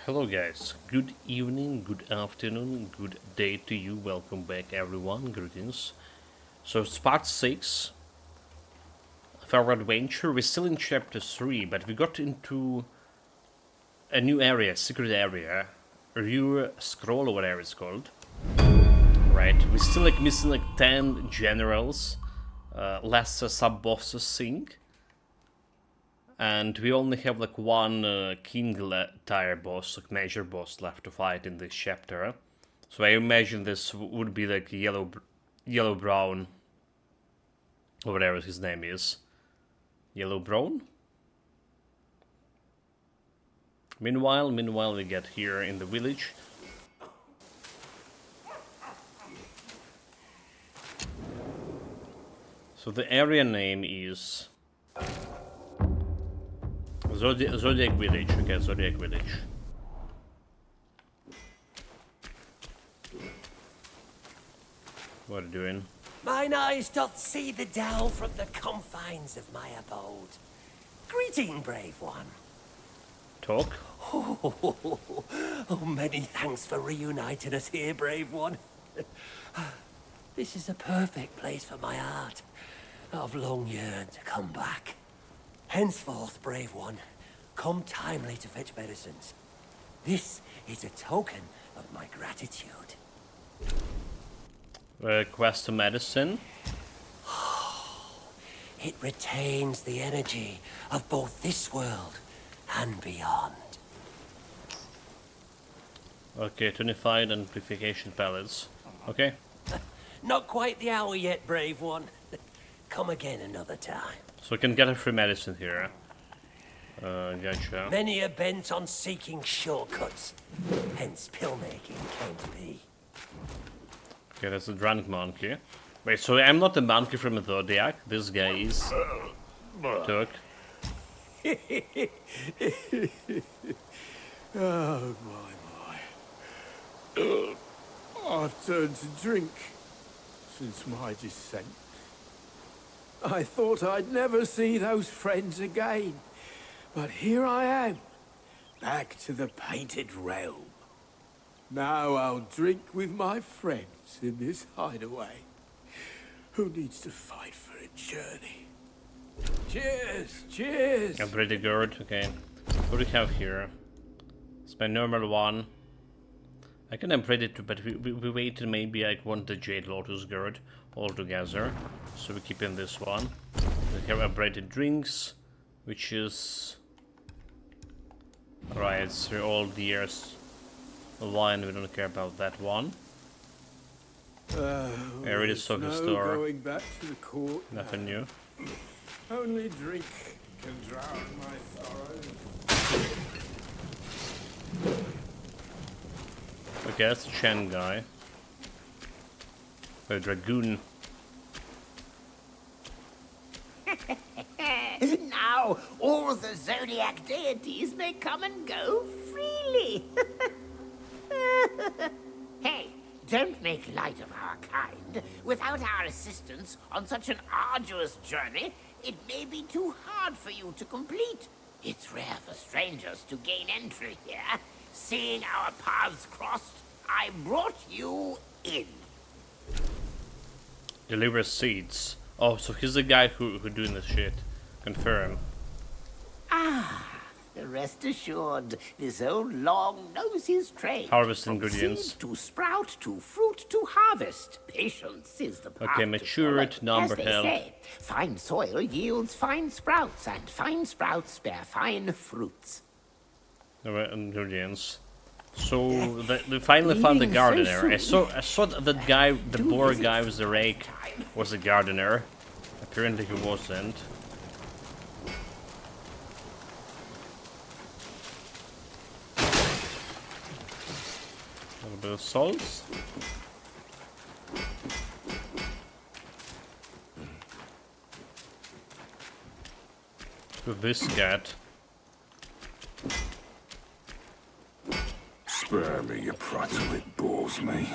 Hello guys, good evening, good afternoon, good day to you. Welcome back everyone, greetings. So it's part 6 of our adventure. We're still in chapter 3, but we got into a new area, secret area. Review scroll or whatever it's called. Right, we're still missing 10 generals, lesser sub-bosses thing. And we only have one king tier boss, major boss left to fight in this chapter. So I imagine this would be yellow brown, or whatever his name is. Yellow brown? Meanwhile we get here in the village. So the area name is Zodiac Village. Okay, Zodiac Village. What are you doing? Mine eyes doth see the dell from the confines of my abode. Greeting, brave one. Talk? Oh, many thanks for reuniting us here, brave one. This is a perfect place for my heart. I've long yearned to come back. Henceforth, brave one, come timely to fetch medicines. This is a token of my gratitude. Quest to medicine. It retains the energy of both this world and beyond. Okay, 25 amplification pellets. Okay. Not quite the hour yet, brave one. Come again another time. So we can get a free medicine here. Gotcha. Many are bent on seeking shortcuts. Hence pill making came to be. Okay, that's a drunk monkey. Wait, so I'm not the monkey from the Zodiac. This guy is Turk. Oh, my. I've turned to drink since my descent. I thought I'd never see those friends again. But here I am, back to the Painted Realm. Now I'll drink with my friends in this hideaway. Who needs to fight for a journey? Cheers! Cheers! A pretty good. Okay. What do we have here? It's my normal one. I can upgrade it too, but we waited maybe I want the Jade Lotus Gourd altogether. So we keep in this one. We have upgraded drinks, which is... Alright, it's for all the years. Wine, we don't care about that one. I already saw the store. Going back to the court. Nothing new. Only drink can drown my sorrows. Okay, that's a Chen guy. A dragoon. Now, all the Zodiac deities may come and go freely. Hey, don't make light of our kind. Without our assistance on such an arduous journey, it may be too hard for you to complete. It's rare for strangers to gain entry here. Seeing our paths crossed, I brought you in. Deliver seeds. Oh, so he's the guy who doing this shit. Confirm. Rest assured, this old Long knows his trade. Harvest From ingredients. seed to sprout to fruit to harvest. Patience is the path. Okay, to mature it, follow. number As they held. say, fine soil yields fine sprouts, and fine sprouts bear fine fruits. Ingredients. So they finally found the gardener. I saw that guy, the boar guy with the rake, was a gardener. Apparently he wasn't. A little bit of salt. With this cat. Spare me your prattle, it bores me.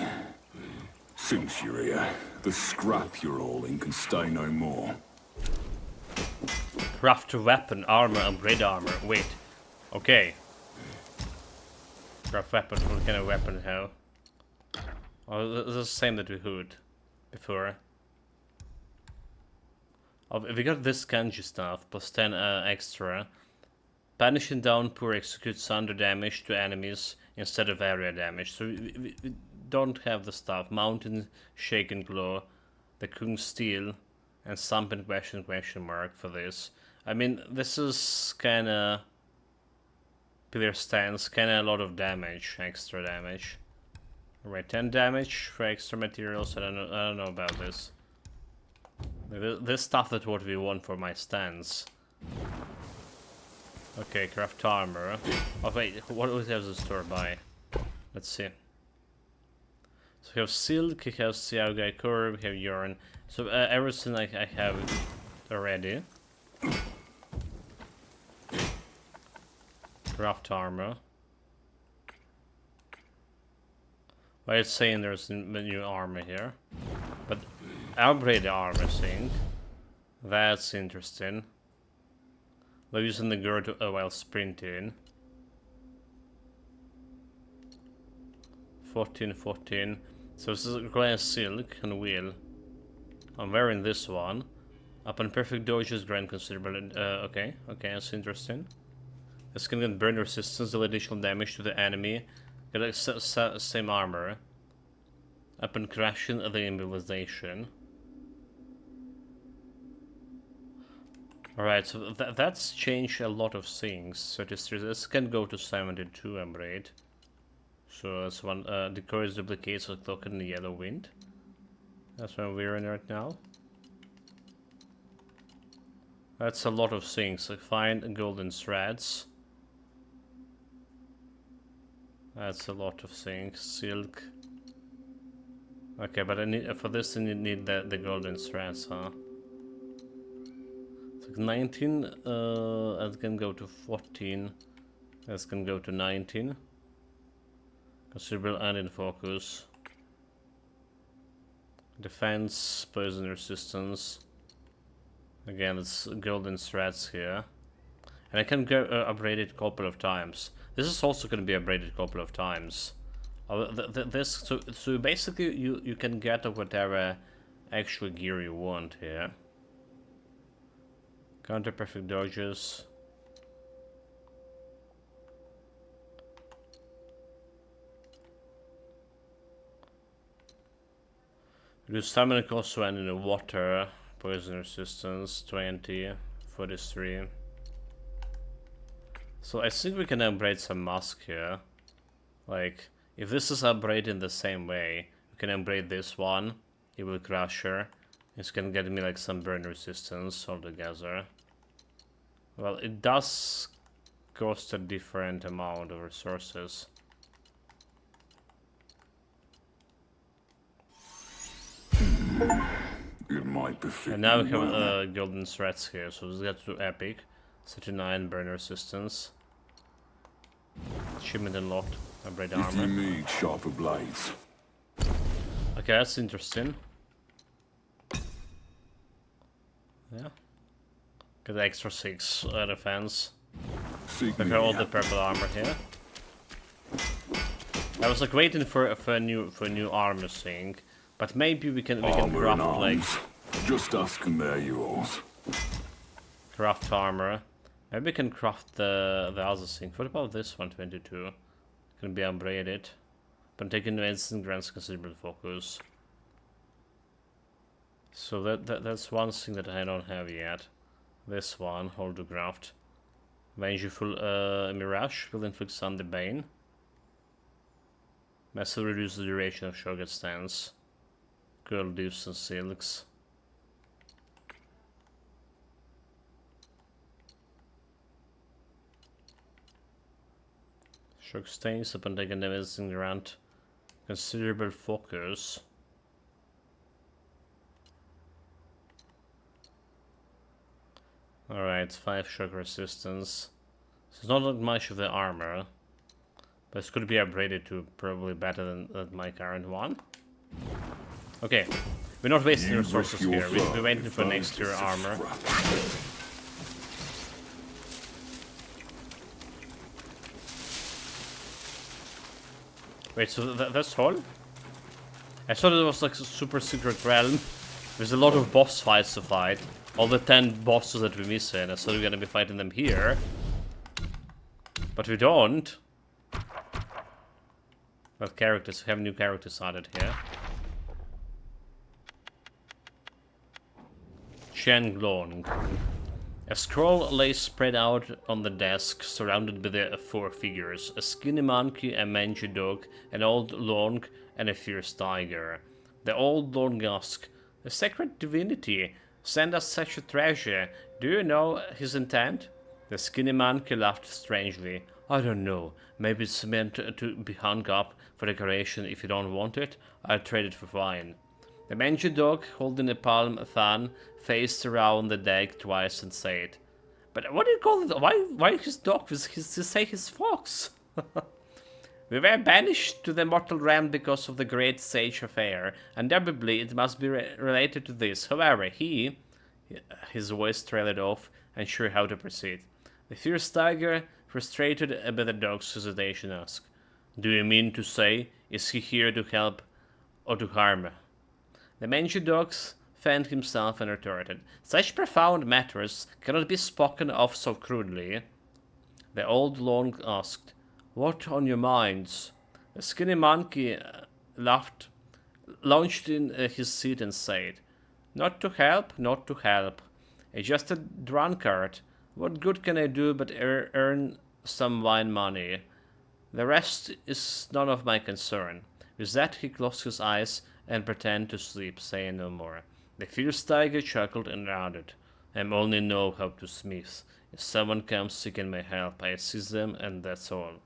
Since you're here, the scrap you're all in can stay no more. Craft a weapon, armor, and blade armor. Wait. Okay. Craft weapon. What kind of weapon we have? Oh, this is the same that we had before. Oh, we got this kanji stuff, plus 10 extra. Banishing downpour executes thunder damage to enemies instead of area damage. So we don't have the stuff. Mountain Shake and Glow, the Kung Steel, and Something question mark for this. I mean, this is kinda... Pillar Stance, kinda a lot of damage, extra damage. Alright, 10 damage for extra materials. I don't know about this. This stuff is what we want for my stance. Okay, craft armor. Oh wait, what do we have to store by? Let's see. So we have silk, we have Xiaogai core, we have yarn. So everything I have already. Craft armor. Well, it's saying there's new armor here. But upgrade the armor thing. That's interesting. We're using the girdle while sprinting. 14. So this is glass silk and wheel. I'm wearing this one. Upon perfect dodges, grant considerable. Okay, that's interesting. This can get burn resistance, deal additional damage to the enemy. Get like same armor. Upon crashing, the immobilization. Alright, so that's changed a lot of things. 33, this can go to 72 upgrade. So that's one, decoys duplicates a cloak in the yellow wind. That's what I'm wearing right now. That's a lot of things. Like find golden threads. That's a lot of things. Silk. Okay, but I need for this I need the golden threads, huh? 19, that can go to 14, that can go to 19. Considerable and in focus. Defense, poison resistance. Again, it's golden threads here. And I can go upgrade it a couple of times. This is also going to be upgraded a couple of times. So basically you can get whatever actual gear you want here. Counter perfect dodges. Reduce stamina cost when in the water. Poison resistance 20, 43. So I think we can upgrade some mask here. Like, if this is upgraded in the same way, we can upgrade this one. Evil Crusher. This can get me like some burn resistance altogether. Well, it does cost a different amount of resources. It might befit. And now we have golden threads here, so let's get to epic. 39 burn resistance. Achievement unlocked. Upgrade If you armor. need sharper blades. Okay, that's interesting. Yeah. Get the extra 6 defense. Seek Look me at all the out. purple armor here. I was like waiting for a new armor thing, but maybe we can Armor and craft like arms. Just ask and they're yours. craft armor. Maybe we can craft the other thing. What about this 122? Can be upgraded. But taking instant grants considerable focus. So that's one thing that I don't have yet. This one, hold to craft. Vengeful Mirage will inflict Sunday Bane. Massively reduce the duration of Shogun stance. Girl leaves and silks. Shock stains upon taking damage in grant considerable focus. Alright, 5 shock resistance. So it's not that much of the armor, but it's going to be upgraded to probably better than my current one. Okay, we're not wasting You resources risk your here. We're fur waiting if for I next tier just armor. scrap. Wait, so that's all? I thought it was like a super secret realm. There's a lot of boss fights to fight. All the 10 bosses that we're missing. I thought we were gonna be fighting them here. But we don't. Well, characters. We have new characters added here. Chen Long. A scroll lay spread out on the desk, surrounded by the 4 figures. A skinny monkey, a mangy dog, an old long, and a fierce tiger. The old long asked, "A sacred divinity, send us such a treasure. Do you know his intent?" The skinny monkey laughed strangely. "I don't know. Maybe it's meant to be hung up for decoration if you don't want it. I'll trade it for wine." The mangy dog, holding a palm fan, faced around the deck twice and said, "But what do you call it? Why his dog? His say his fox." "We were banished to the mortal realm because of the great sage affair, and probably it must be related to this. However, his voice trailed off, unsure how to proceed. The fierce tiger, frustrated by the dog's hesitation, asked, "Do you mean to say, is he here to help or to harm?" The mangy dog fanned himself and retorted, "Such profound matters cannot be spoken of so crudely." The old long asked, "What on your minds?" The skinny monkey laughed, launched in his seat and said, "Not to help, not to help. I'm just a drunkard. What good can I do but earn some wine money? The rest is none of my concern." With that he closed his eyes and pretended to sleep, saying no more. The fierce tiger chuckled and nodded. "I only know how to smith. If someone comes seeking my help, I assist them, and that's all."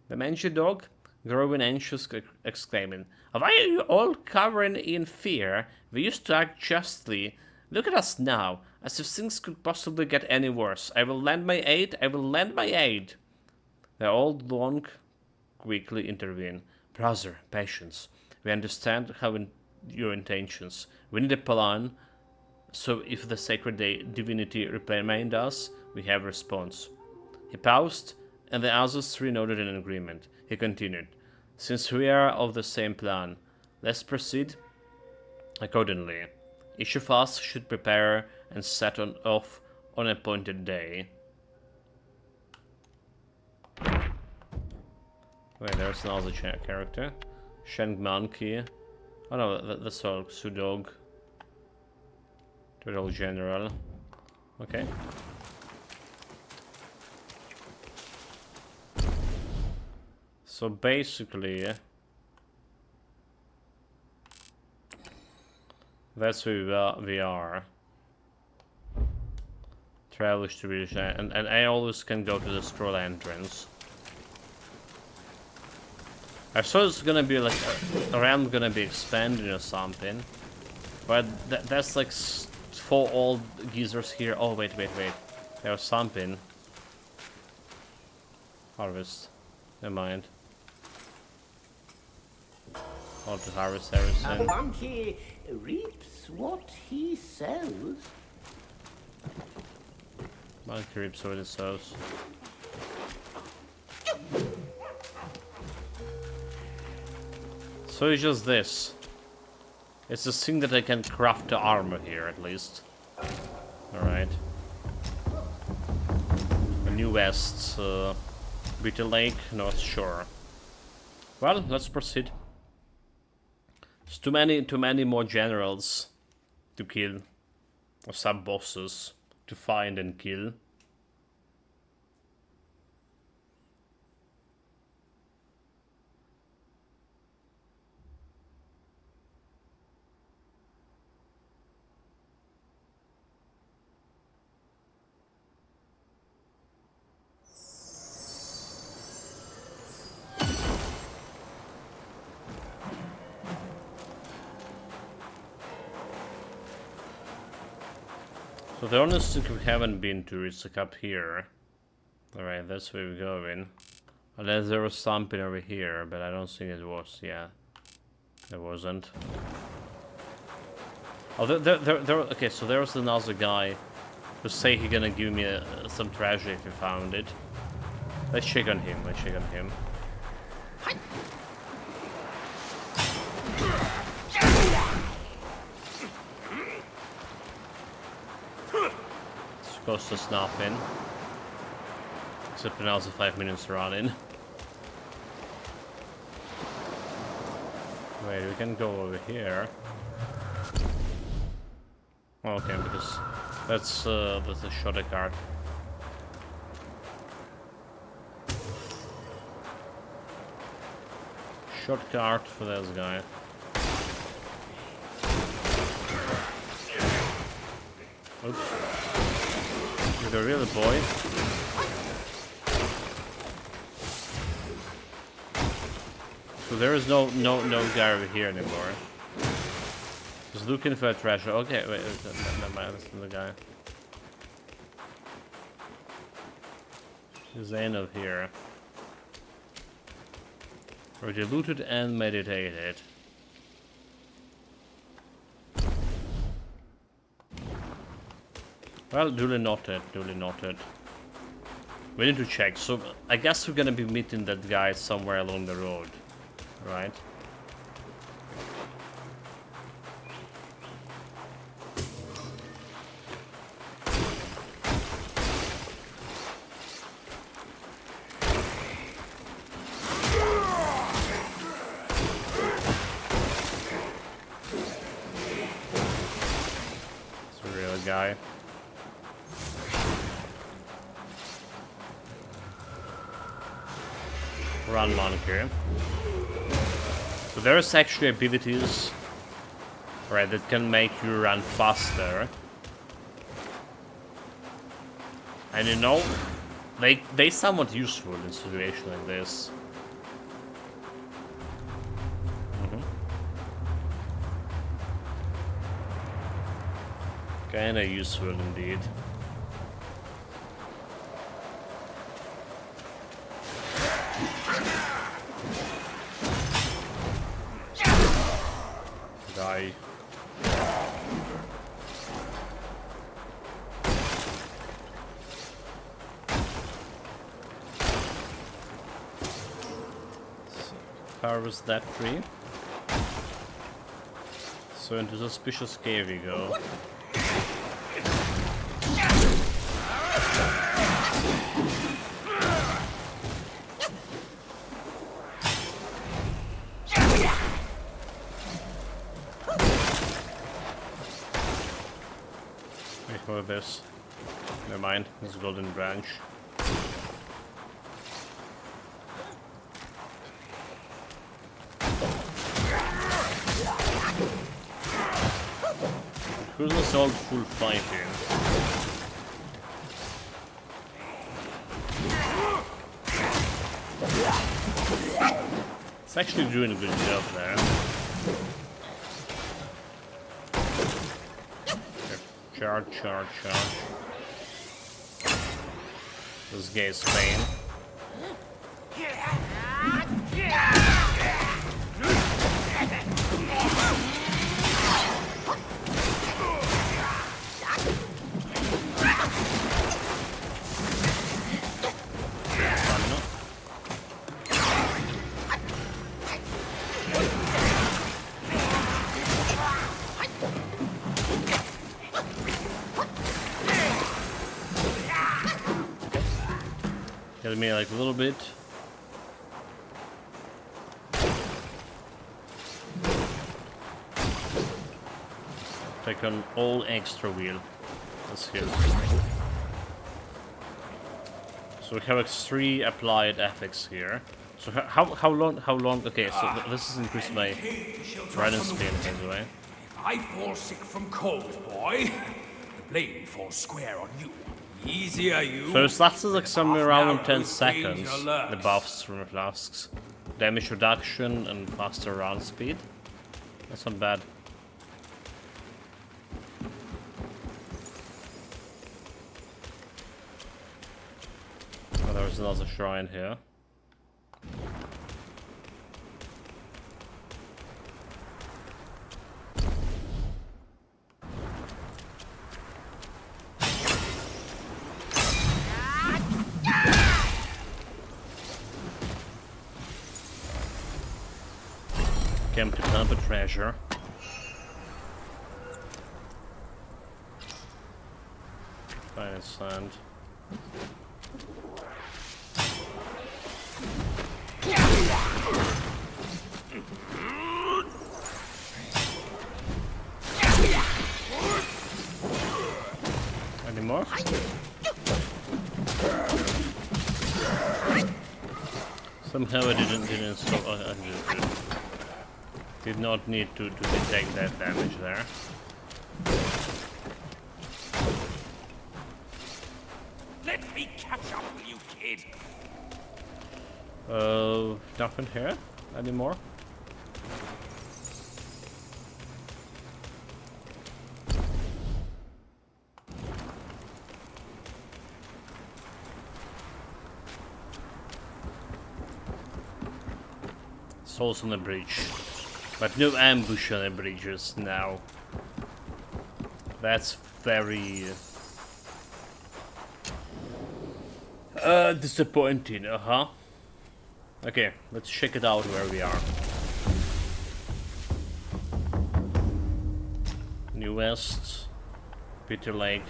The mangy dog, growing anxious, exclaiming, "Why are you all cowering in fear? We used to act justly. Look at us now, as if things could possibly get any worse. I will lend my aid, I will lend my aid." The old long quickly intervened. "Brother, patience. We understand your intentions. We need a plan, so if the sacred divinity reprimand us, we have a response." He paused, and the others 3 nodded in agreement. He continued, "Since we are of the same plan, let's proceed accordingly. Each of us should prepare and set off on an appointed day." Wait, there's another character. Sheng Monkey. Oh no, that's all. Sudog. Total General. Okay. So basically, that's where we are. Travel distribution, and I always can go to the scroll entrance. I thought it's gonna be like a realm gonna be expanded or something, but that's like 4 old geezers here. Oh wait, there's something. Harvest. Never mind. All to harvest A everything. monkey reaps what he sows. Monkey reaps what it sows. So it's just this. It's a thing that I can craft the armor here, at least. Alright. A new west. Bitter Lake, North Shore. Well, let's proceed. There's too many more generals to kill. Or sub-bosses to find and kill. So the only thing we haven't been to is like up here. Alright, that's where we're going. Unless there was something over here, but I don't think it was. Yeah, there wasn't. Oh, okay, so there was another guy who say he gonna give me some treasure if he found it. Let's check on him, cost us nothing. Except now it's 5 minutes running. Wait, we can go over here. Okay, because that's a shorter card. Short card for this guy. Oops. You're the real boy. So there is no guy over here anymore. Just looking for a treasure. Okay, wait, never mind, that's the guy. There's end of here. Already looted and meditated. Well, duly noted, duly noted. We need to check, so I guess we're gonna be meeting that guy somewhere along the road, right? It's a real guy. Run moniker. So there's actually abilities, right, that can make you run faster. And you know, they somewhat useful in situations like this. Kinda useful indeed. Die. Harvest that tree. So into suspicious cave we go. Wait, what is this? Never mind, it's a golden branch. Who's the sold full fight here? It's actually doing a good job there. Charge, charge, charge. This guy is Spain. Get me like a little bit. Take on all extra wheel. That's good. So we have like 3 applied effects here. So how long? Okay, so this is increased by riding speed, by the way. If I fall sick from cold, boy, the blame falls square on you. Easier, you. So it lasts like somewhere around Now 10 those seconds. danger lurks. The buffs from the flasks, damage reduction, and faster round speed. That's not bad. Oh, there's another shrine here. Came to dump a treasure. Fine sand. Any more? Somehow I didn't stop. Did not need to detect that damage there. Let me catch up with you, kid. Nothing here anymore. Souls on the bridge. But no ambush on the bridges now. That's very disappointing, Okay, let's check it out where we are. New West, Peter Lake,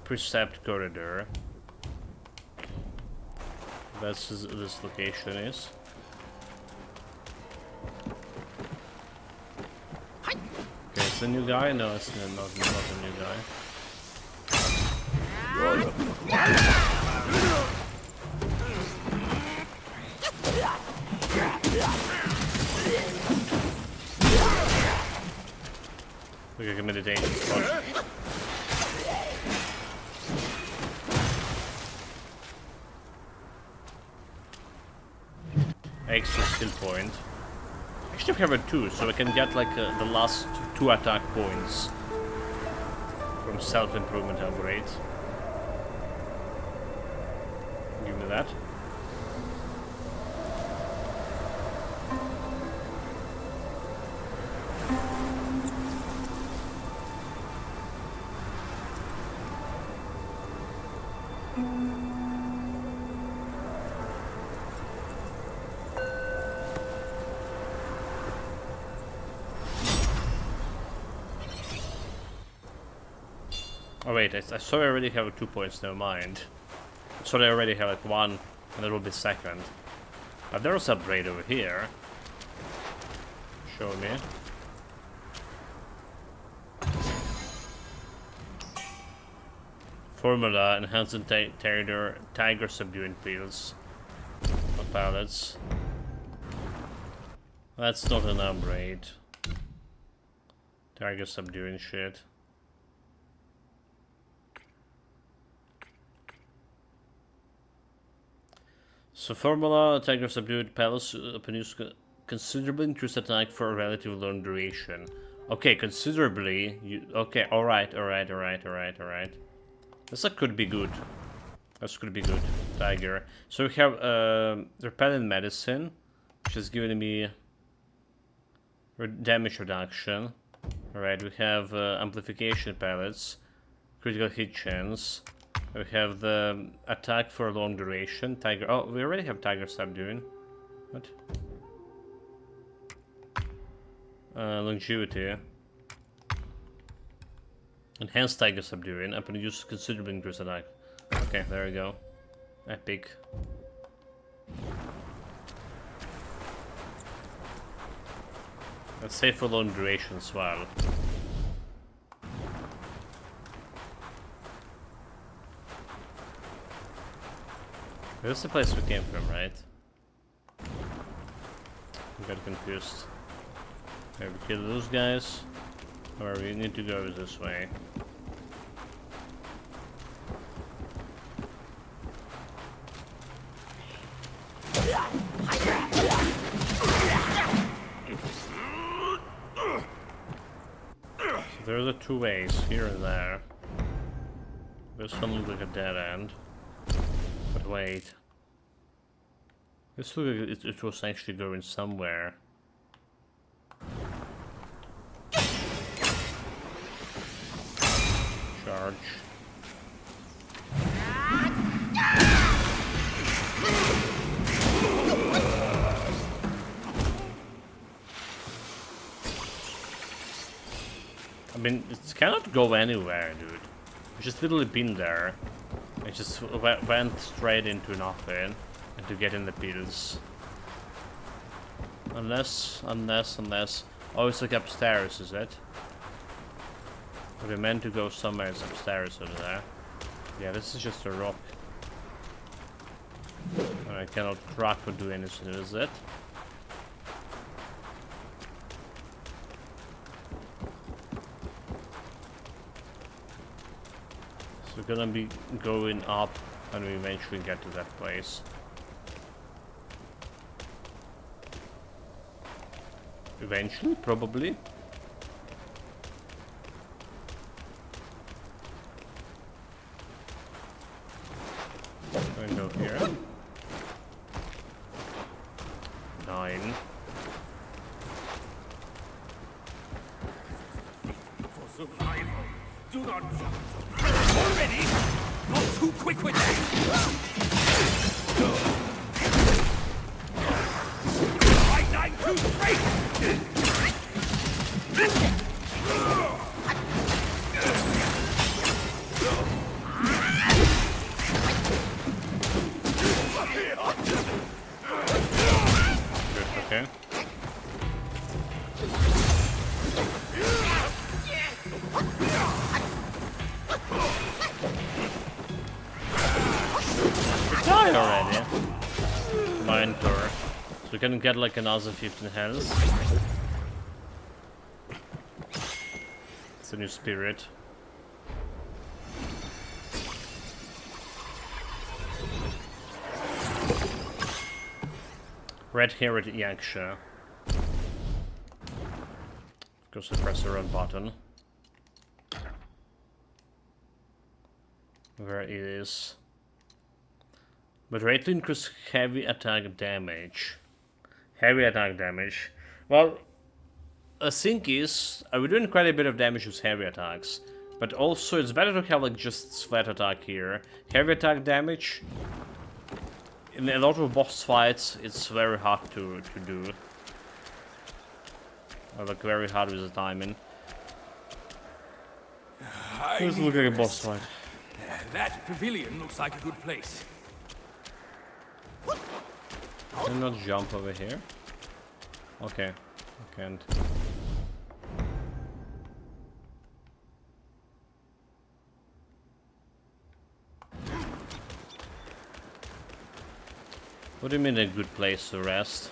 Precept Corridor. That's this location is. Okay, it's a new guy? No, it's not a new guy. Look at meditation spot. Extra skill point. Actually, we have a 2, so we can get like the last 2 attack points from self-improvement upgrade. Give me that. Oh wait, I saw I already have 2 points, never mind. I saw I already have like 1, and it will be second. But there's a upgrade over here. Show me. Formula, enhancing tiger subduing pills. Or pallets. That's not an upgrade. Tiger subduing shit. So formula, Tiger subdued palace upon use considerably increased attack for a relatively long duration. Okay, considerably. Okay, alright. This could be good. This could be good, Tiger. So we have repellent medicine, which is giving me damage reduction. Alright, we have amplification pellets, critical hit chance. We have the attack for a long duration. Tiger. Oh, we already have Tiger subduing. What? Longevity. Enhanced Tiger subduing. Upon use considerably increased attack. Okay, there we go. Epic. Let's say for long duration as well. This is the place we came from, right? I got confused. Maybe kill those guys, or we need to go this way. So there's the 2 ways, here and there. This one looks like a dead end. But wait. This looks like it was actually going somewhere. Charge. I mean, it cannot go anywhere, dude. We just literally been there. I just went straight into nothing and to get in the pills. Unless... Oh, it's like upstairs, is it? We're meant to go somewhere, it's upstairs over there. Yeah, this is just a rock. I cannot crack or do anything, is it? So we're gonna be going up and we eventually get to that place. Eventually, probably. Go here. 9. For survival, do not jump. Already? Not too quick with that. 5, 9, 2, 3. Okay. Die already. Mine tour. So we can get like another 15 health. It's a new spirit. Red-haired Yaksha. Of course, I press the run button. Where it is. But rate to increase heavy attack damage. Heavy attack damage. Well, the thing is, we're doing quite a bit of damage with heavy attacks. But also, it's better to have like just flat attack here. Heavy attack damage. In a lot of boss fights, it's very hard to do. Or like very hard with the timing. Let's look at a boss fight. That pavilion looks like a good place. Can I not jump over here? Okay, I can't. What do you mean a good place to rest?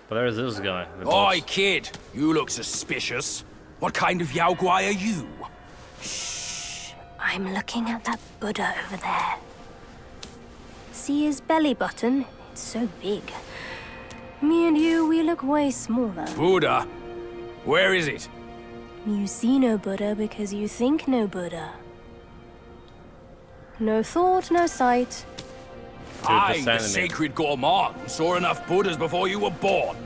But there's this guy. The Oi, boss. kid! You look suspicious. What kind of Yao Guai are you? I'm looking at that Buddha over there. See his belly button? It's so big. Me and you, we look way smaller. Buddha? Where is it? You see no Buddha because you think no Buddha. No thought, no sight. I, the the enemy. sacred gourmand, saw enough Buddhas before you were born.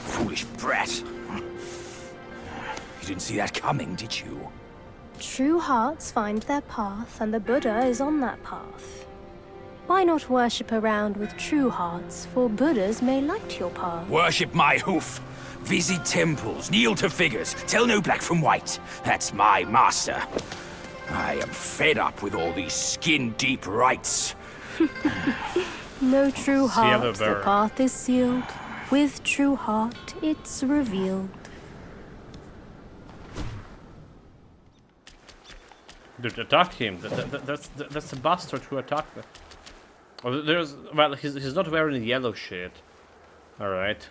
Foolish brat. You didn't see that coming, did you? True hearts find their path, and the Buddha is on that path. Why not worship around with true hearts, for Buddhas may light your path. Worship my hoof. Visit temples, kneel to figures, tell no black from white. That's my master. I am fed up with all these skin-deep rites. No true heart, the bird. path is sealed. With true heart, it's revealed. Dude, attack him. That's a bastard who attacked me. Oh, well, he's not wearing yellow shit. Alright.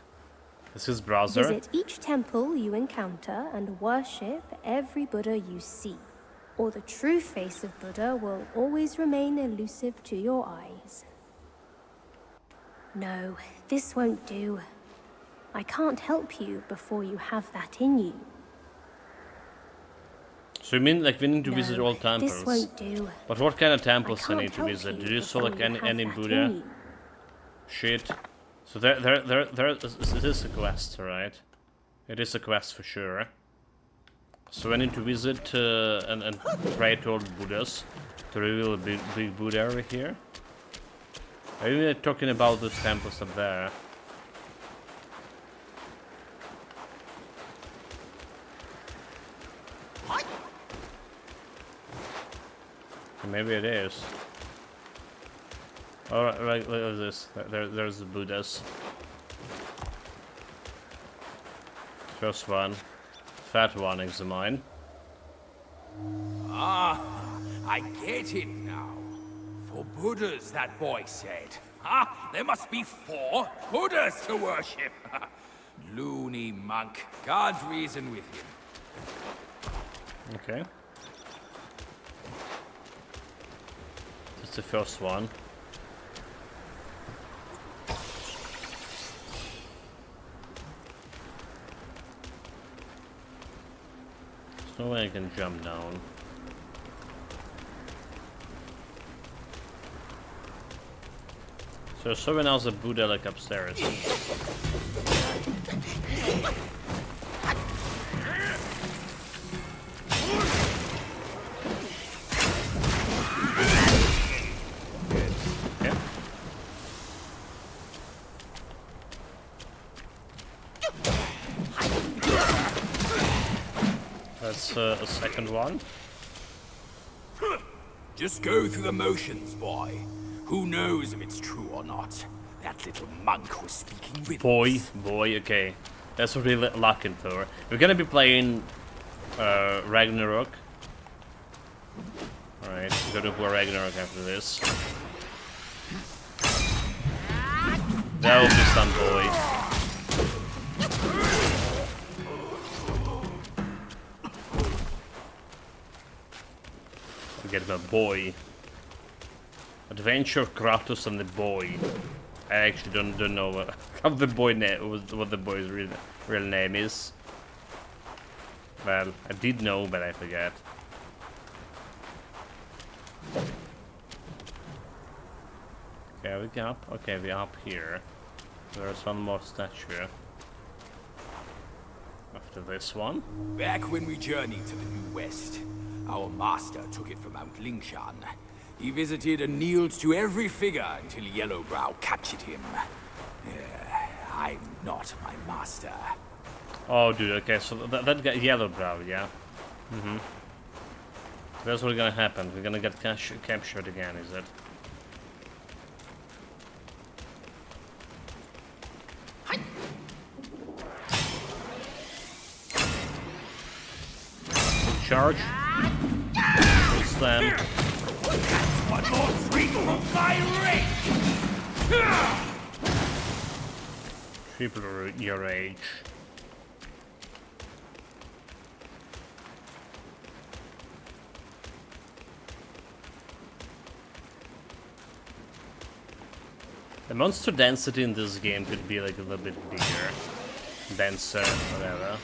It's his brother. Visit each temple you encounter and worship every Buddha you see, or the true face of Buddha will always remain elusive to your eyes. No, this won't do. I can't help you before you have that in you. So you mean like we need to No, visit all temples? this won't do. But what kind of I temples I can't need to help visit? you Do you saw before like you any have that in Buddha you. shit? So there it is a quest, right? It is a quest for sure. So I need to visit and pray to all the Buddhas to reveal a big Buddha over here. Are you talking about those temples up there? maybe it is. Alright, right, look at this. There's the Buddhas. First one. Fat one is mine. Ah, I get it now. 4 Buddhas, that boy said. Ah, there must be 4 Buddhas to worship. Loony monk. God reason with him. Okay. That's the first one. There's no way I can jump down. So someone else a Buddha like upstairs. Okay. That's a second one. Just go through the motions, boy. Who knows if it's true or not? That little monk was speaking riddles. Boy, okay. That's what we're looking for. We're gonna be playing Ragnarok. Alright, we're gonna play Ragnarok after this. That will be some boy. Get my boy. Adventure Kratos and the boy. I actually don't know what the boy what the boy's real name is. Well, I did know, but I forgot. Okay, we go up. Okay, we're up here. There's one more statue. After this one. Back when we journeyed to the New West, our master took it from Mount Lingshan. He visited and kneeled to every figure until Yellowbrow captured him. I'm not my master. Oh, dude, okay, so that guy, Yellowbrow, yeah? Mm-hmm. That's what's gonna happen. We're gonna get captured again, is it? Charge. Slam. One more treat from my rage! Triple your rage. The monster density in this game could be like a little bit bigger, denser, whatever.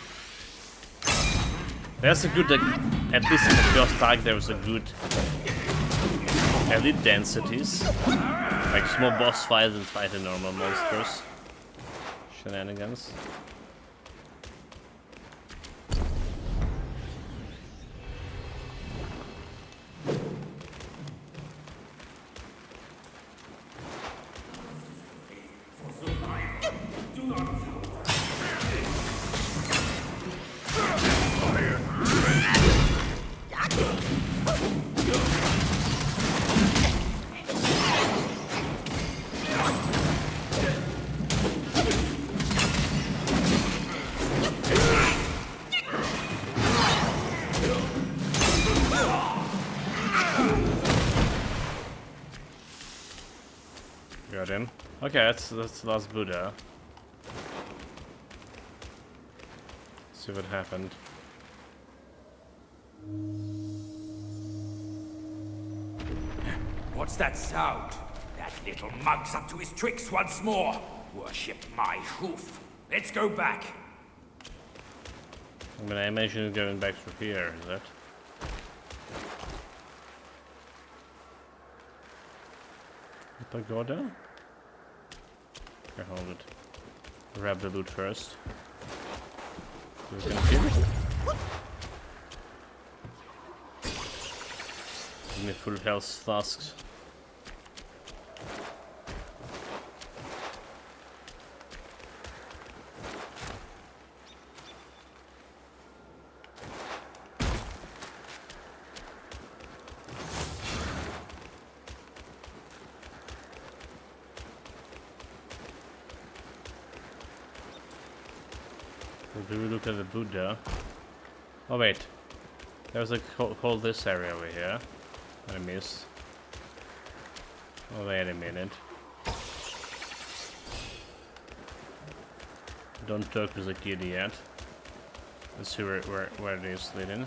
There's a good, like, at least in the first tag there was a good elite densities, like small boss fights and fighting normal monsters. Shenanigans. Got him. Okay, that's the last Buddha. Let's see what happened. What's that sound? That little monk's up to his tricks once more. Worship my hoof. Let's go back. I mean, I imagine it's going back through here, is it? Pagoda? Okay, hold it. Grab the loot first. Give me full health flasks. So do we look at the Buddha? Oh wait, there's a whole this area over here. I missed. Oh wait a minute. Don't talk with the kid yet. Let's see where it is leading.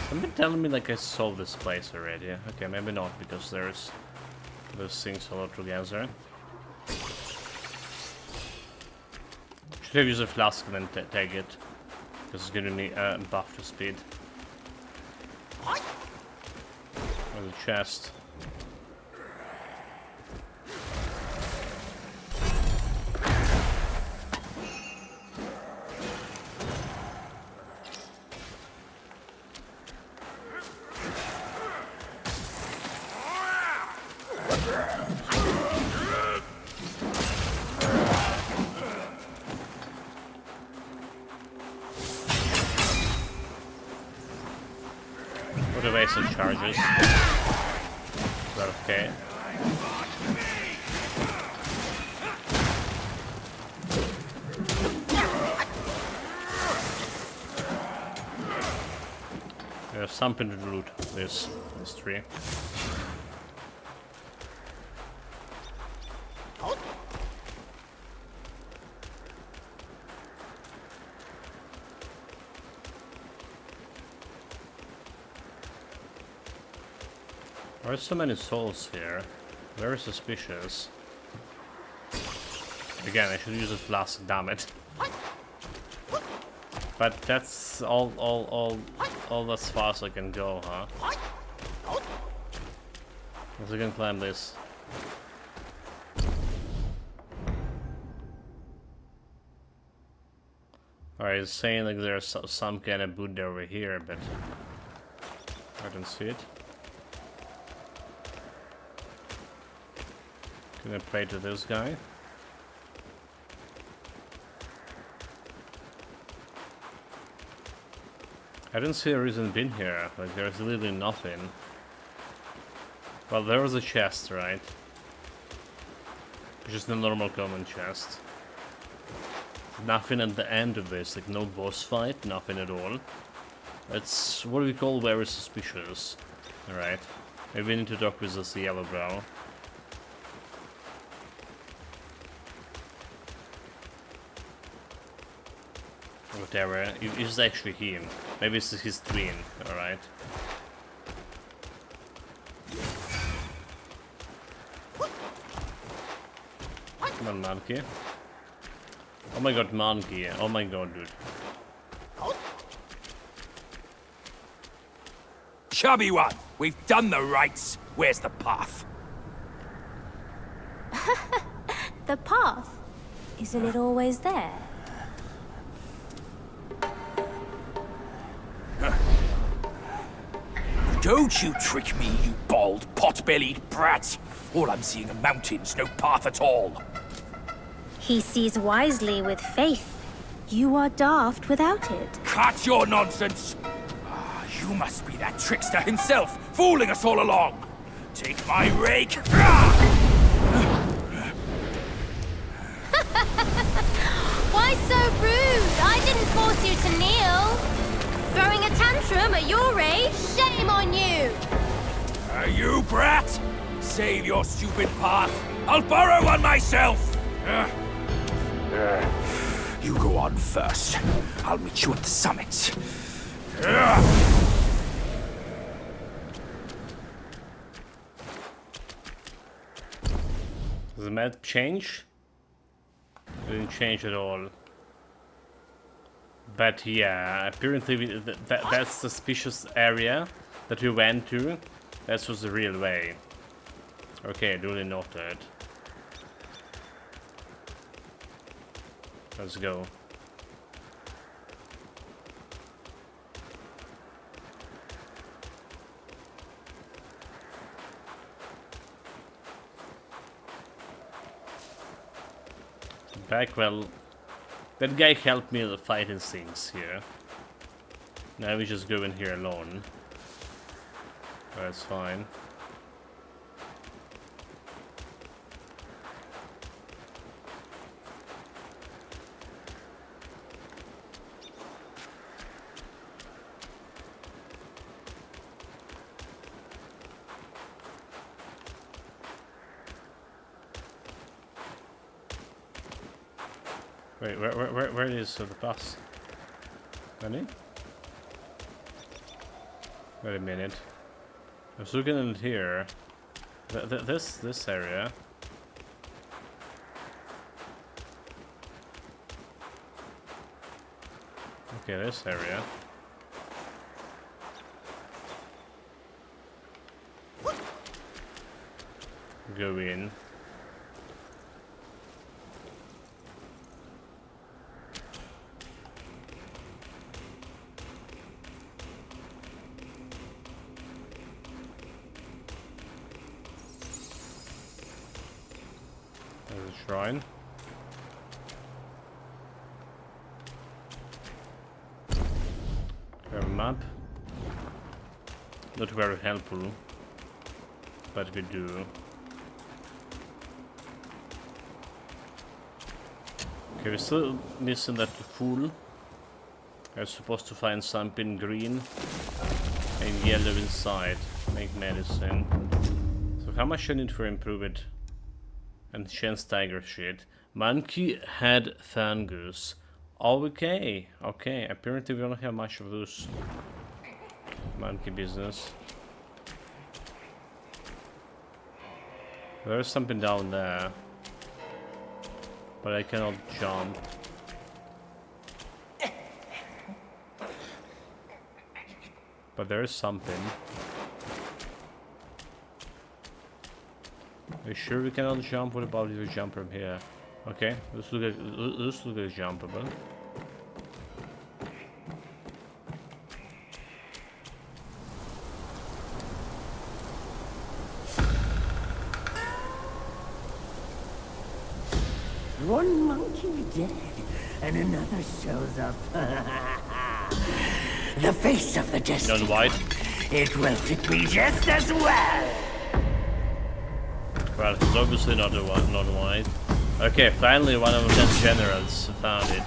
Something telling me like I solved this place already. Okay, maybe not, because there's those things all together. Should have used a flask and then take it, because it's gonna need a buff to speed. Or the chest. What a waste of charges. Is that okay? There's something to loot this tree. There are so many souls here. Very suspicious. Again, I should use a flask, damn it. But that's all as far as I can go, huh? Let's again climb this. Alright, it's saying like there's some kind of Buddha over here, but I don't see it. Can I pray to this guy? I don't see a reason being here. Like, there's literally nothing. Well, there was a chest, right? Just a normal common chest. Nothing at the end of this, like no boss fight, nothing at all. It's what we call very suspicious. Alright. Maybe we need to talk with this yellow brow. Whatever, it's actually him. Maybe it's his twin, alright. Come on, monkey. Oh my god, monkey. Oh my god, dude. Chubby one, we've done the rites. Where's the path? The path? Isn't it always there? Don't you trick me, you bald, pot-bellied brat. All I'm seeing are mountains, no path at all. He sees wisely with faith. You are daft without it. Cut your nonsense! You must be that trickster himself, fooling us all along. Take my rake. Why so rude? I didn't force you to kneel. Throwing a tantrum at your age? Shame on you! You brat! Save your stupid path. I'll borrow one myself. You go on first. I'll meet you at the summit. Does the map change? It didn't change at all. But yeah, apparently that suspicious area that we went to, that was the real way. Okay, duly noted. Let's go. back. Well, that guy helped me fighting things here. Now we just go in here alone. That's fine. Wait, where is the bus? Any? Wait a minute. I was looking in here. This area. Okay, this area. Go in. There's a shrine. We have a map. Not very helpful, but we do. Okay, we're still missing that fool. I'm supposed to find something green and yellow inside. Make medicine. So how much I need for improve it? And chance tiger shit. Monkey head fungus. Okay, okay. Apparently we don't have much of those monkey business. There's something down there, but I cannot jump. But there is something. Are you sure we cannot jump? What about if we jump from here? Okay, let's look at jumpable. One monkey dead, and another shows up. The face of the destiny. Non-white. It will fit me just as well. Well, he's obviously not white. Okay, finally one of the generals found it.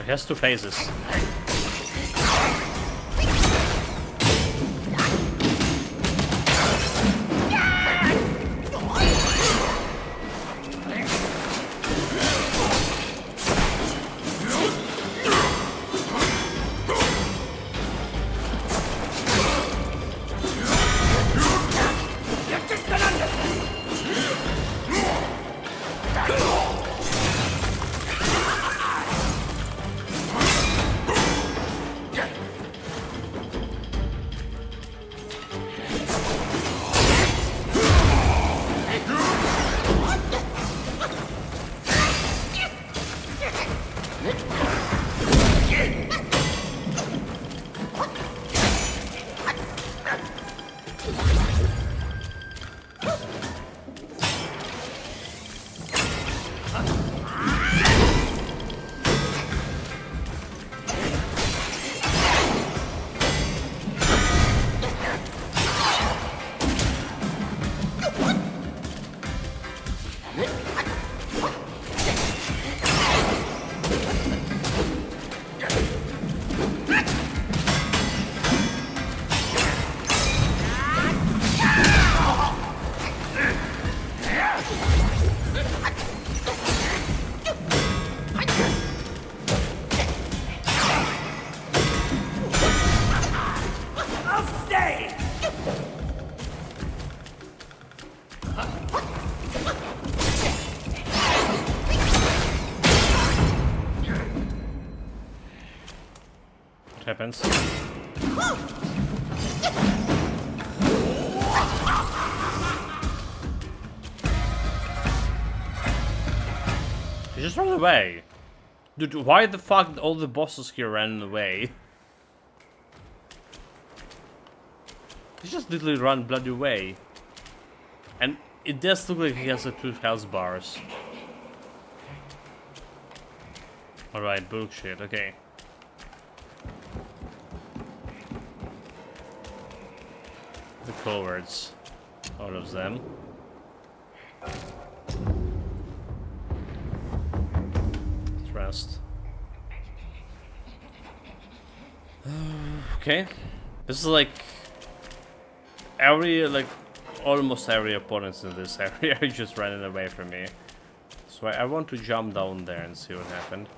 It has two faces. Happens. He just ran away. Dude, why the fuck did all the bosses here ran away? He just literally run bloody away. And it does look like he has a 2 health bars. Alright, bullshit, okay. The cowards. All of them. Rest. Okay. This is like almost every opponent in this area is just running away from me. So I want to jump down there and see what happened.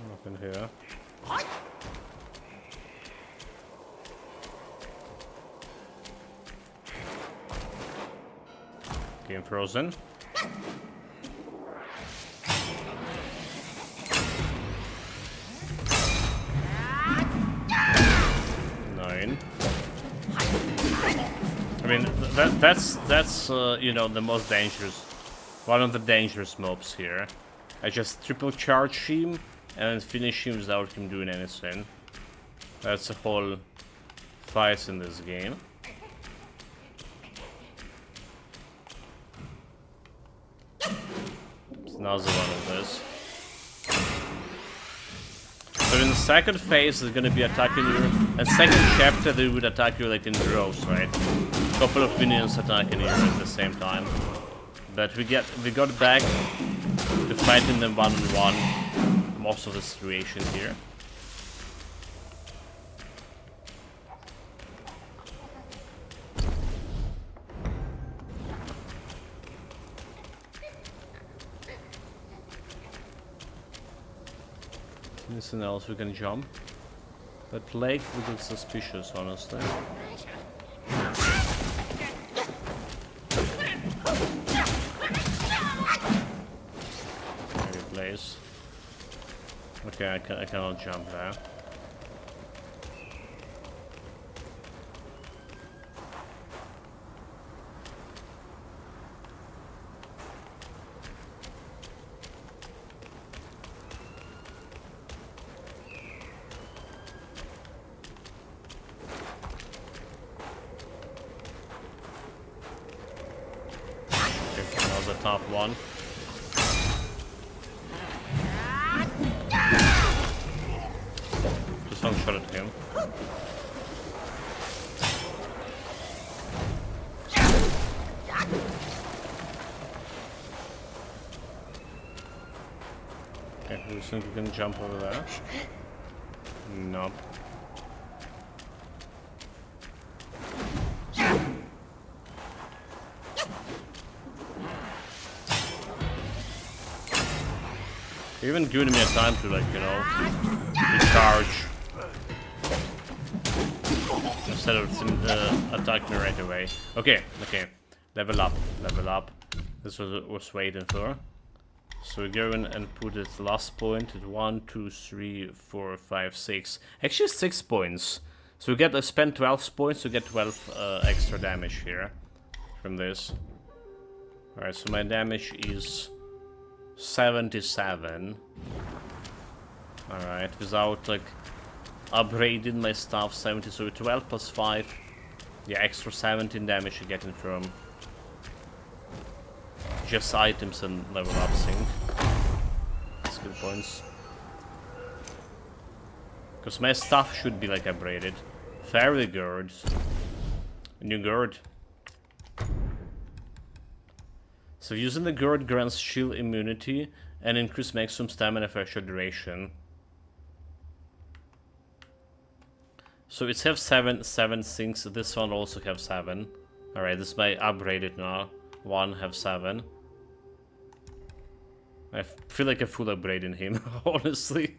Nothing here. Game frozen. Nine. I mean, that's you know, the most dangerous, one of the dangerous mobs here. I just triple charge him and finish him without him doing anything. That's the whole fight in this game. It's another one of this. So in the second phase, they're gonna be attacking you. And second chapter, they would attack you like in rows, right? A couple of minions attacking you at the same time. But we got back to fighting them one-on-one most of the situation here. Anything else we can jump? That lake looks suspicious, honestly. Maybe place. Okay, I cannot jump there. Top one. Just one shot at him. Okay, do you think we can jump over there? Nope. You're even giving me a time to, like, you know, recharge instead of attack me right away. Okay, okay, level up. This was what I was waiting for. So we go in and put its last point at 1, 2, 3, 4, 5, 6. Actually 6 points. So we get spend 12 points to get 12 extra damage here from this. Alright, so my damage is 77. Alright, without like upgrading my stuff, 70, so 12 plus 5. Yeah, extra 17 damage you're getting from just items and level up sync. Skill points. Because my stuff should be like upgraded. Fairly good. New gourd. So using the gourd grants shield immunity and increase maximum stamina for a short duration. So it's have 7 things. This one also have 7. Alright, this might upgrade it now. 1 have 7. I feel like a full upgrade in him, honestly.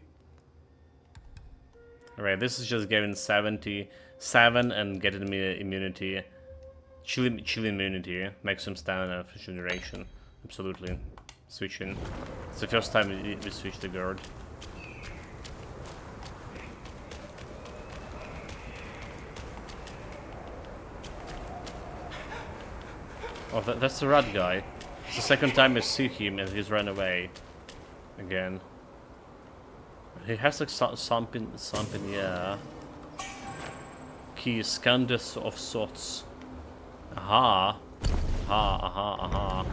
Alright, this is just getting 77 and getting me immunity. Chill immunity, maximum stamina for duration. Absolutely. switching. It's the first time we switch the guard. Oh, that's the rat guy. It's the second time I see him and he's run away. Again. He has like something, yeah. Key scandus of sorts. Aha. Aha.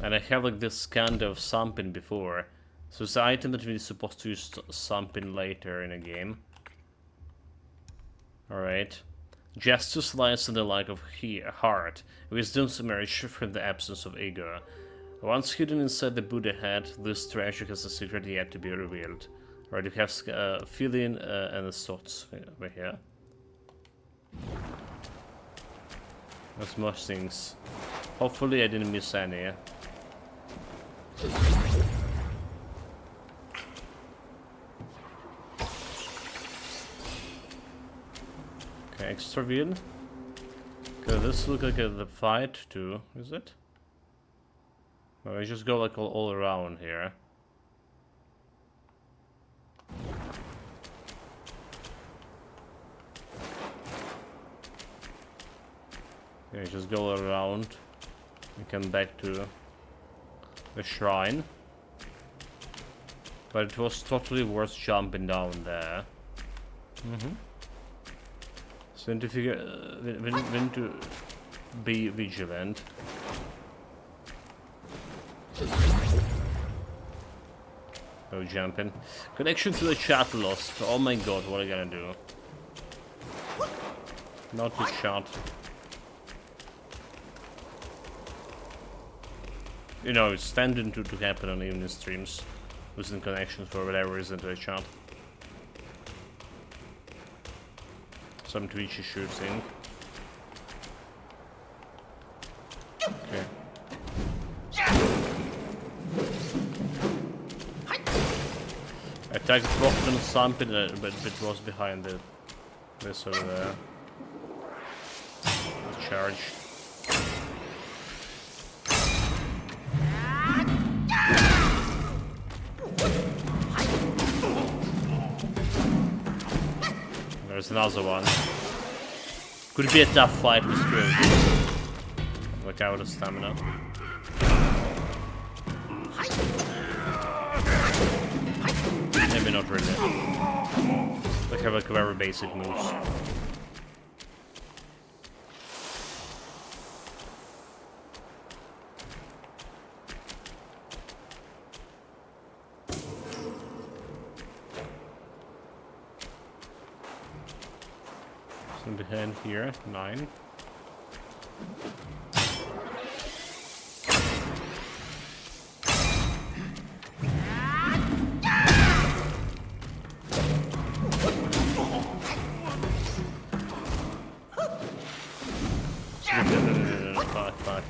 And I have like this kind of something before. So it's the item that we're supposed to use something later in a game. Alright. Justice lies in the light of heart. Wisdom's emerge from the absence of ego. Once hidden inside the Buddha head, this treasure has a secret yet to be revealed. Alright, we have feeling and the thoughts over here. There's more things. Hopefully I didn't miss any. Okay, extra wheel. Okay, this looks like the fight too, is it? Or we just go like all around here. Okay, just go around. We come back to the shrine. But it was totally worth jumping down there. So we need to figure we need to be vigilant. No jumping. Connection to the chat lost. Oh my god, what are you gonna do? Not the shot. You know, it's tending to happen on evening streams. Losing connections for whatever reason to the chat. Some Twitch issues, think. Okay. I attacked blocked on something, but it was behind this over there. Charge. There's another one. Could be a tough fight with Screw. Look out of stamina. Maybe not really. They have like very basic moves. Behind here, 9. Five.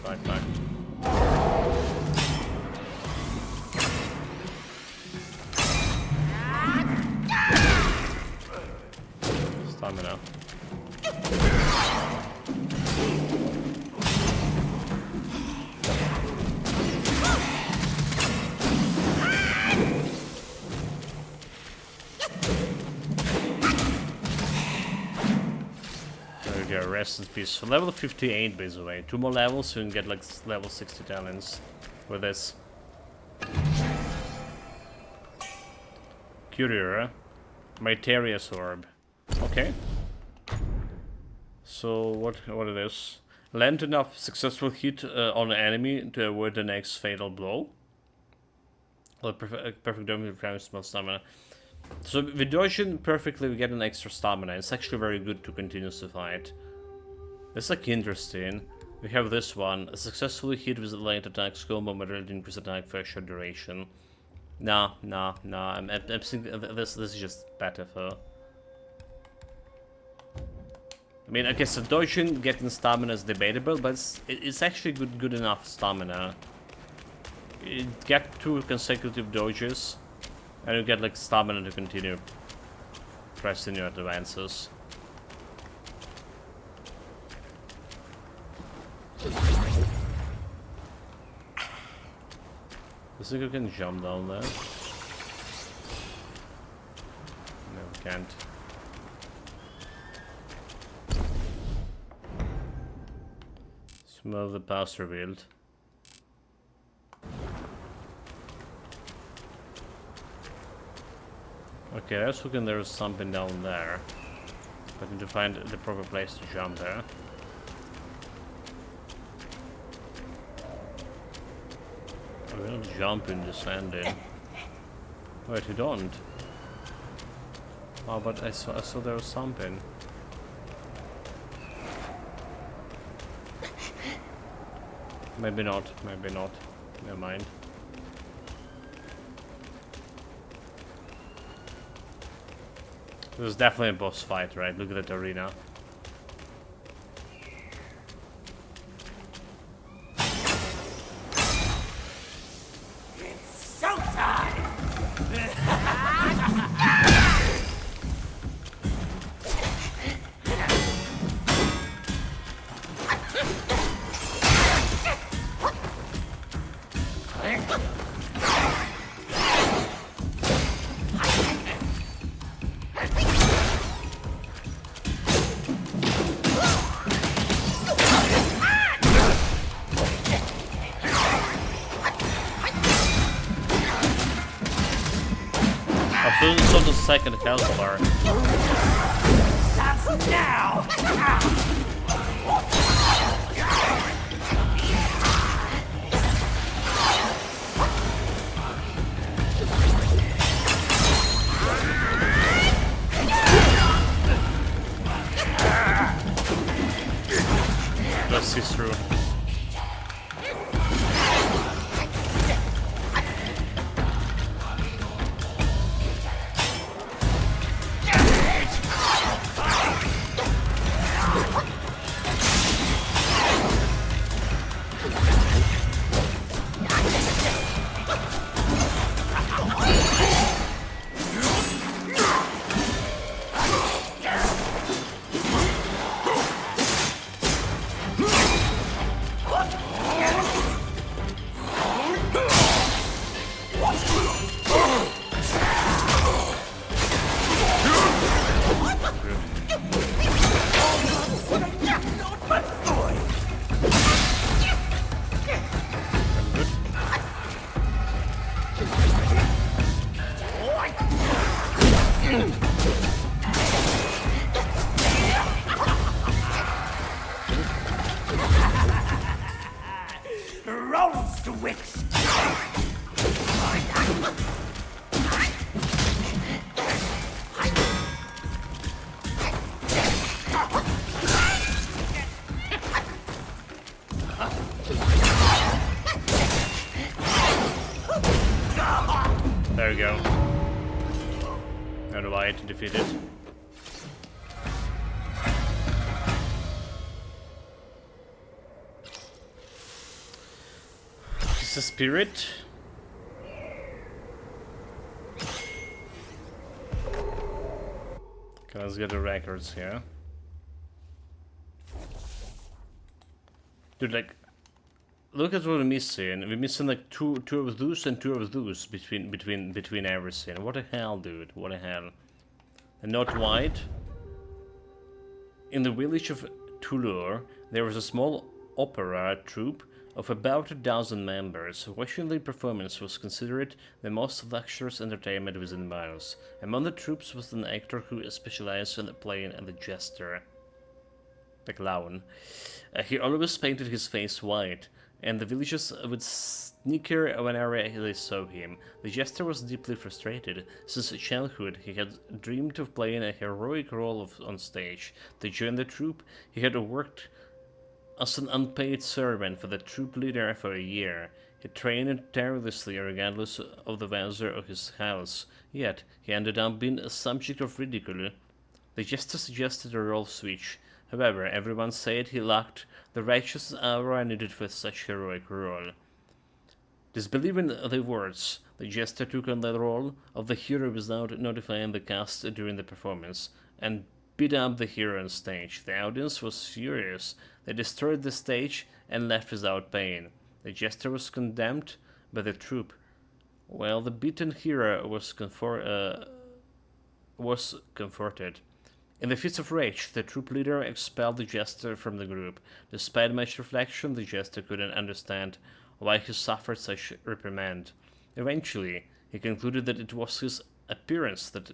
Stamina. Rest in peace. So level 58 by the way. 2 more levels so you can get like level 60 talents with this. Courier. Materius orb. Okay. So what it is? Land enough successful hit on an enemy to avoid the next fatal blow. Well, perfect damage requires small stamina. So with dodging perfectly we get an extra stamina. It's actually very good to continue the fight. It's like interesting. We have this one. A successfully hit with a late attack combo moderately increase attack for a short duration. Nah. I'm thinking this is just better for. I mean, okay, so dodging, getting stamina is debatable, but it's actually good enough stamina. You get 2 consecutive dodges, and you get like stamina to continue pressing your advances. You think we can jump down there? No, we can't. Smell the path revealed. Okay, I was looking there was something down there. But I need to find the proper place to jump there. We don't jump in this landing. Wait, you don't? Oh, but I saw there was something. Maybe not, maybe not. Never mind. This is definitely a boss fight, right? Look at that arena. It's showtime! So the second counselor. That's now! Let's see through. Roll, switch! There we go. And Wyatt defeated. Is the spirit? Okay, let's get the records here. Dude, like, look at what we're missing. We're missing like two of those and two of those between everything. What the hell, dude? What the hell? And not white. In the village of Tulur, there was a small opera troupe of about 1,000 members. Watching the performance was considered the most luxurious entertainment within miles. Among the troops was an actor who specialized in playing the jester, the clown. He always painted his face white, and the villagers would snicker whenever they saw him. The jester was deeply frustrated. Since childhood, he had dreamed of playing a heroic role on stage. To join the troupe, he had worked as an unpaid servant for the troop leader for a year. He trained tirelessly regardless of the weather of his house, yet he ended up being a subject of ridicule. The jester suggested a role switch. However, everyone said he lacked the righteous aura needed for such heroic role. Disbelieving the words, the jester took on the role of the hero without notifying the cast during the performance, and beat up the hero on stage. The audience was furious. They destroyed the stage and left without paying. The jester was condemned by the troupe Well, the beaten hero was comforted. In the fits of rage, the troop leader expelled the jester from the group. Despite much reflection, the jester couldn't understand why he suffered such reprimand. Eventually, he concluded that it was his appearance that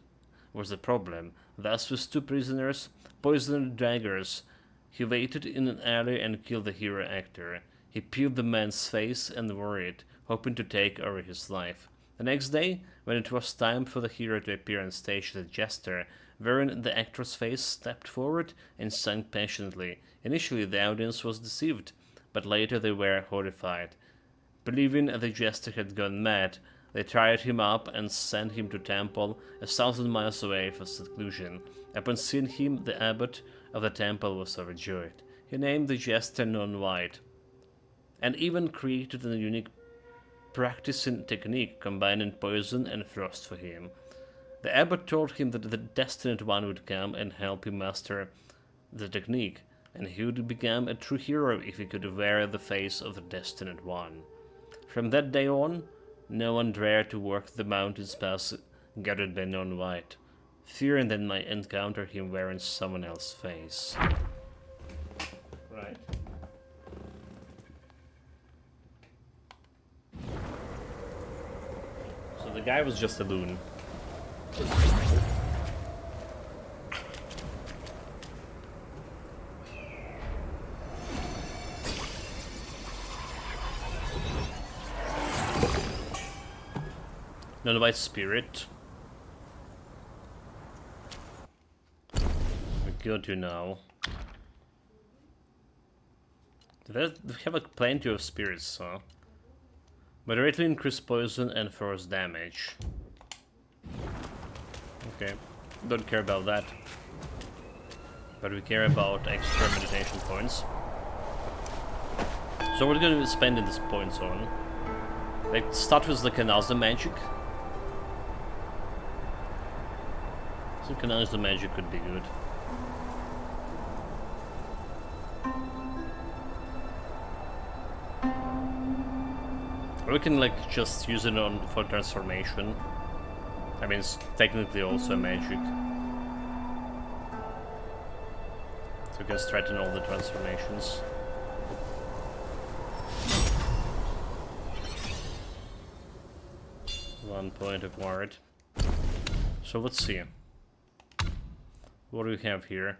was the problem. Thus, with two prisoners, poisoned daggers, he waited in an alley and killed the hero actor. He peeled the man's face and wore it, hoping to take over his life. The next day, when it was time for the hero to appear on stage, the jester, wearing the actor's face, stepped forward and sang passionately. Initially, the audience was deceived, but later they were horrified. Believing the jester had gone mad, they tied him up and sent him to temple 1,000 miles away for seclusion. Upon seeing him, the abbot of the temple was overjoyed. He named the jester Non-White, and even created a unique practicing technique combining poison and frost for him. The abbot told him that the Destined One would come and help him master the technique, and he would become a true hero if he could wear the face of the Destined One. From that day on, no one dared to walk the mountains paths guarded by Non-White, fearing they might encounter him wearing someone else's face. Right. So the guy was just a loon. Non-White spirit. We got you now. We have plenty of spirits, so moderately increase poison and force damage. Okay, don't care about that. But we care about extra meditation points. So we're gonna be spending these points on. Like, start with like another magic. I think another magic could be good. Or we can like just use it on for transformation. I mean, it's technically also a magic. So we can straighten all the transformations. One point acquired. So let's see. What do we have here?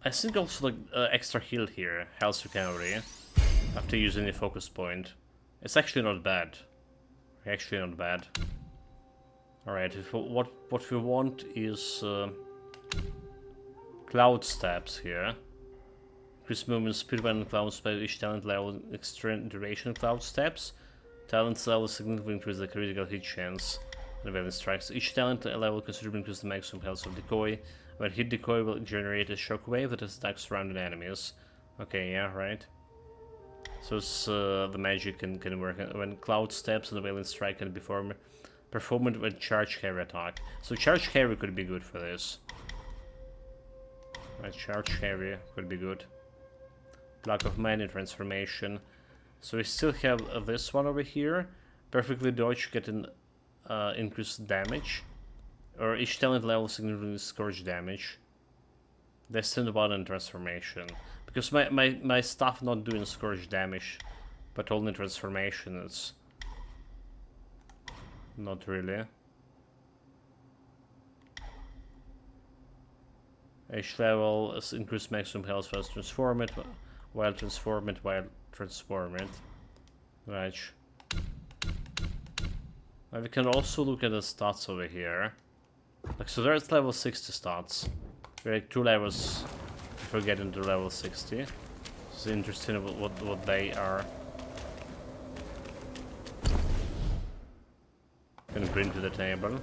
I think also like extra heal here, health recovery, after using a focus point. It's actually not bad. Actually not bad. Alright, what we want is cloud steps here. Increase movement speed when cloud steps, each talent level extra duration cloud steps. Talent level significantly increase the critical hit chance when Valen strikes. Each talent level considerably increases the maximum health of decoy. When hit, decoy will generate a shockwave that attacks surrounding enemies. Okay, yeah, right. So it's, the magic can work. When cloud steps and the Valen strike can be performed with charge carry attack. So charge carry could be good for this. Right, charge carry could be good. Block of Mana transformation. So we still have this one over here. Perfectly dodge, getting increased damage. Or each talent level significantly scourge damage. Destined One and transformation. Because my stuff not doing scourge damage, but only transformation, it's not really. Each level is increased maximum health first transform it, while transform it. Right. Now we can also look at the stats over here. Like, so there's level 60 stats. We're like 2 levels before getting to level 60. It's interesting what they are. Can bring to the table.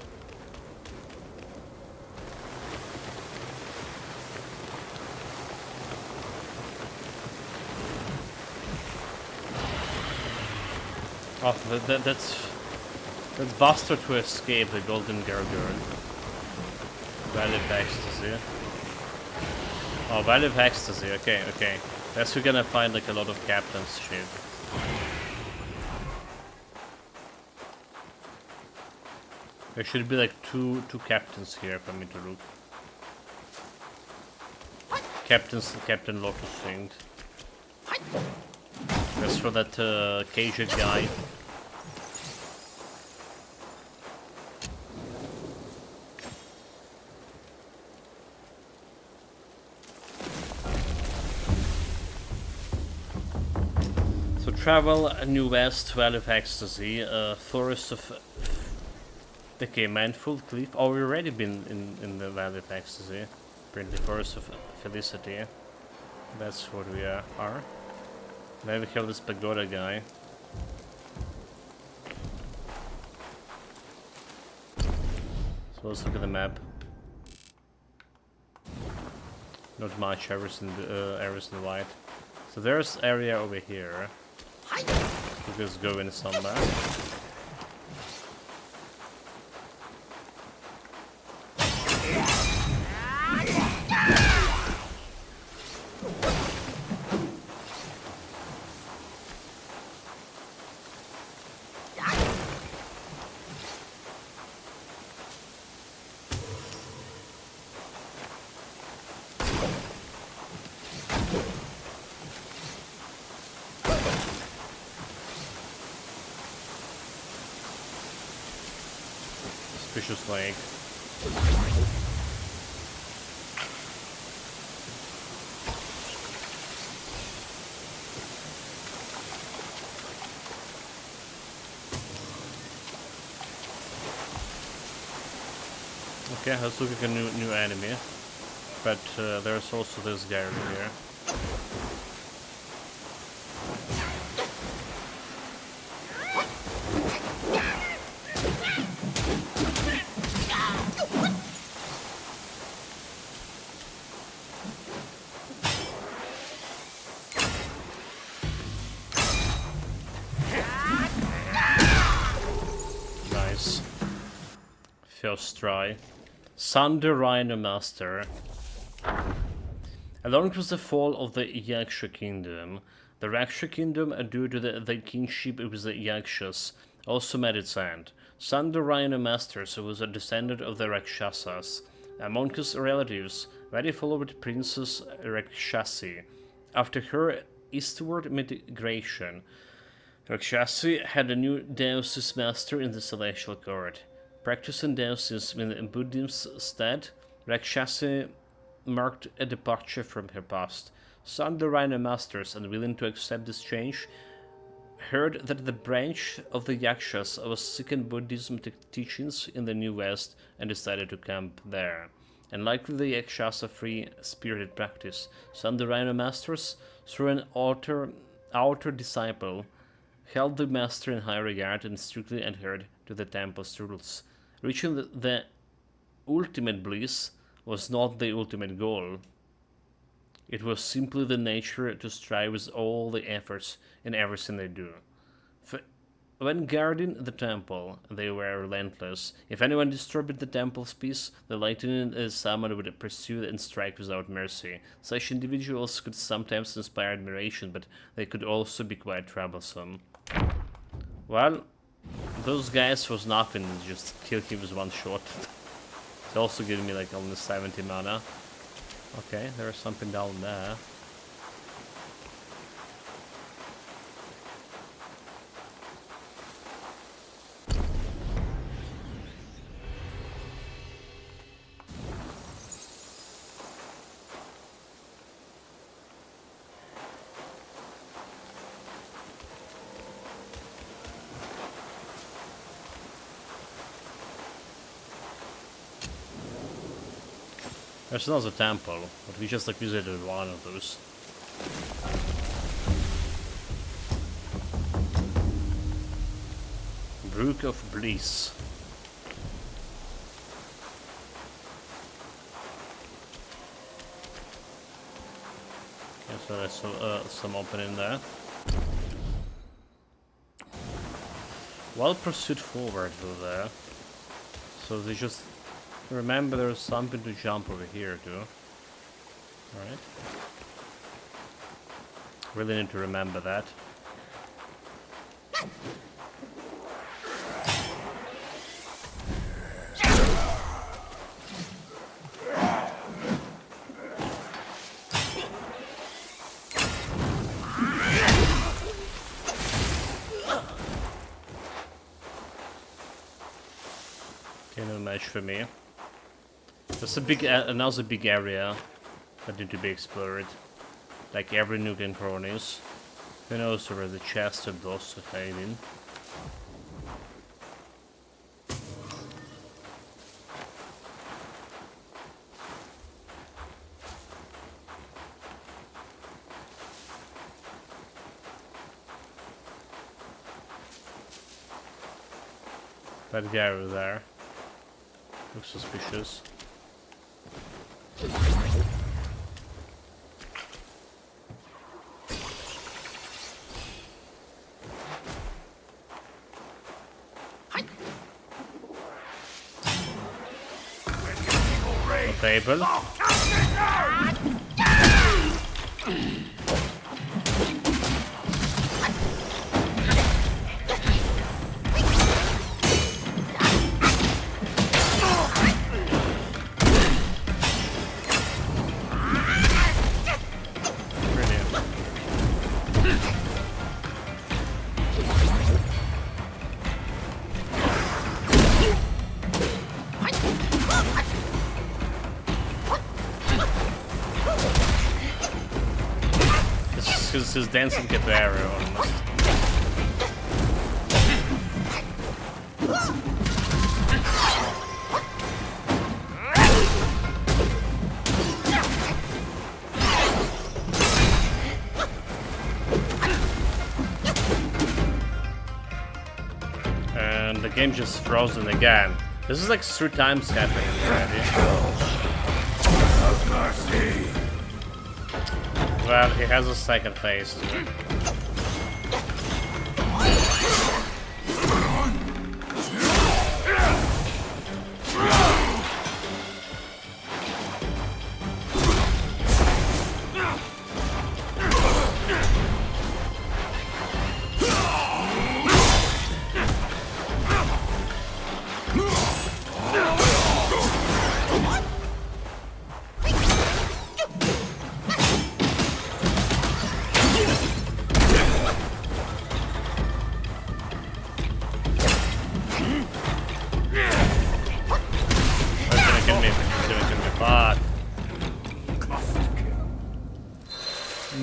Oh, that's Buster to escape the Golden Gargoyle. Valley of Ecstasy. Oh, Valley of Ecstasy, okay. Guess we're gonna find like a lot of captain's shit. There should be like two captains here for me to look. Captain Lotus thing. That's for that Cajun guy. So travel New West, Valley of Ecstasy, Forest of... Okay, Manful Cliff. Oh, we've already been in the Valley of Ecstasy. Apparently Forest of Felicity. That's what we are. Then we have this pagoda guy. So let's look at the map. Not much, areas in the white. So there's area over here. We just go in somewhere. Suspicious lake. Okay, let's look at a new enemy. But there's also this guy over here. Nice. First try. Sunder Rhino Master. Along with the fall of the Yaksha Kingdom, the Raksha Kingdom, due to the kingship with the Yakshas, also met its end. Sunder Rhino Master was a descendant of the Rakshasas. Among his relatives, very followed Princess Rakshasi. After her eastward migration, Rakshasi had a new Deus Master in the Celestial Court. Practicing Deusism in Buddhism's stead, Rakshasi marked a departure from her past. Some of the Rhino Masters, unwilling to accept this change, heard that the branch of the Yakshas was seeking Buddhism teachings in the New West and decided to camp there. And likely the Yakshasa free-spirited practice, some of the Rhino Masters, through an outer disciple, held the master in high regard and strictly adhered to the temple's rules. Reaching the ultimate bliss was not the ultimate goal. It was simply the nature to strive with all the efforts in everything they do. When guarding the temple, they were relentless. If anyone disturbed the temple's peace, the lightning summoned would pursue and strike without mercy. Such individuals could sometimes inspire admiration, but they could also be quite troublesome. Well, those guys was nothing, just kill him with one shot. It's also giving me like almost 70 mana. Okay, there's something down there. There's another temple, but we just like visited one of those. Brook of Bliss. Yeah, so there's some opening there. Well pursued forward over there. So they just remember there's something to jump over here too. Alright. Really need to remember that. much for me. There's a big, another big area that need to be explored. Like every nook and crannies. Who knows where the chest of those to hide in. That guy over there looks suspicious. Table. This is dancing capoeira almost. And the game just frozen again. This is like 3 times happening already. Have mercy. Well, he has a second phase.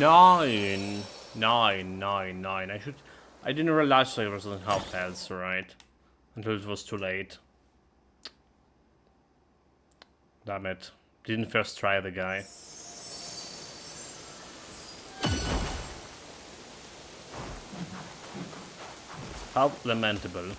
Nine. I didn't realize there wasn't health pads, right? Until it was too late. Damn it. Didn't first try the guy. How lamentable.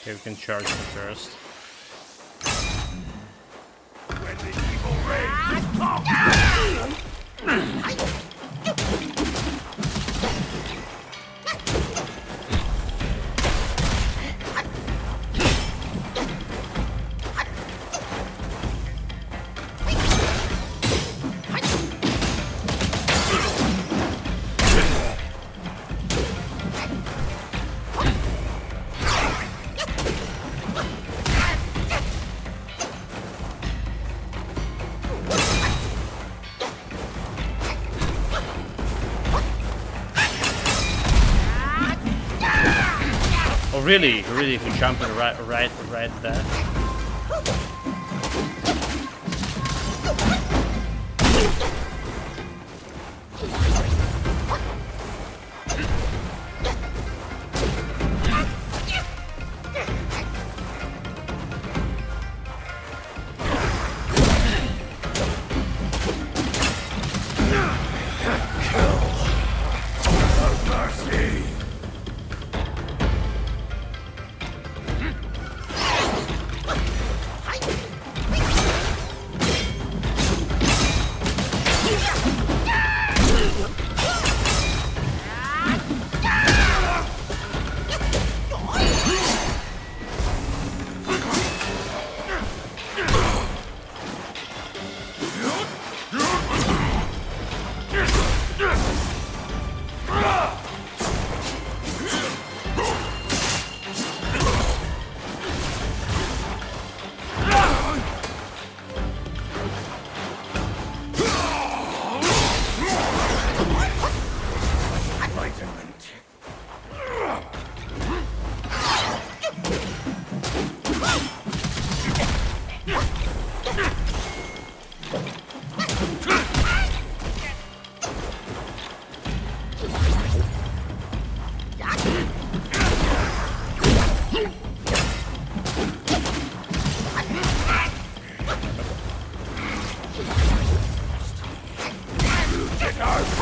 Okay, we can charge him first. When the evil reigns. Oh really? Really, if you jump in right there?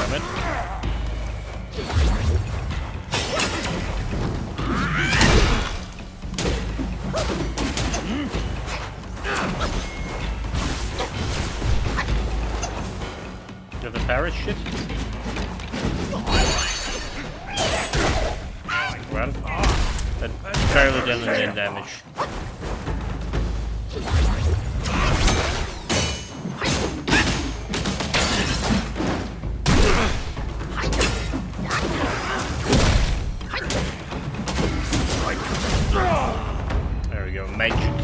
damn it. Got the parrot shit? Well, that barely done any damage. There we go, magic.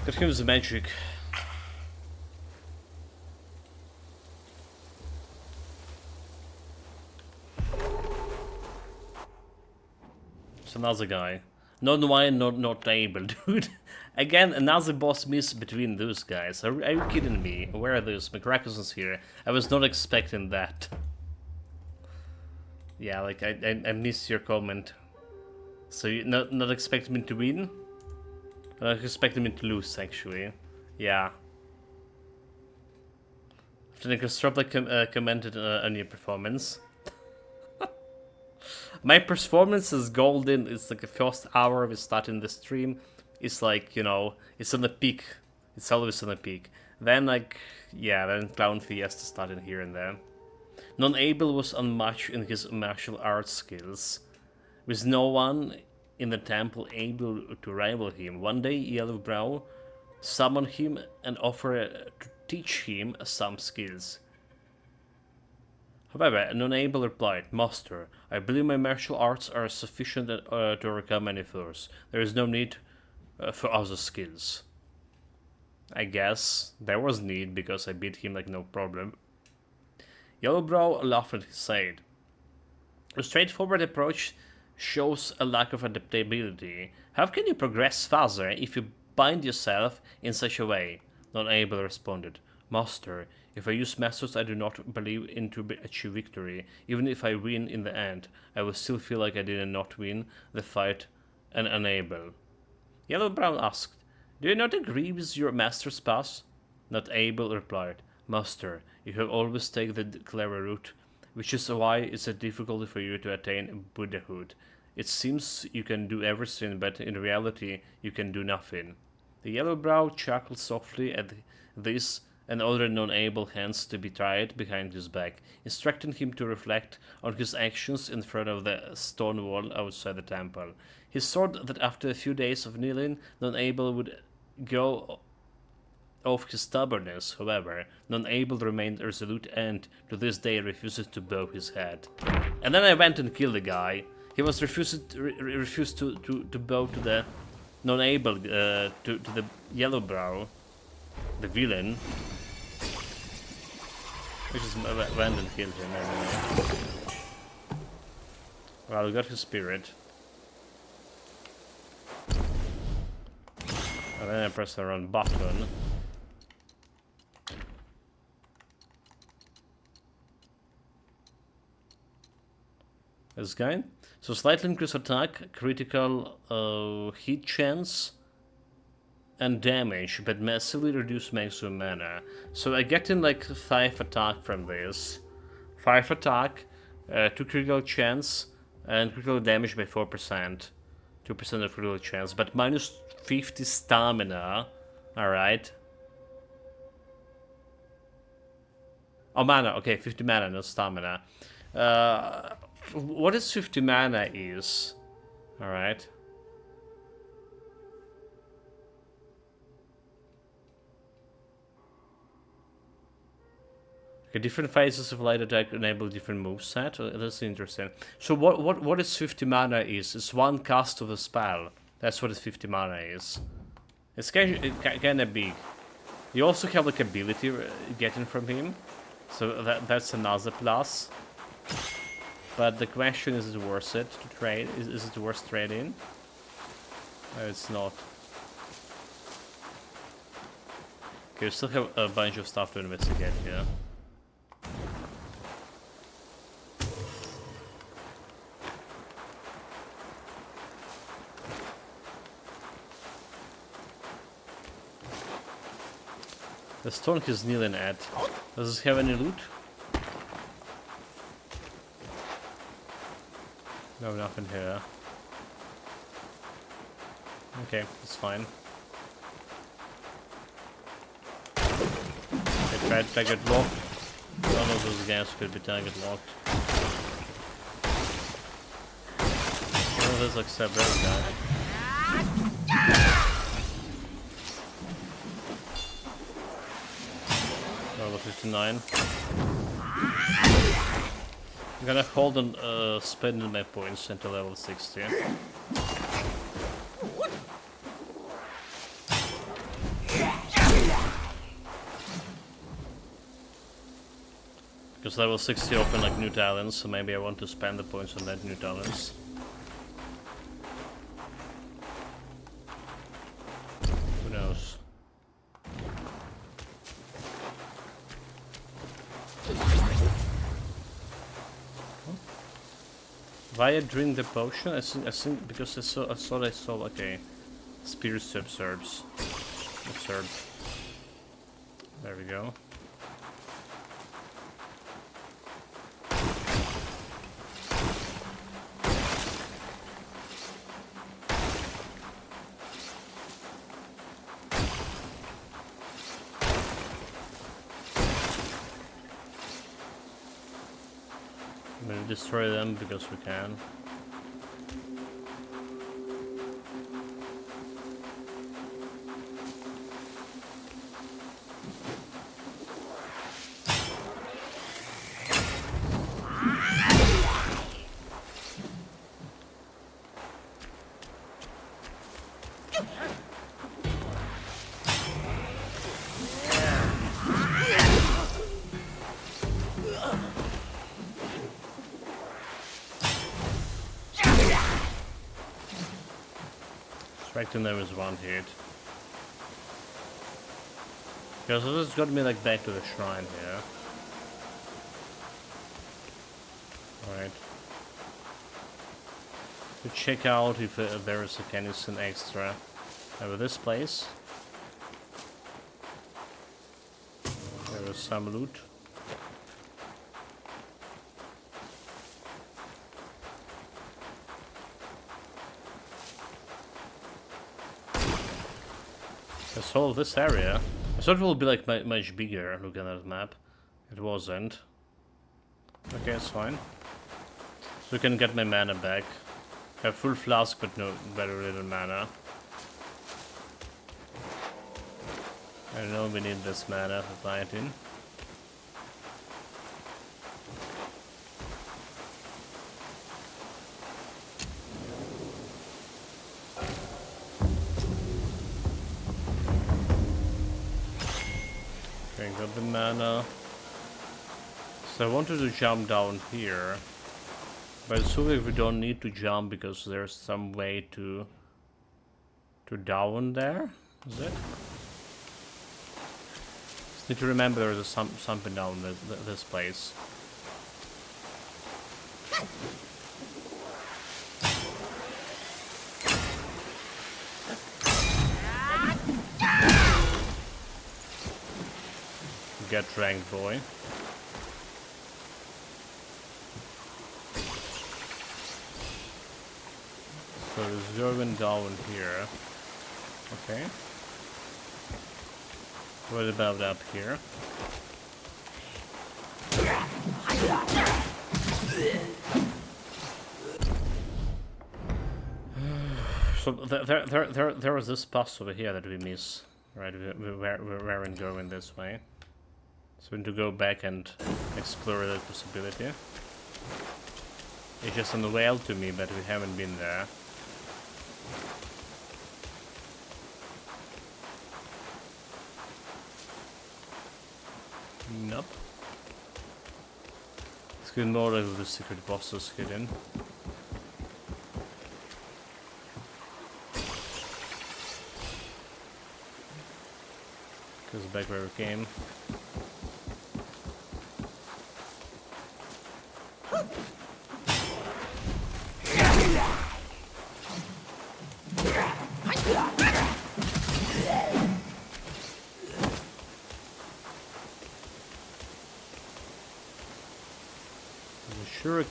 Let's give us the magic. It's another guy. Not why not able, dude. Again, another boss miss between those guys. Are you kidding me? Where are those? McRackuson's here. I was not expecting that. Yeah, like I missed your comment. So you not expecting me to win? I expected me to lose, actually. Yeah. After Nicholas commented on your performance. My performance is golden. It's like the first hour we starting the stream. It's like, you know, it's on the peak. It's always on the peak. Then, like, yeah, then Clown Fiesta started here and there. Non-Able was unmatched in his martial arts skills, with no one in the temple able to rival him. One day, Yellowbrow summoned him and offered to teach him some skills. However, Non-Able replied, "Master, I believe my martial arts are sufficient to overcome any foes. There is no need for other skills." I guess there was need because I beat him like no problem. Yellowbrow laughed and said, "A straightforward approach shows a lack of adaptability. How can you progress faster if you bind yourself in such a way?" Non-Able responded, "Master, if I use methods I do not believe in to achieve victory, even if I win in the end, I will still feel like I did not win the fight and unable." Yellowbrow asked, "Do you not agree with your master's path?" Not Able replied, "Master, you have always taken the clever route, which is why it's a difficulty for you to attain Buddhahood. It seems you can do everything, but in reality you can do nothing." The Yellowbrow chuckled softly at this and ordered Non-Able hands to be tied behind his back, instructing him to reflect on his actions in front of the stone wall outside the temple. He thought that after a few days of kneeling, Non-Able would go off his stubbornness. However, Non-Able remained resolute and, to this day, refuses to bow his head. And then I went and killed the guy. He was refused to bow to the Non-Able, to the Yellowbrow, the villain. We just went and killed him anyway. Well, we got his spirit. And then I press the wrong button. This guy. So slightly increase attack, critical hit chance, and damage, but massively reduce maximum mana. So I get in like 5 attack from this. 5 attack, 2 critical chance, and critical damage by 4%. 2% of critical chance, but minus 50 stamina. Alright. Oh, mana. Okay, 50 mana, not stamina. What is 50 mana is? Alright. Okay, different phases of light attack enable different moveset. That's interesting. So what is 50 mana is? It's one cast of a spell. That's what 50 mana is. It's kinda big. You also have like ability getting from him. So that's another plus. But the question is it worth it to trade? Is it worth trading? No, it's not. Okay, we still have a bunch of stuff to investigate here. The stone is kneeling at. Does this have any loot? No, nothing here. Okay, it's fine. I tried target locked. None of those guys could be target locked. Oh, this looks so very guy. Level 59. I'm gonna hold on spending my points until level 60. Because level 60 open like new talents, so maybe I want to spend the points on that new talents. Who knows? Why drink the potion? I think because I saw okay, spirits absorbs. There we go. I'm gonna destroy them because we can. Striking them is one hit. Okay, so this got me like back to the shrine here. Alright. To check out if there is anything extra over this place. There is some loot. I saw this area. I thought it would be like much bigger looking at the map. It wasn't. Okay, it's fine. So we can get my mana back. I have full flask but no very little mana. I know we need this mana for fighting. Okay, got the mana. So I wanted to jump down here. But assuming we don't need to jump because there's some way to down there, is it? Just need to remember there's something down this place. Get ranked, boy. So there's going down here. Okay. What about up here? So there was this pass over here that we miss, right? We weren't going this way. So we need to go back and explore that possibility. It's just unveiled to me, but we haven't been there. Nope. It's good more like the secret bosses hidden. Goes back where we came.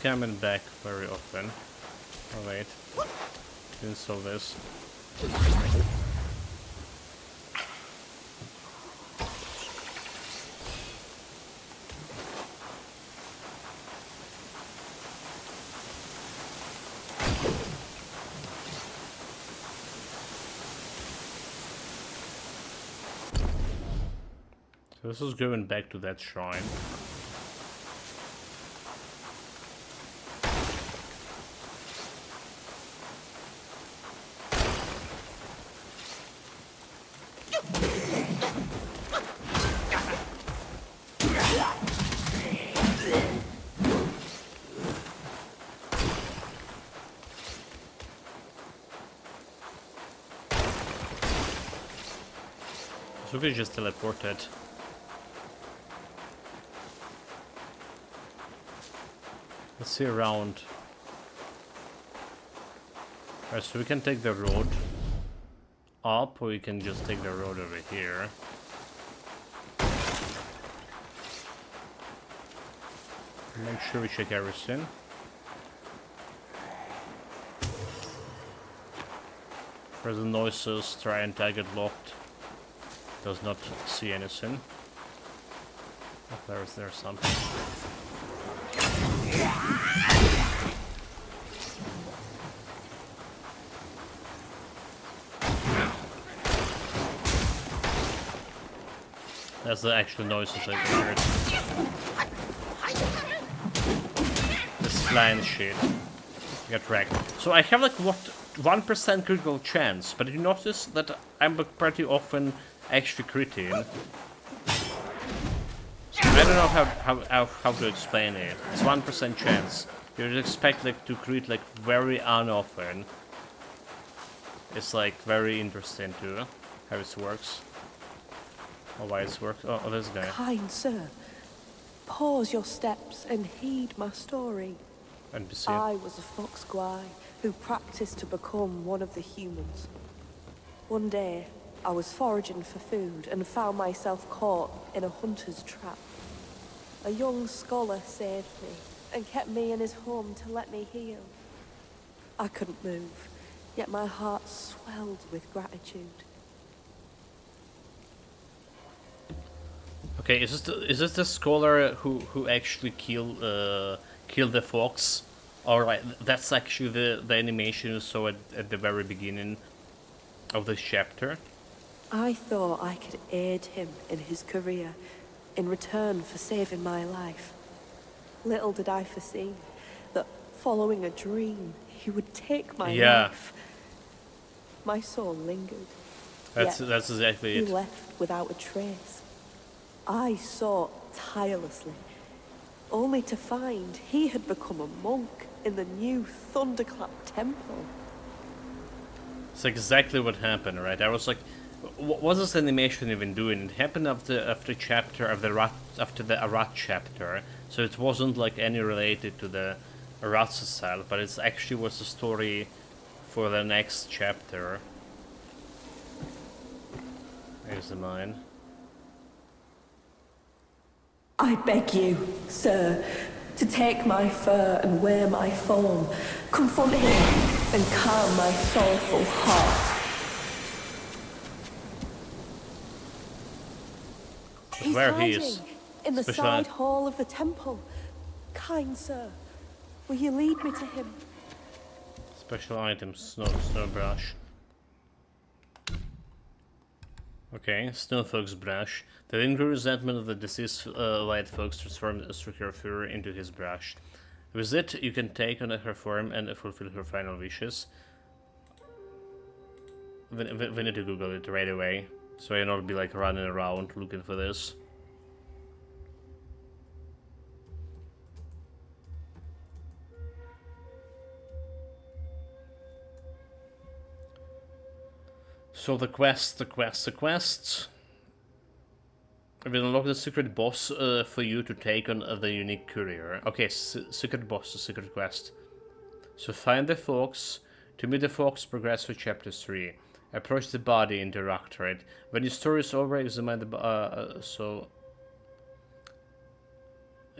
coming back very often. Oh wait, didn't solve this. So this is going back to that shrine. So we just teleported. Let's see around. Alright, so we can take the road up, or we can just take the road over here. Make sure we check everything. Present noises, try and target locked. Does not see anything. Oh, there's something. That's the actual noises I heard. This flying shit. Get wrecked. So I have like what 1% critical chance, but you notice that I'm like pretty often actually critting. So I don't know how to explain it. It's 1% chance. You'd expect like to crit like very unoften. It's like very interesting too how it works. Oh, why it works? Oh, this guy. Kind sir, pause your steps and heed my story. NPC. I was a fox guy who practiced to become one of the humans. One day, I was foraging for food and found myself caught in a hunter's trap. A young scholar saved me and kept me in his home to let me heal. I couldn't move, yet my heart swelled with gratitude. Okay, is this the scholar who actually killed the fox? Alright, that's actually the animation you saw at the very beginning of this chapter. I thought I could aid him in his career in return for saving my life. Little did I foresee that following a dream, he would take my life. My soul lingered. That's exactly he it. left without a trace. I sought tirelessly, only to find he had become a monk in the new Thunderclap Temple. It's exactly what happened, right? I was like, what was this animation even doing? It happened after the Arat chapter, so it wasn't like any related to the Arat itself, but it actually was a story for the next chapter. Here's the mine. I beg you, sir, to take my fur and wear my form, confront him, and calm my sorrowful heart. He's Where hiding he is? in the Special side hall of the temple. Kind sir, will you lead me to him? Special items, snow brush. Okay, snow fox brush. The lingering resentment of the deceased white fox transformed her fur into his brush. With it, you can take on her form and fulfill her final wishes. We need to Google it right away, so I not be like running around looking for this. So the quests. We unlock the secret boss for you to take on the unique courier. Okay, secret boss, the secret quest. So find the fox. To meet the fox, progress through chapter 3. Approach the body, interact with it. When your story is over, examine the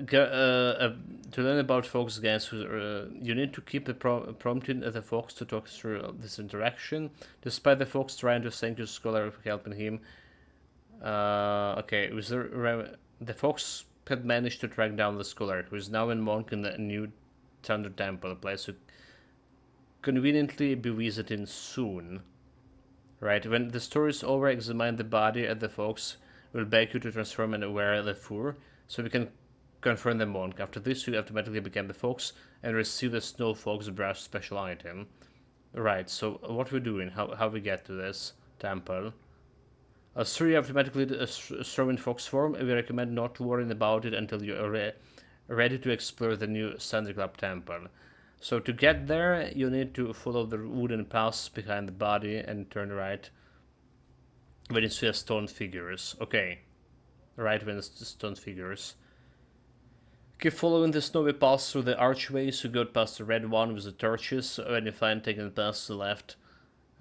To learn about Fox games, you need to keep the prompting the Fox to talk through this interaction. Despite the Fox trying to thank the scholar for helping him, okay, the Fox had managed to track down the scholar, who is now a monk in the new Thunder Temple, a place to conveniently be visiting soon. Right, when the story is over, examine the body and the Fox will beg you to transform and wear the fur, so we can confirm the monk. After this, you automatically become the Fox and receive the Snow Fox Brush special item. Right, so what we're doing, how we get to this temple. So you automatically throw in Fox form, and we recommend not worrying about it until you are ready to explore the new Thunderclap temple. So to get there, you need to follow the wooden paths behind the body and turn right when you see a stone figures. Okay, right when it's stone figures. Keep following the snowy paths through the archways. You go past the red one with the torches. When you find taking the path to the left,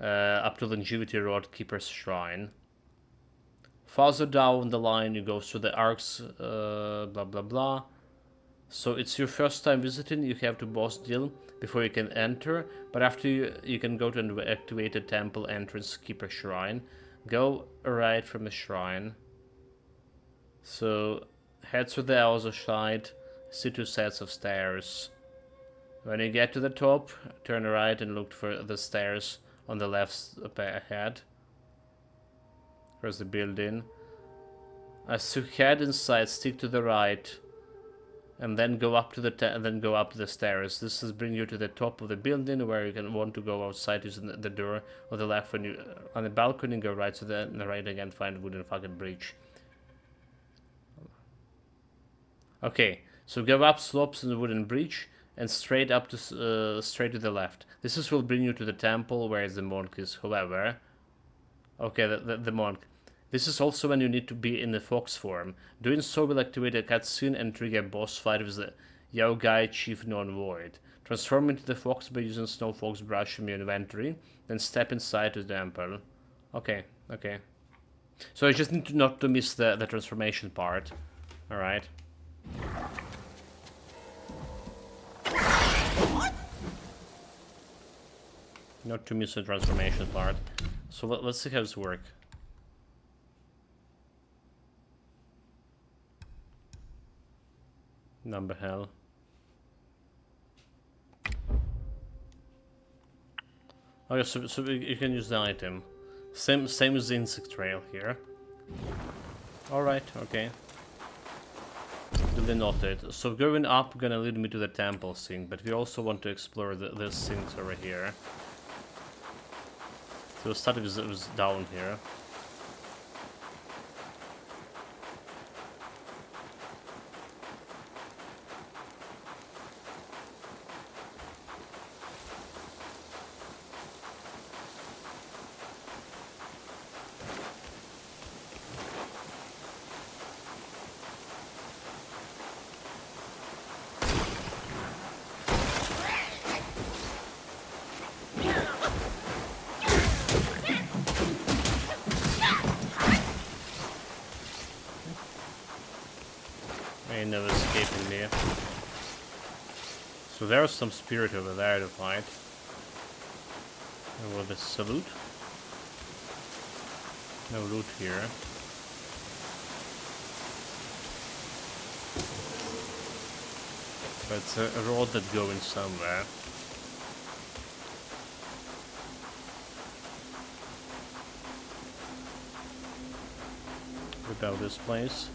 up to Longevity Road Keeper's Shrine. Farther down the line, you go through the arcs, blah blah blah. So it's your first time visiting, you have to boss deal before you can enter, but after you can go to an activated temple entrance Keeper Shrine. Go right from the shrine. So head through the other side, see 2 sets of stairs. When you get to the top, turn right and look for the stairs on the left up ahead. There's the building. As you head inside, stick to the right. And then go up to the stairs. This is bring you to the top of the building, where you can want to go outside using the door on the left. When you on the balcony, go right to the right again, find wooden fucking bridge. Okay, so go up slopes in the wooden bridge and straight up to straight to the left. This will bring you to the temple where the monk is. However, okay, the monk. This is also when you need to be in the Fox form. Doing so will activate a cutscene and trigger a boss fight with the Yaogai Chief Non-Void. Transform into the Fox by using Snow Fox Brush from your inventory, then step inside to the temple. Okay, okay. So I just need to not to miss the transformation part. Alright. Not to miss the transformation part. So let's see how this works. Number hell. Okay, so you can use the item. Same as the insect trail here. Alright, okay. Duly noted. So going up gonna lead me to the temple thing, but we also want to explore this things over here. So we'll start with down here. Ain't no escaping me. So there's some spirit over there to fight. And with a salute. No loot here. But it's a road that's going somewhere. About this place.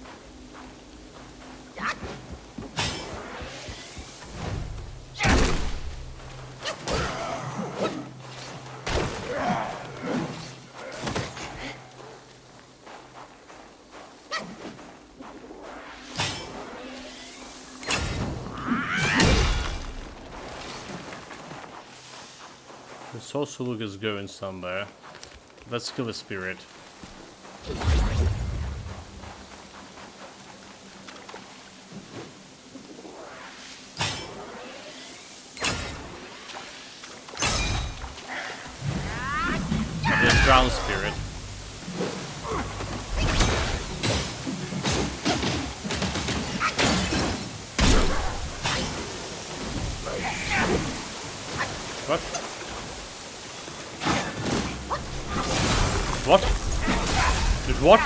The Sosuluk is going somewhere. Let's kill the spirit. Ground spirit. What? Dude, what?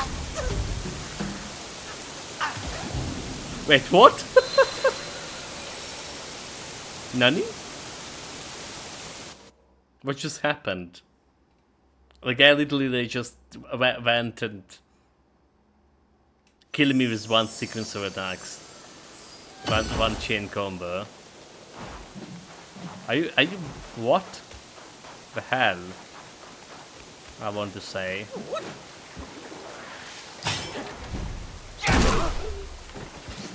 Wait, what? Nani? What just happened? The guy literally they just went and killed me with one sequence of attacks. One chain combo. Are you what the hell? I want to say.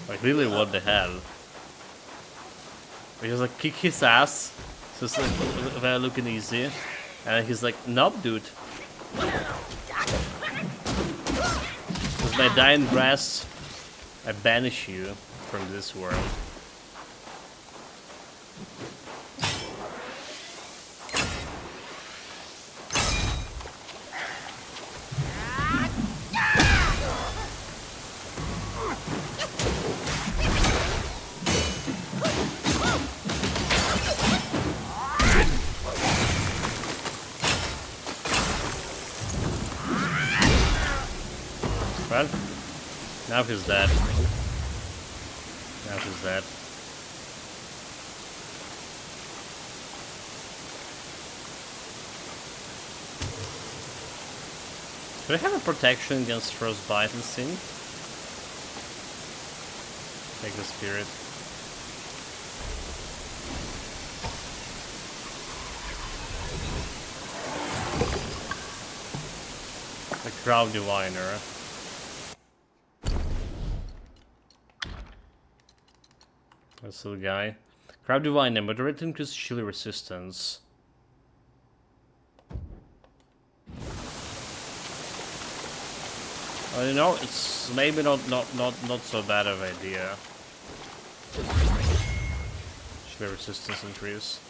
Like really what the hell? Because like kick his ass. So it's like very looking easy. And he's like, nope dude. With my dying grass, I banish you from this world. Well, now he's dead. Now he's dead. Do I have a protection against frostbite and sin? Take the spirit. The crowd diviner. That's the guy. Crowd diviner, moderate increased chili resistance. Well, you know, it's maybe not so bad of an idea. Chili resistance increase.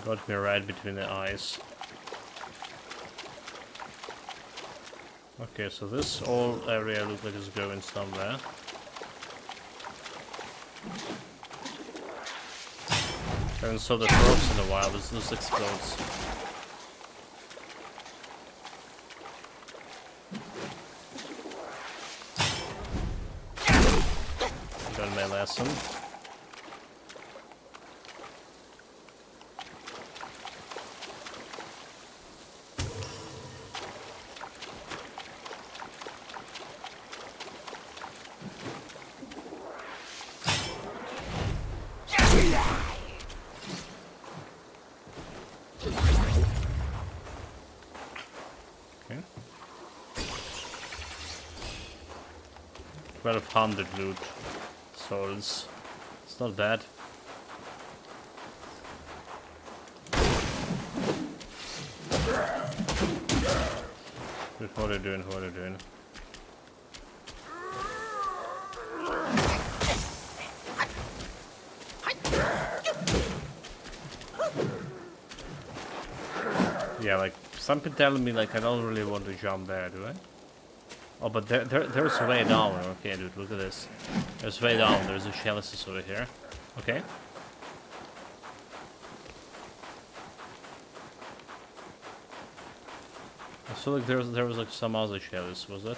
Got me right between the eyes. Okay, so this whole area looks like it's going somewhere. Haven't saw the ropes in a while, this explodes. Done my lesson. Okay. 1200 loot souls. It's not bad. Dude, what are you doing? What are you doing? Yeah, like something telling me like I don't really want to jump there, do I? Oh, but there's a way down. Okay, dude, look at this. There's way down. There's a chalices over here. Okay. I saw like there was like some other chalice, was it?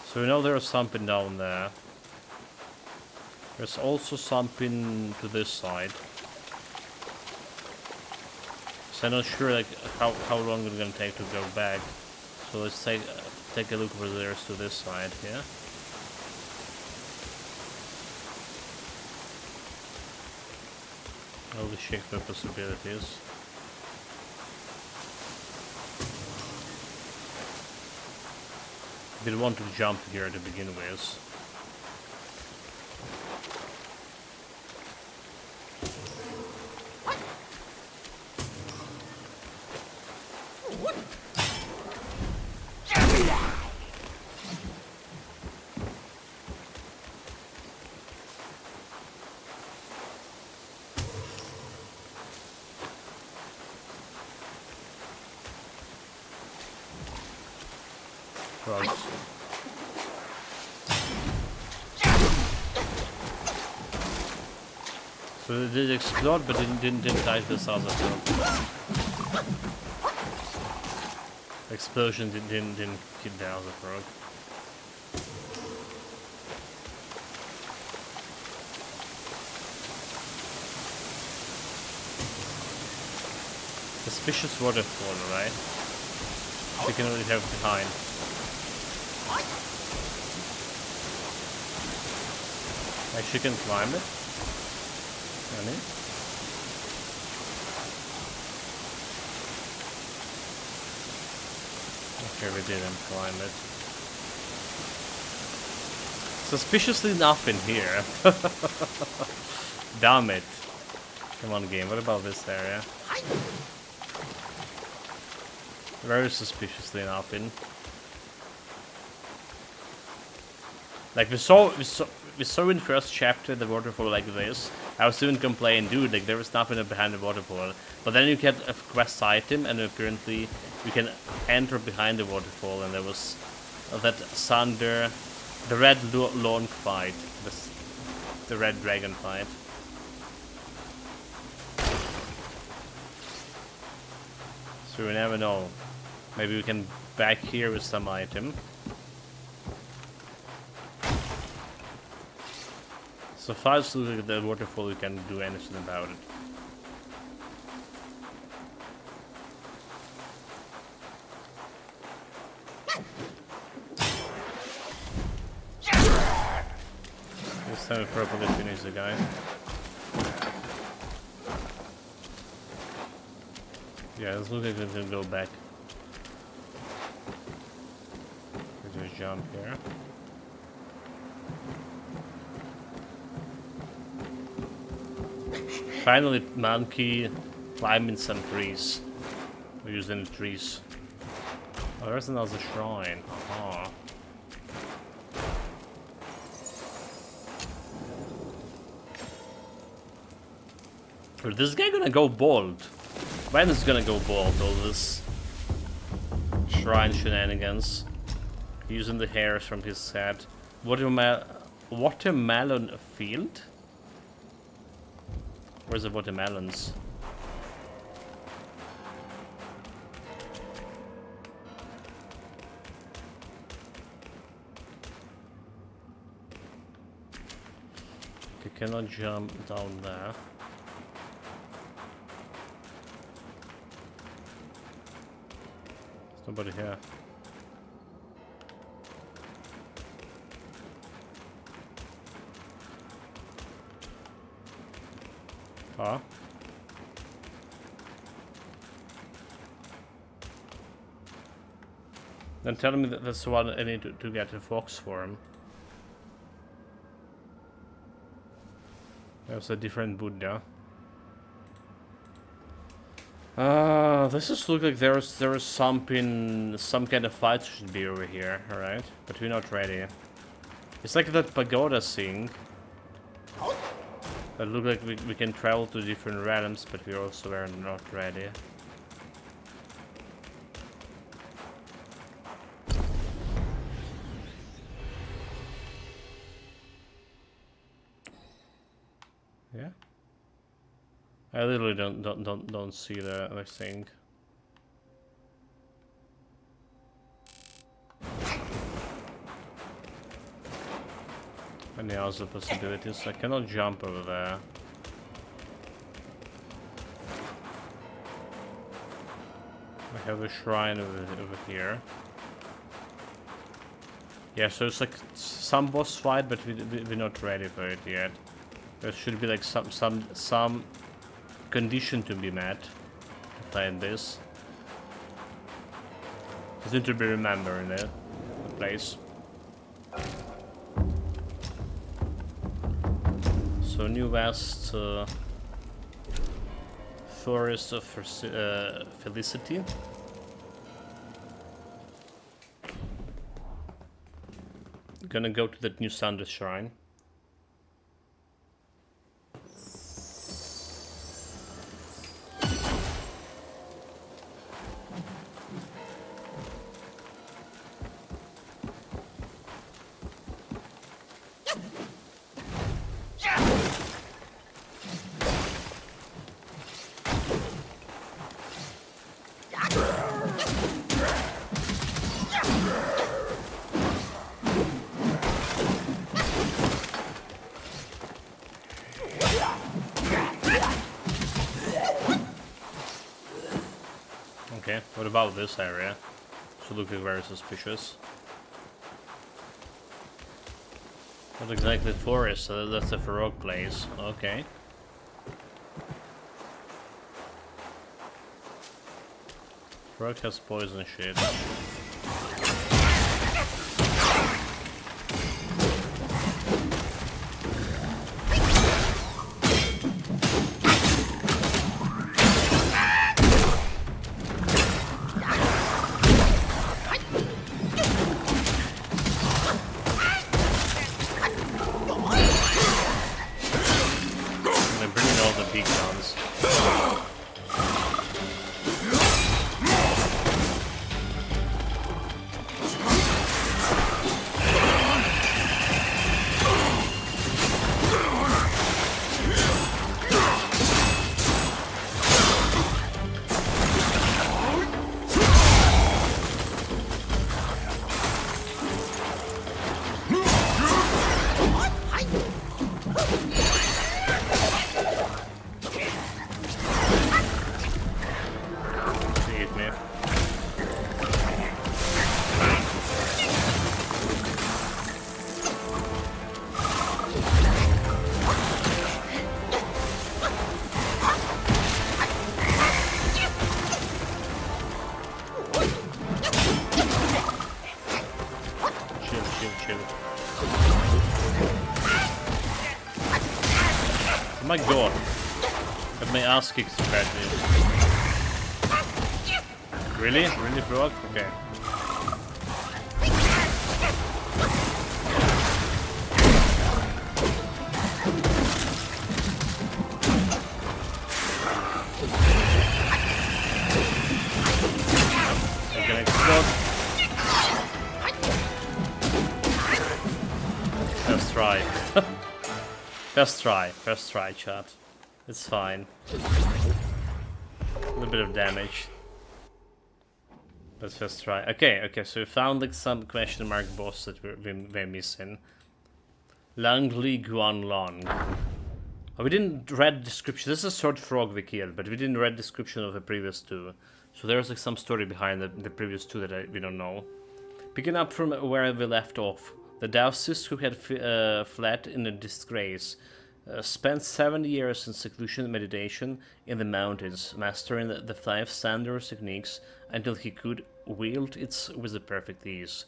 So we know there's something down there. There's also something to this side. So I'm not sure like how long it's gonna take to go back. So let's take a look where there's to this side here. All the check the possibilities. Didn't want to jump here to begin with. Frogs. So it did explode, but didn't touch this other frog. Explosion didn't kill the other frog. Suspicious waterfall, right? We can only have behind. Actually can climb it. Can it? Okay, we didn't climb it. Suspiciously nothing here. Damn it. Come on, game. What about this area? Very suspiciously nothing. Like we saw in first chapter the waterfall like this. I was even complaining, dude, like there was nothing behind the waterfall. But then you get a quest item, and apparently you can enter behind the waterfall, and there was that thunder, the red lawn fight, the red dragon fight. So we never know. Maybe we can back here with some item. So far as look at the waterfall, we can't do anything about it. This time we probably finish the guy. Yeah, let's look like we can go back. There's a jump here. Finally, monkey climbing some trees. We're using the trees. Oh, there's another shrine. Aha. Is this guy gonna go bald? When is gonna go bald? All this shrine shenanigans. Using the hairs from his head. Watermelon field? Where's the watermelons? You cannot jump down there. There's nobody here. Huh? Then tell me that that's the one I need to get a fox for him. There's a different Buddha. This is look like there is some kind of fight should be over here, alright? But we're not ready. It's like that pagoda thing. It look like we can travel to different realms, but we also are not ready. Yeah. I literally don't see the thing. Any other possibilities? I cannot jump over there. I have a shrine over here. Yeah, so it's like some boss fight, but we're not ready for it yet. There should be like some condition to be met to find this. Just need to be remembered in the place. So New West Forest of Felicity. Gonna go to that new Thunder Shrine. Okay, what about this area? Should look very suspicious. Not exactly forest, so that's a Farouk place. Okay. Farouk has poison shit. They're bringing all the big guns. Hit me. Chill, chill, chill. Oh my god. Got my ass kicked badly. Really? Really, Brock? Okay. You're gonna explode. First try. First try, chat. It's fine. A little bit of damage. Let's first try. Okay, so we found like some question mark boss that we're missing. Lang Li Guan Long. Oh, we didn't read description. This is a sword frog we killed, but we didn't read description of the previous two. So there's like some story behind the previous two that we don't know. Picking up from where we left off, the Daoist who had fled in a disgrace spent 7 years in seclusion and meditation in the mountains, mastering the 5 standard techniques until he could wield it with a perfect ease.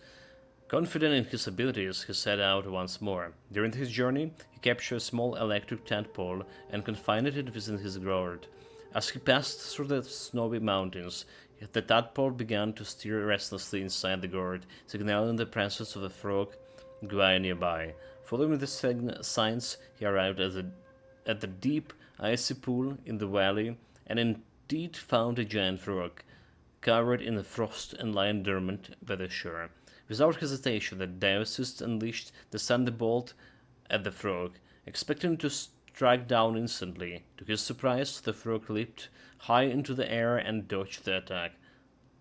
Confident in his abilities, he set out once more. During his journey, he captured a small electric tadpole and confined it within his gourd. As he passed through the snowy mountains, the tadpole began to stir restlessly inside the gourd, signaling the presence of a frog guy nearby. Following the signs, he arrived at the deep, icy pool in the valley, and indeed found a giant frog, covered in frost and lying dormant by the shore. Without hesitation, the Daoist unleashed the thunderbolt at the frog, expecting to strike down instantly. To his surprise, the frog leaped high into the air and dodged the attack.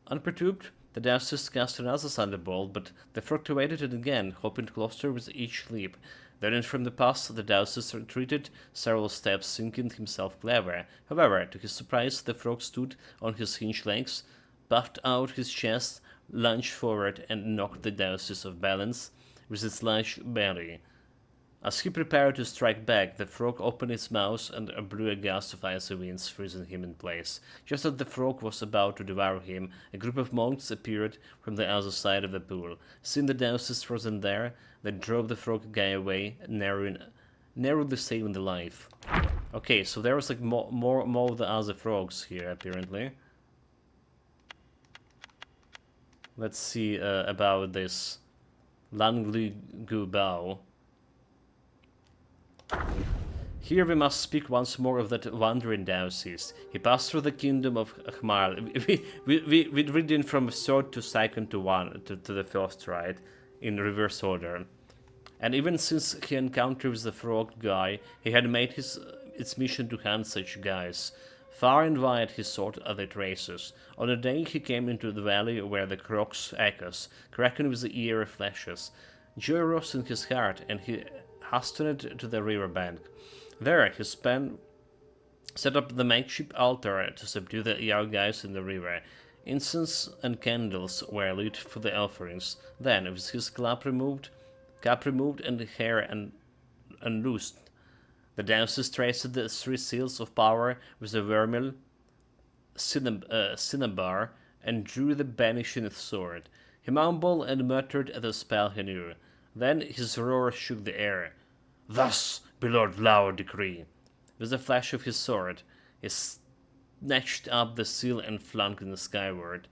Unperturbed, the Daoist cast another thunderbolt, but the frog evaded it again, hopping closer with each leap. Then from the past, the Daoist retreated several steps, thinking himself clever. However, to his surprise, the frog stood on his hind legs, puffed out his chest, lunged forward, and knocked the Daoist off balance with its large belly. As he prepared to strike back, the frog opened its mouth and blew a gust of icy winds, freezing him in place. Just as the frog was about to devour him, a group of monks appeared from the other side of the pool. Seeing the Daoist frozen there, they drove the frog guy away, narrowly saving the life. Okay, so there was like more of the other frogs here, apparently. Let's see about this Langli Gu Bao. Here we must speak once more of that wandering Daoist. He passed through the kingdom of Ahmar. We read in from third to second to one to the first, right? In reverse order. And even since he encountered with the frog guy, he had made its mission to hunt such guys. Far and wide he sought other traces. On a day he came into the valley where the crocs echoes, cracking with the eerie flashes. Joy rose in his heart, and he hastened to the river bank. There he set up the makeshift altar to subdue the Yao guys in the river. Incense and candles were lit for the offerings. Then, with his cap removed and hair unloosed, the dancers traced the three seals of power with a vermil cinnabar and drew the banishing sword. He mumbled and muttered at the spell he knew. Then his roar shook the air. Thus be Lord Lour decree. With a flash of his sword, he snatched up the seal and flung it skyward.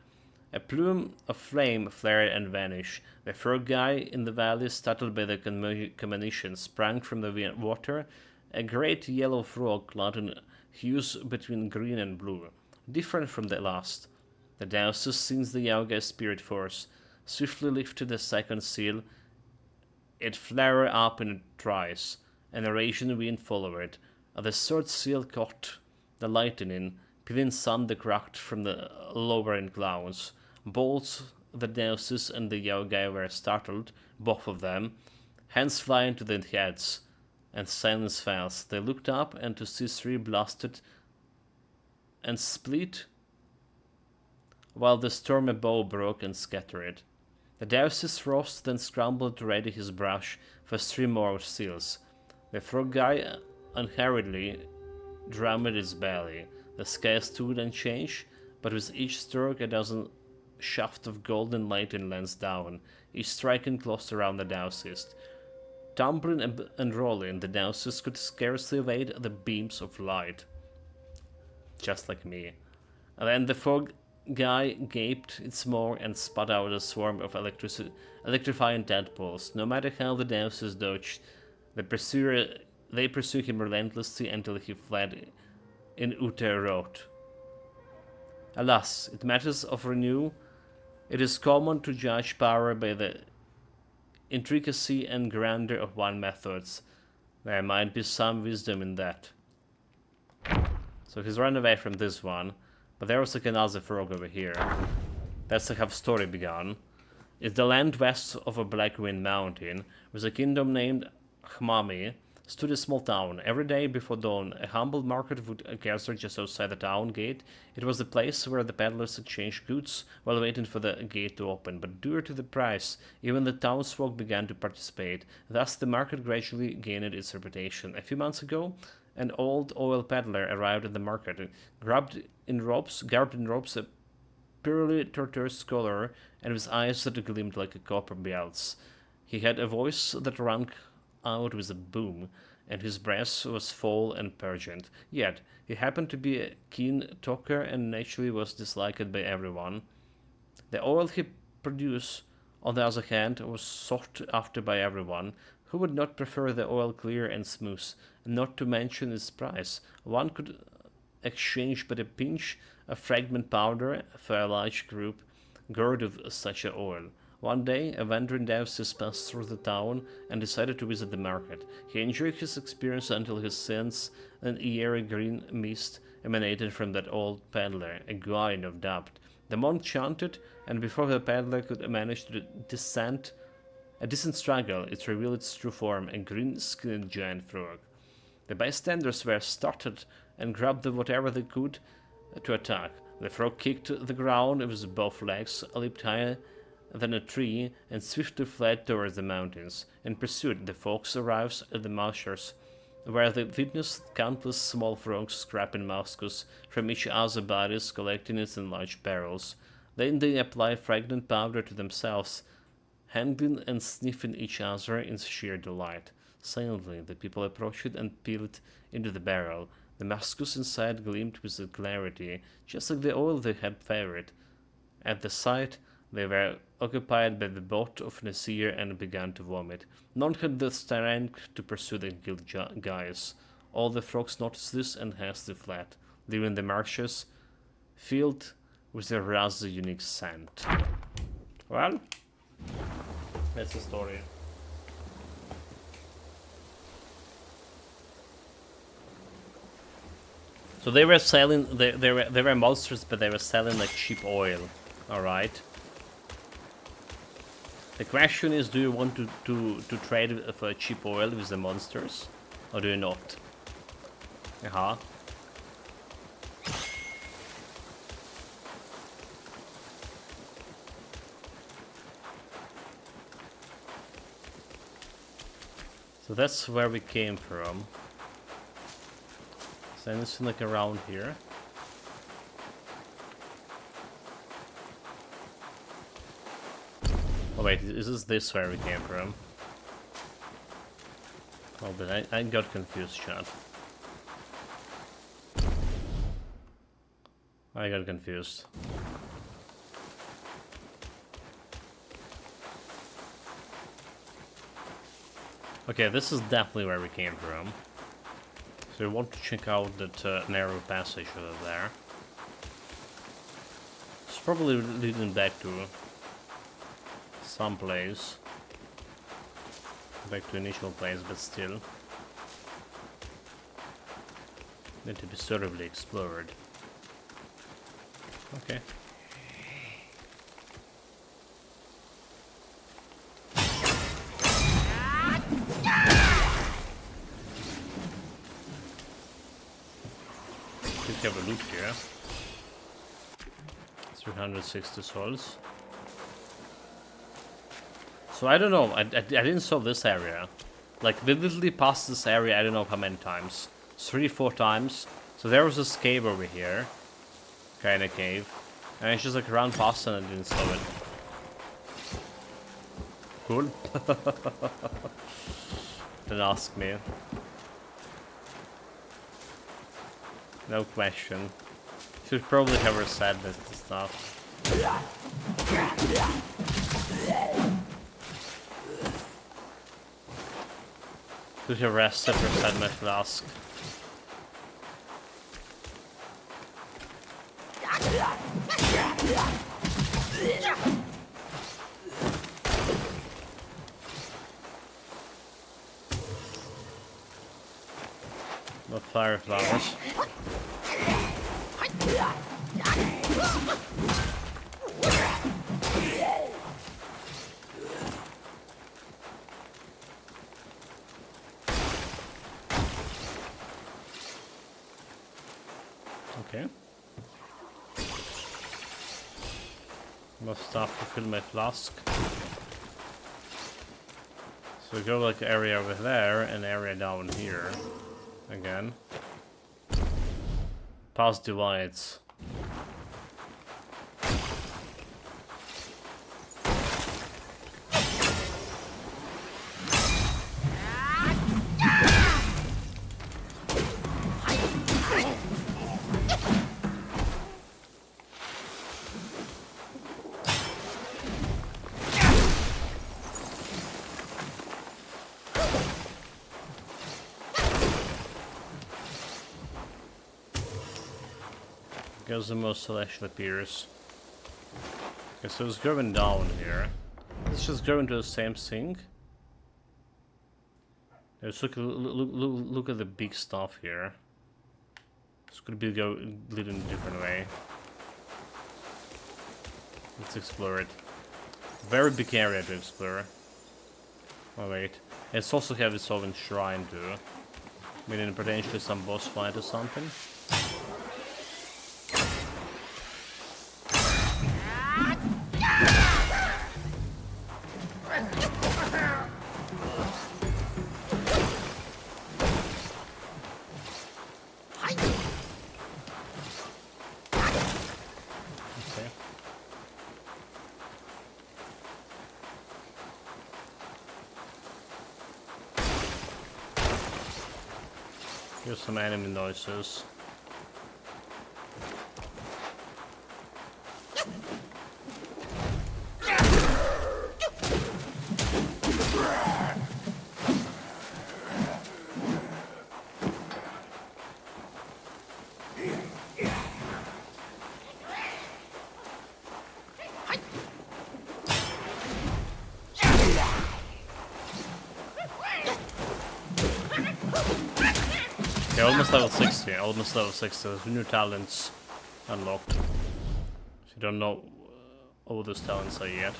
A plume of flame flared and vanished. The frog guy in the valley, startled by the combination, sprang from the water, a great yellow frog clad in hues between green and blue, different from the last. The dancers, since the Yaoga spirit force, swiftly lifted the second seal. It flared up in a trice, and a raging wind followed. The third seal caught the lightning, peeling thunder cracked from the lowering clouds. Both the dancers and the Yaogai were startled, both of them, hands flying to their heads, and silence fell. They looked up, and to see three blasted and split, while the storm above broke and scattered. The dancers rose, then scrambled to ready his brush for three more seals. The frog guy unhurriedly drummed his belly. The sky stood unchanged, but with each stroke a dozen shafts of golden lightning lanced down, each striking close around the dancers. Tumbling and rolling, the dancers could scarcely evade the beams of light. Just like me. And then the frog guy gaped its maw and spat out a swarm of electrifying tadpoles. No matter how the dancers dodged, they pursued him relentlessly until he fled in utter rout. Alas, it matters of renew. It is common to judge power by the intricacy and grandeur of one methods. There might be some wisdom in that. So he's run away from this one, but there was like another frog over here. That's how the story began. It's the land west of a Black Wind Mountain, with a kingdom named Hmami, stood a small town. Every day before dawn, a humble market would gather just outside the town gate. It was the place where the peddlers exchanged goods while waiting for the gate to open. But due to the price, even the townsfolk began to participate. Thus, the market gradually gained its reputation. A few months ago, an old oil peddler arrived at the market, garbed in robes, a purely tortoise color, and with eyes that gleamed like a copper bells. He had a voice that rang out with a boom, and his breath was full and pungent. Yet, he happened to be a keen talker and naturally was disliked by everyone. The oil he produced, on the other hand, was sought after by everyone. Who would not prefer the oil clear and smooth? Not to mention its price. One could exchange but a pinch of fragment powder for a large group gourd of such a oil. One day, a wandering dancer passed through the town and decided to visit the market. He enjoyed his experience until he sensed an eerie green mist emanated from that old peddler, a guardian of doubt. The monk chanted, and before the peddler could manage to a decent struggle, it revealed its true form, a green-skinned giant frog. The bystanders were startled and grabbed whatever they could to attack. The frog kicked the ground with both legs, leaped higher than a tree, and swiftly fled towards the mountains. In pursuit, the folks arrived at the marshes, where they witnessed countless small frogs scraping muscus from each other's bodies, collecting it in large barrels. Then they applied fragrant powder to themselves, handling and sniffing each other in sheer delight. Silently, the people approached and peeled into the barrel. The muscus inside gleamed with a clarity, just like the oil they had favored. At the sight, they were occupied by the boat of Nasir and began to vomit. None had the strength to pursue the guild guys. All the frogs noticed this and hastily fled, leaving the marshes filled with a rather unique scent. Well, that's the story. So they were selling, they were monsters, but they were selling like cheap oil. Alright. The question is, do you want to trade for cheap oil with the monsters? Or do you not? So that's where we came from. Is there anything like around here? Oh wait, is this where we came from? Oh, but I got confused, chat. I got confused. Okay, this is definitely where we came from. So we want to check out that narrow passage over there. It's probably leading back to some place. Back to initial place, but still. Need to be thoroughly explored. Okay. Should have a loot here. 360 souls. So I don't know, I didn't solve this area. Like, we literally passed this area I don't know how many times. 3-4 times. So there was this cave over here. Kinda cave. And it's just like around past and I didn't solve it. Cool. Don't ask me. No question. Should probably have reset this stuff. Should have reset my flask. No fire flowers. Okay. Enough stuff to fill my flask. So we go like area over there and area down here. Again. Past divides. Goes the most celestial appears. Okay, so it's going down here. Let's just go into the same thing. Let's look at the big stuff here. This could be lead in a different way. Let's explore it. Very big area to explore. Oh wait. It's also have its own shrine too. Meaning potentially some boss fight or something. Here's some enemy noises. Okay, almost level 60, almost level 60. There's new talents unlocked. So you don't know all those talents are yet.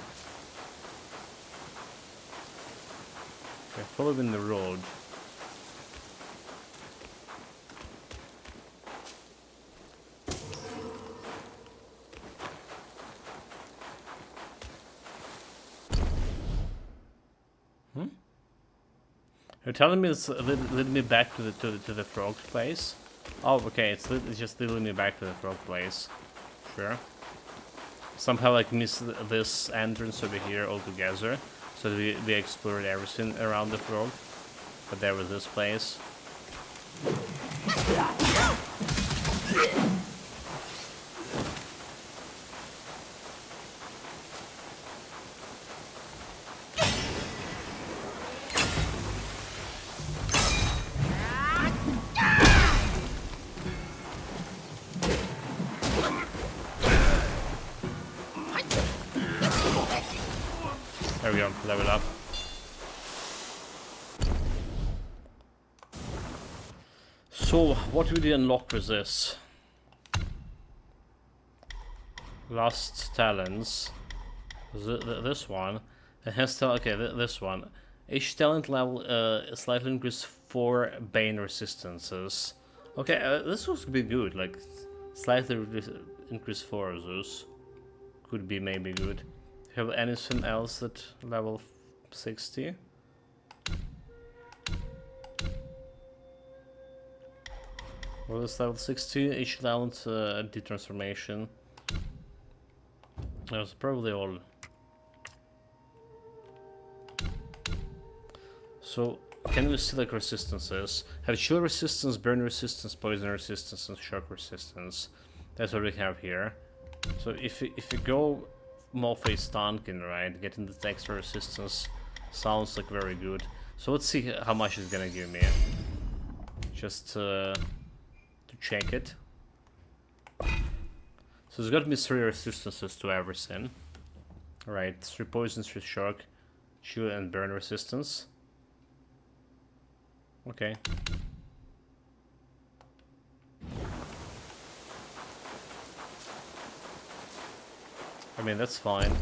Okay, following the road. You're telling me it's leading me back to the frog place? Oh, okay, it's just leading me back to the frog place. Sure. Somehow like miss this entrance over here altogether, so we explored everything around the frog. But there was this place. There we go, level up. So, what will we unlock with this? Lost talents. This one. It has to. Okay, this one. Each talent level slightly increase 4 Bane resistances. Okay, this looks to be good. Like, slightly increase 4 of those. Could be maybe good. Have anything else at level 60? Well, this level 60, each talent detransformation. That's probably all. So, can we select resistances? Have chill resistance, burn resistance, poison resistance, and shock resistance. That's what we have here. So if you go more face tanking, right, getting the extra resistance sounds like very good. So let's see how much it's gonna give me. Just to check it. So it's got me 3 resistances to everything. Right, 3 poison, 3 shock, chill and burn resistance. Okay. I mean, that's fine.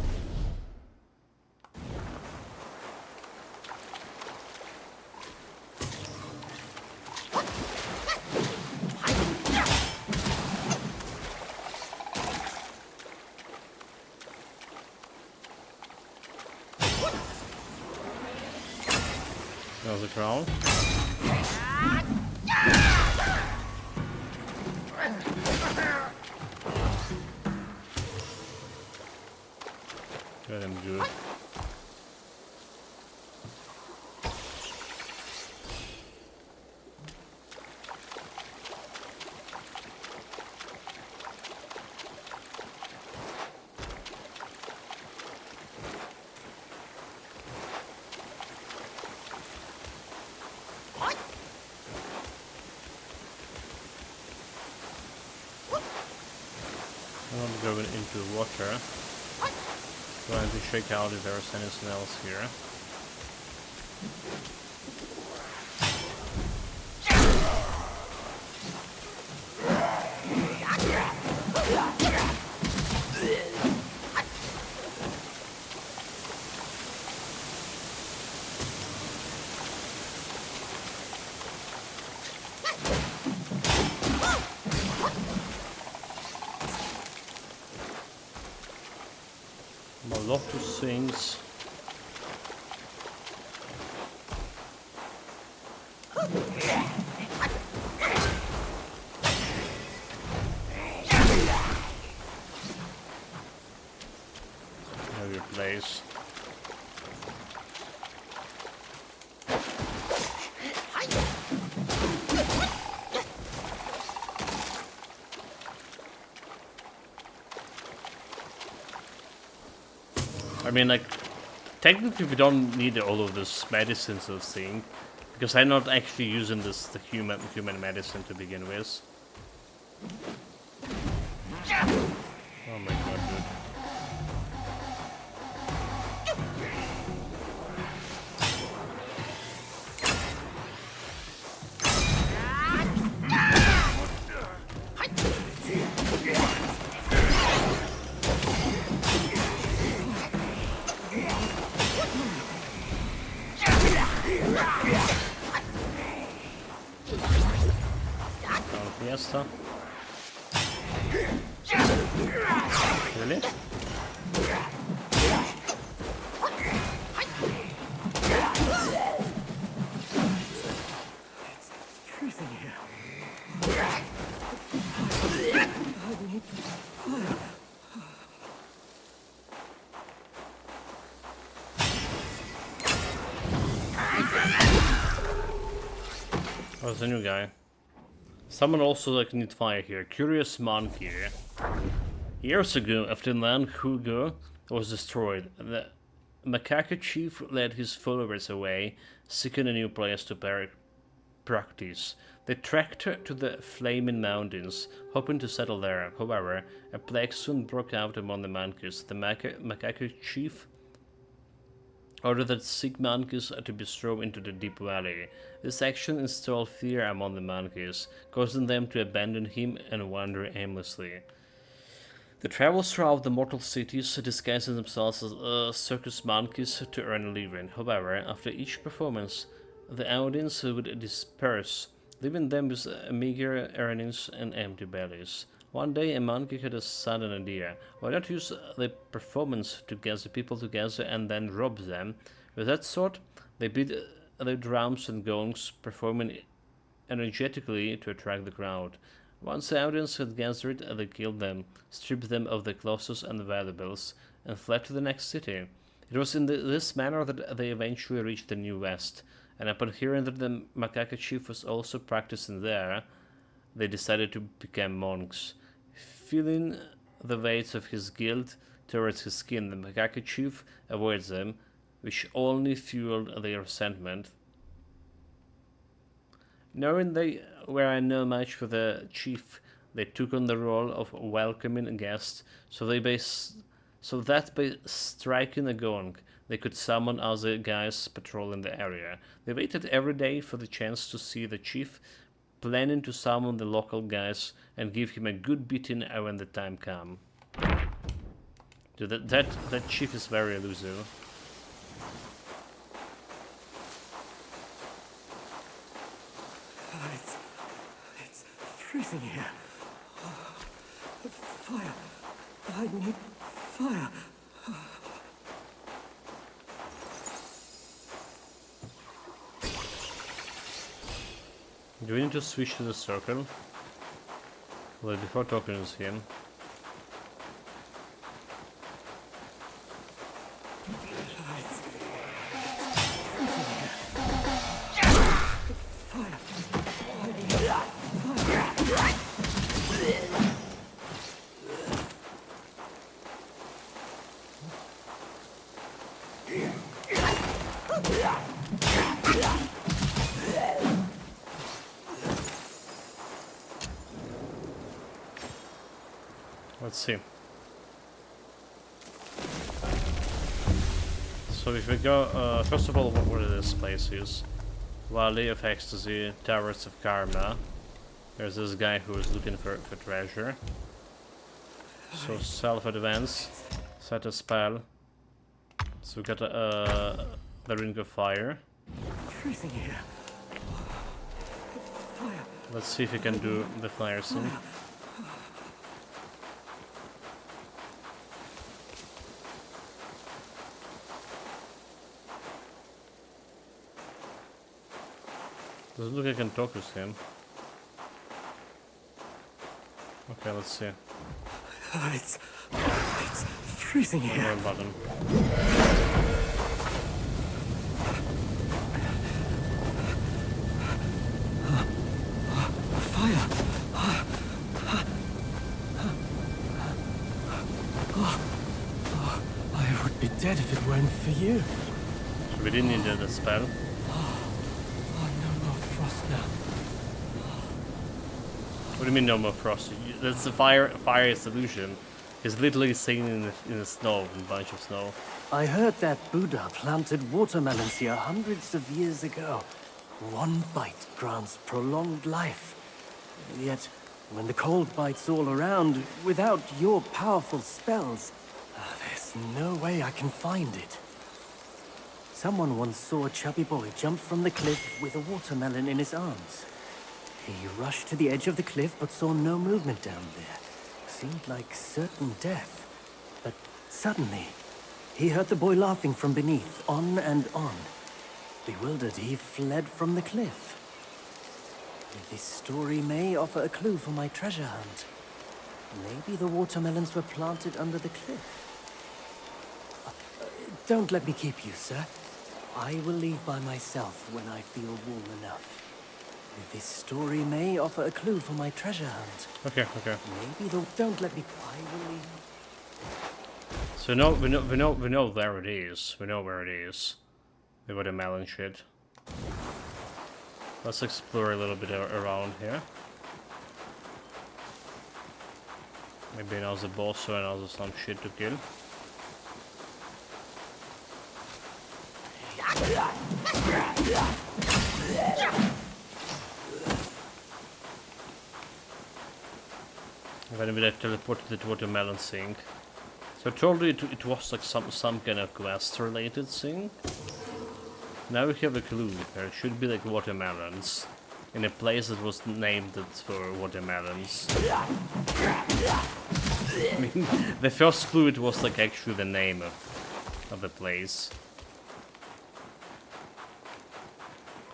There's the crown. Good and good. I'm going into water. Trying to check out if there's anything else here. A lot of things. Maybe a place. I mean, like, technically we don't need all of this medicine sort of thing, because I'm not actually using the human medicine to begin with. Oh my god, dude. Fiesta. Really? Oh, it's a new guy. Someone also like need fire here. Curious monkey. Years ago, after Land Hugo was destroyed, the macaque chief led his followers away, seeking a new place to practice. They trekked to the Flaming Mountains, hoping to settle there. However, a plague soon broke out among the monkeys. The macaque chief ordered the sick monkeys to be thrown into the deep valley. This action installed fear among the monkeys, causing them to abandon him and wander aimlessly. They traveled throughout the mortal cities, disguising themselves as circus monkeys to earn a living. However, after each performance, the audience would disperse, leaving them with meager earnings and empty bellies. One day, a monkey had a sudden idea. Why not use the performance to gather people together and then rob them? With that thought, they beat their drums and gongs, performing energetically to attract the crowd. Once the audience had gathered, they killed them, stripped them of their clothes and valuables, and fled to the next city. It was in this manner that they eventually reached the New West, and upon hearing that the macaque chief was also practicing there, they decided to become monks. Feeling the weight of his guilt towards his kin, the macaque chief avoids them, which only fueled their resentment. Knowing they were no match for the chief, they took on the role of welcoming a guest, so that by striking a gong, they could summon other guys patrolling the area. They waited every day for the chance to see the chief, planning to summon the local guys and give him a good beating when the time came. Dude, that chief is very elusive. It's freezing here. Fire. I need fire. Do we need to switch to the circle? Well, before talking to him. Let's see. So if we go, first of all, what this place is. Valley of Ecstasy, Towers of Karma. There's this guy who is looking for treasure. So self-advance, set a spell. So we got the Ring of Fire. Freezing here. Fire. Let's see if we can do the fire scene. Doesn't look like I can talk with him. Okay, let's see. It's freezing here. Wrong button. Fire. I would be dead if it weren't for you. So we didn't need the spell. What do you mean no more frost? That's the fire solution. He's literally sitting in the snow, in a bunch of snow. I heard that Buddha planted watermelons here hundreds of years ago. One bite grants prolonged life. Yet, when the cold bites all around, without your powerful spells, there's no way I can find it. Someone once saw a chubby boy jump from the cliff with a watermelon in his arms. He rushed to the edge of the cliff but saw no movement down there. Seemed like certain death. But suddenly, he heard the boy laughing from beneath, on and on. Bewildered, he fled from the cliff. This story may offer a clue for my treasure hunt. Maybe the watermelons were planted under the cliff. Don't let me keep you, sir. I will leave by myself when I feel warm enough. This story may offer a clue for my treasure hunt. Okay, okay. Maybe they'll... Don't let me... I will leave... So we know where it is. We know where it is. The watermelon shit. Let's explore a little bit around here. Maybe another boss or another some shit to kill. When we teleported to the watermelon thing. So I told you it was like some kind of quest related thing. Now we have a clue. There should be like watermelons in a place that was named for watermelons. I mean, the first clue it was like actually the name of the place.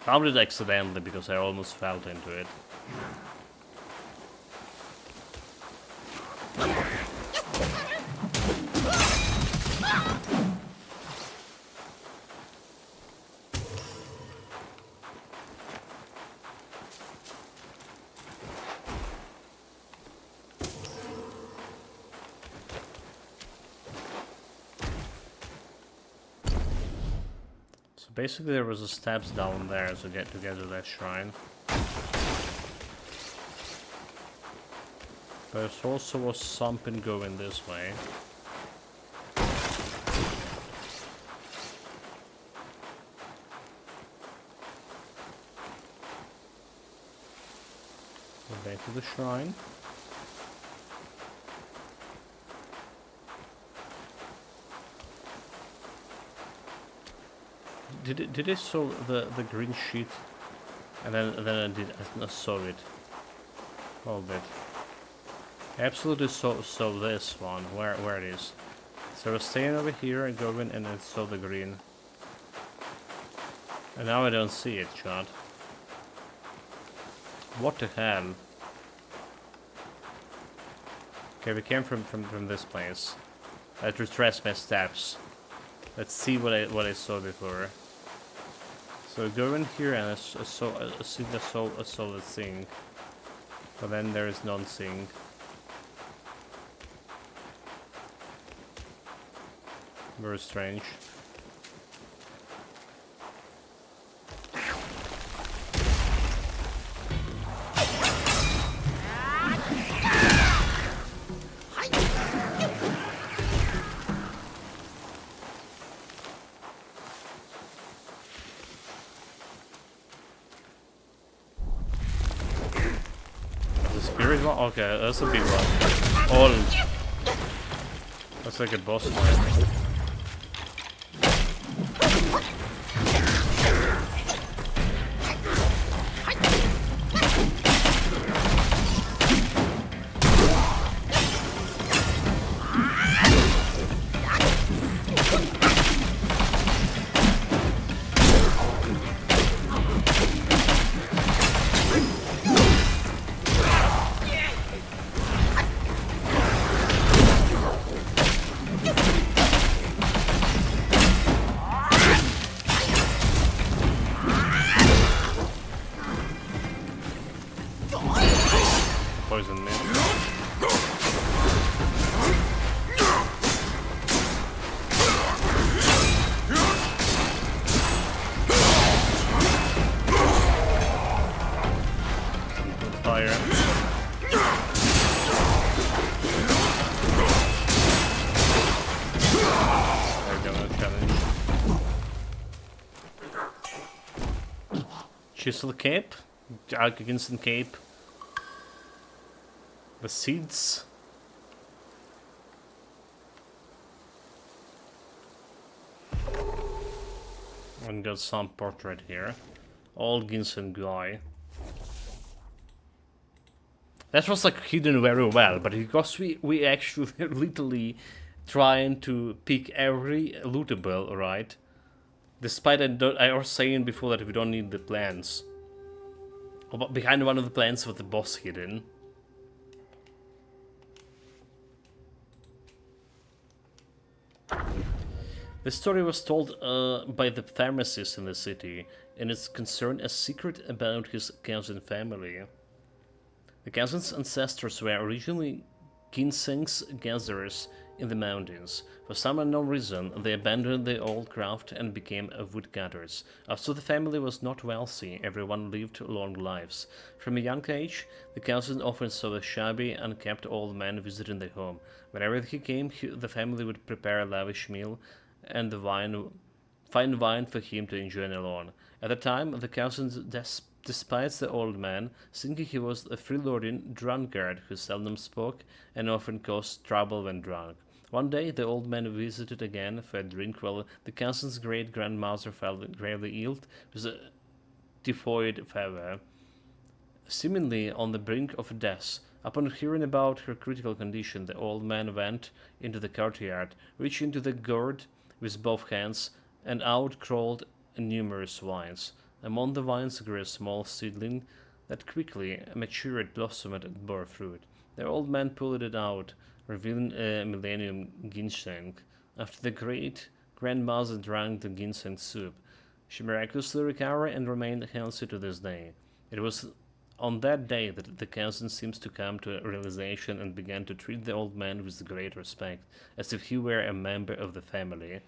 Found it accidentally because I almost fell into it. Basically, there was a steps down there to get to that shrine. But there also was something going this way. Go back to the shrine. Did I saw the green sheet, and then I saw it. Hold it. I absolutely saw this one where it is. So I was staying over here and going and I saw the green, and now I don't see it, Chad. What the hell? Okay, we came from this place. I had to retrace my steps. Let's see what I saw before. So I go in here and I saw the thing, but then there is nothing. Very strange. Okay, that's a big one. All. That's like a boss fight. Poison me. Fire. They're gonna challenge. Chisel cape, Arc against cape. The seeds. And got some portrait here. All Ginseng guy. That was like hidden very well, but because we actually literally trying to pick every lootable, right? Despite I was saying before that we don't need the plants. But behind one of the plants was the boss hidden. The story was told by the pharmacist in the city, and it concerned a secret about his cousin family. The cousin's ancestors were originally ginseng's gatherers in the mountains. For some unknown reason, they abandoned their old craft and became woodcutters. Although the family was not wealthy, everyone lived long lives. From a young age, the cousin often saw a shabby, unkempt old man visiting their home. Whenever he came, the family would prepare a lavish meal and fine wine for him to enjoy alone. At the time, the cousin despised the old man, thinking he was a freeloading drunkard who seldom spoke and often caused trouble when drunk. One day, the old man visited again for a drink while the cousin's great-grandmother fell gravely ill with a typhoid fever, seemingly on the brink of death. Upon hearing about her critical condition, the old man went into the courtyard, reached into the gourd with both hands, and out crawled numerous vines. Among the vines grew a small seedling that quickly matured, blossomed, and bore fruit. The old man pulled it out, revealing a millennium ginseng. After the great grandmother drank the ginseng soup, she miraculously recovered and remained healthy to this day. It was on that day that the cousin seems to come to a realization and began to treat the old man with great respect, as if he were a member of the family.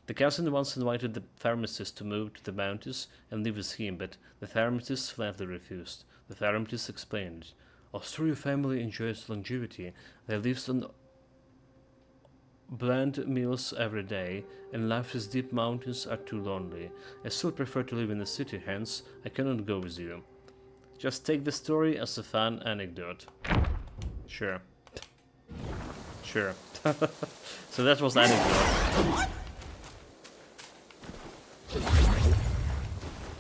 The cousin once invited the pharmacist to move to the mountains and live with him, but the pharmacist flatly refused. The pharmacist explained, although your family enjoys longevity, they live on bland meals every day, and life's deep mountains are too lonely. I still prefer to live in the city, hence I cannot go with you. Just take the story as a fun anecdote. Sure. Sure. So that was anecdote.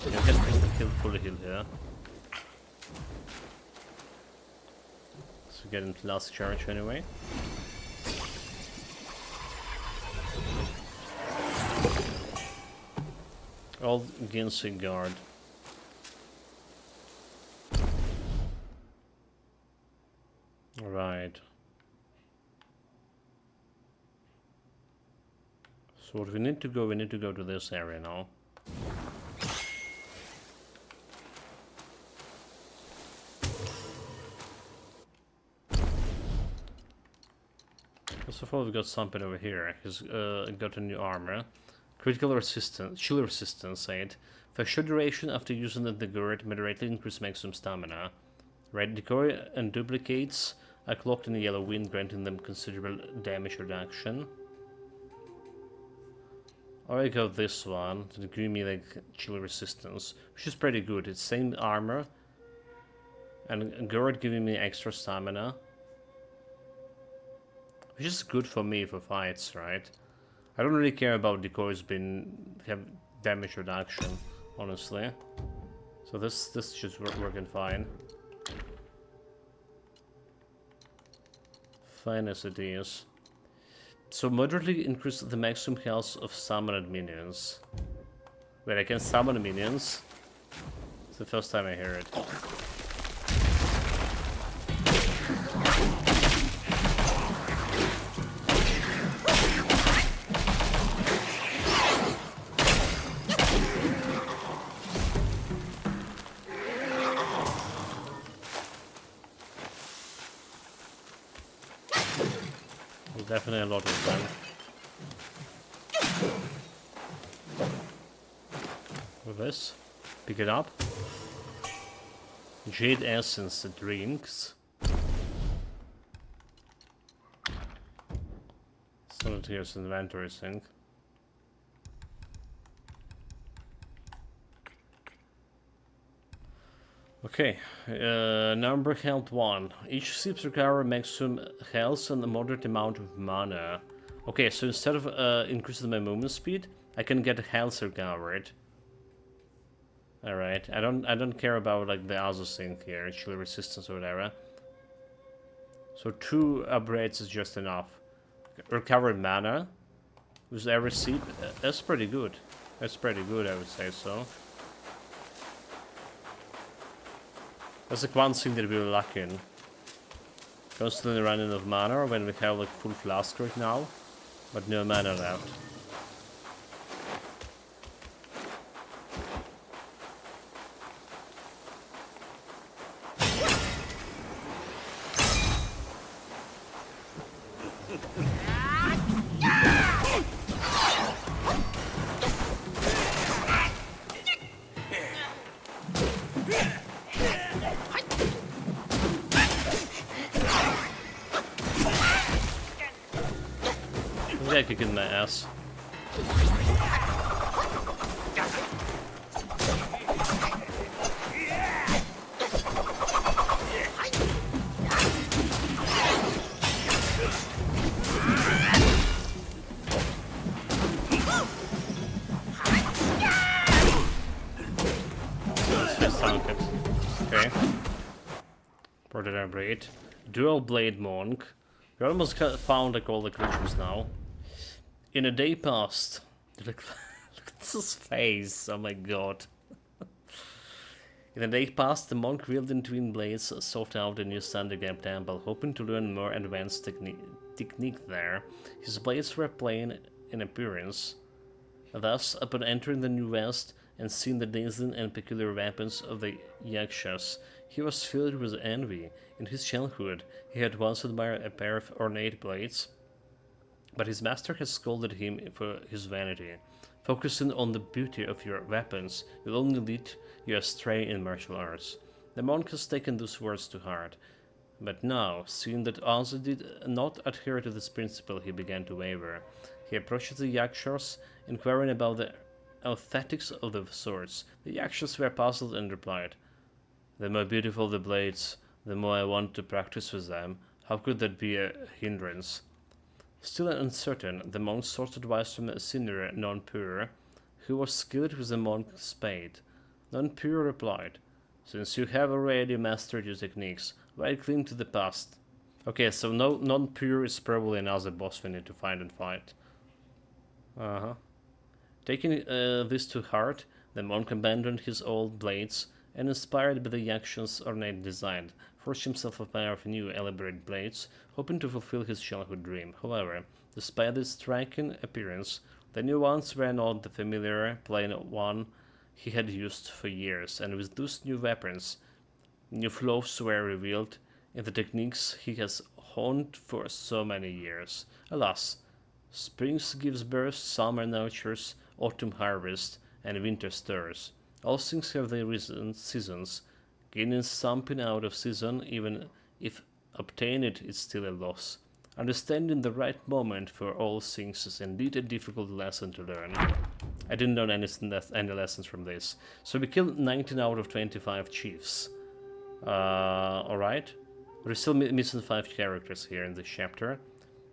You can fully heal here. So get into last charge anyway. Old ginseng guard. Right. So what we need to go to this area now. First of all, we got something over here. He's got a new armor. Critical resistance, chill resistance, 8. For a short duration after using the gourd, moderately increase maximum stamina. Red decoy and duplicates are cloaked in yellow wind, granting them considerable damage reduction. Or I got this one, to give me like chill resistance, which is pretty good. It's same armor, and gourd giving me extra stamina, which is good for me for fights, right? I don't really care about decoys have damage reduction, honestly. So this should working fine. Fine as it is. So moderately increase the maximum health of summoned minions. Wait, I can summon minions? It's the first time I hear it. Definitely a lot of them. With this, pick it up. Jade essence drinks. So here's inventory sync. Okay, number health 1. Each ships recover maximum health and a moderate amount of mana. Okay, so instead of increasing my movement speed, I can get health recovered. Alright, I don't care about like the other thing here, chill resistance or whatever. So 2 upgrades is just enough. Recovered mana with every seep, that's pretty good. That's pretty good, I would say so. That's like one thing that we're lacking. Constantly running out of mana when we have like full flask right now, but no mana left. guy kicking my ass. Let's just tank it. Okay. Ordinary Blade. Dual Blade Monk. We almost found like all the creatures now. In a day past. Look at this face, oh my god. In a day past, the monk wielding twin blades sought out a new Sandegap temple, hoping to learn more advanced technique there. His blades were plain in appearance. Thus, upon entering the New West and seeing the dazzling and peculiar weapons of the Yakshas, he was filled with envy. In his childhood, he had once admired a pair of ornate blades, but his master had scolded him for his vanity. Focusing on the beauty of your weapons will only lead you astray in martial arts. The monk has taken those words to heart, but now, seeing that others did not adhere to this principle, he began to waver. He approached the Yakshas, inquiring about the aesthetics of the swords. The Yakshas were puzzled and replied, "The more beautiful the blades, the more I want to practice with them. How could that be a hindrance?" Still uncertain, the monk sought advice from a senior non-pure, who was skilled with the monk's spade. Non-pure replied, "Since you have already mastered your techniques, why cling to the past?" Okay, so no non-pure is probably another boss we need to find and fight. Taking this to heart, the monk abandoned his old blades and, inspired by the Yakshan's ornate design, forged himself a pair of new elaborate blades, hoping to fulfill his childhood dream. However, despite this striking appearance, the new ones were not the familiar, plain one he had used for years, and with those new weapons, new flaws were revealed in the techniques he has honed for so many years. Alas, spring gives birth, summer nurtures, autumn harvest, and winter stirs. All things have their seasons. Gaining something out of season, even if obtained, is still a loss. Understanding the right moment for all things is indeed a difficult lesson to learn. I didn't learn any lessons from this. So we killed 19 out of 25 chiefs. Alright. We're still missing 5 characters here in this chapter.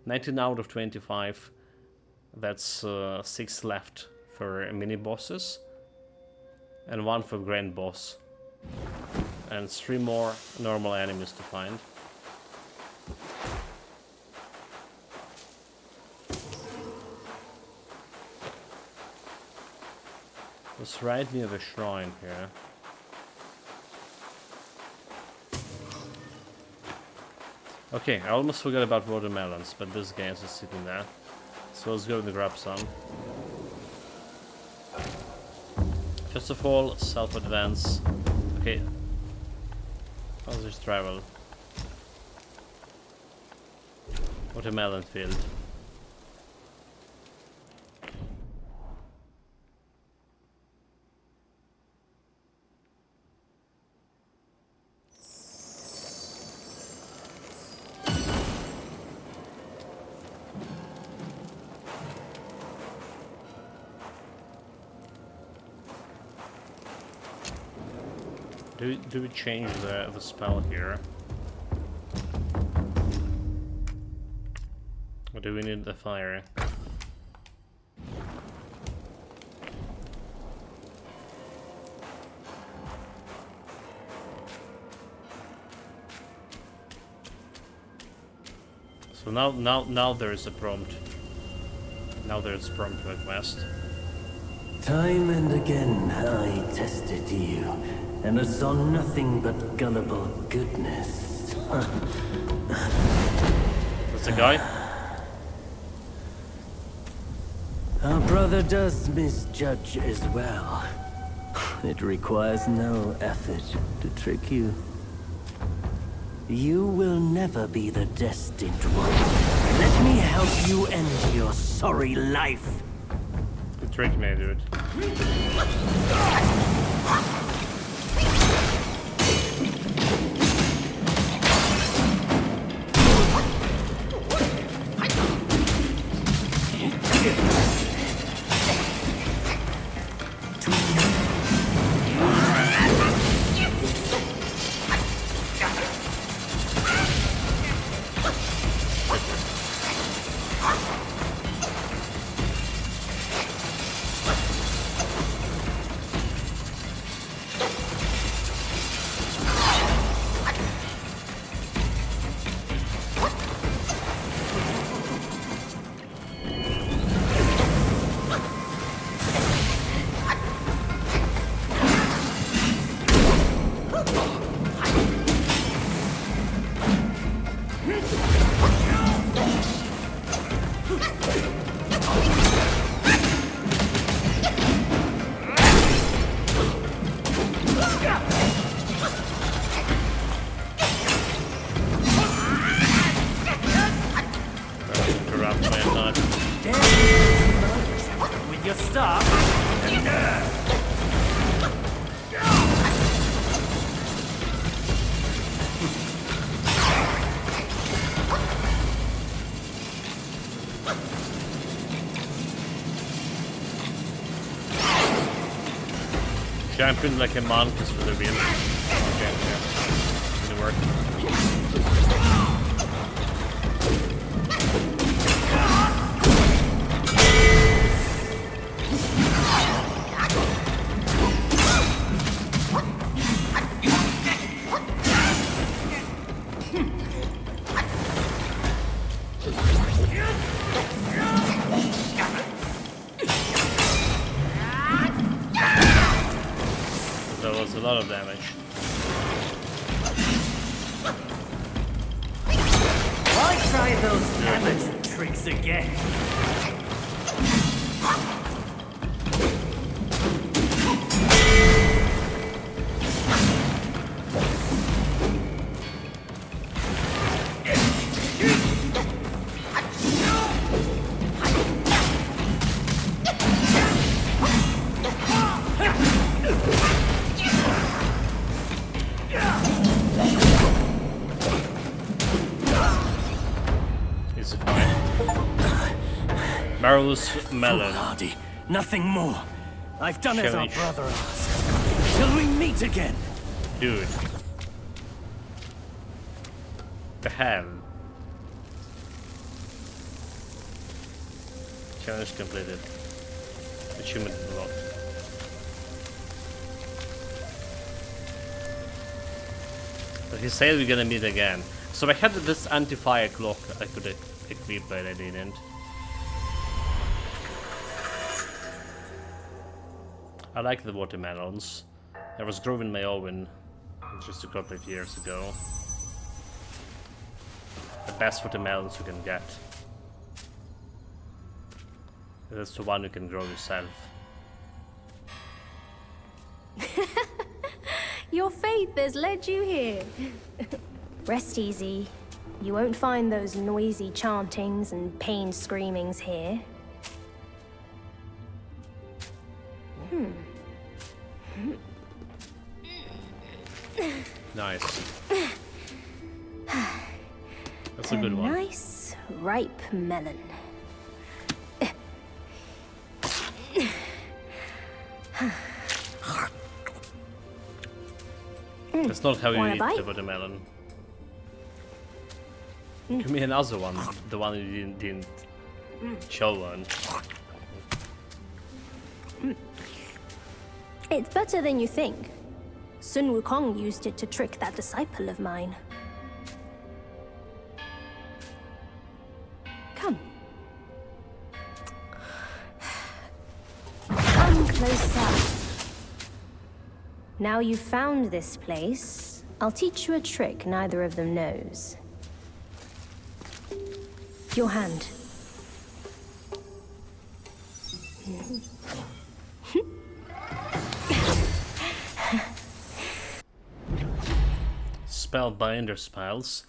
19 out of 25. That's 6 left for mini-bosses. And 1 for grand boss. And 3 more normal enemies to find. It's right near the shrine here. Okay, I almost forgot about watermelons, but this gas is sitting there. So let's go and grab some. First of all, self-advance. Okay. How's this travel? Watermelon field. Do we change the spell here? Or do we need the fire? So now there is a prompt. Now there's a prompt request. Time and again I tested you, and I saw nothing but gullible goodness. That's a guy? Our brother does misjudge as well. It requires no effort to trick you. You will never be the destined one. Let me help you end your sorry life. You tricked me, dude. Interrupt my attack. With your staff. Champion like a monk is for the real. Okay, yeah. Didn't work. That was a lot of damage. Why try those amateur tricks again? It's fine. Marvelous melon. Foolhardy. Nothing more. I've done as our Challenge. brother asked. Till we meet again. Dude. The hell? Challenge completed. Achievement unlocked. But he said we're gonna meet again. So I had this anti-fire clock I could equip, but I didn't. I like the watermelons. I was growing my own just a couple of years ago. The best watermelons you can get. That's the one you can grow yourself. Your faith has led you here. Rest easy. You won't find those noisy chantings and pain screamings here. Nice. That's a good one. Nice, ripe melon. That's not how you Wanna eat bite? the watermelon. Give me another one. The one you didn't show on. It's better than you think. Sun Wukong used it to trick that disciple of mine. Come. Come closer. Now you've found this place, I'll teach you a trick neither of them knows. Your hand. Spellbinder spells.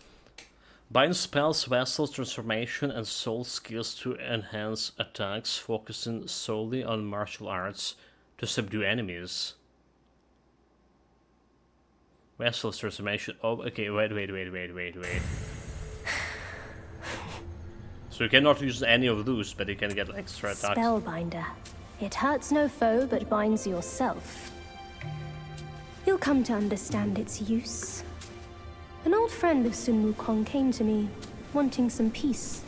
Bind spells, vessels, transformation, and soul skills to enhance attacks, focusing solely on martial arts to subdue enemies. Vessels, transformation. Oh, okay, wait. So you cannot use any of those, but you can get extra attacks. Spellbinder. It hurts no foe, but binds yourself. You'll come to understand its use. An old friend of Sun Wukong came to me, wanting some peace.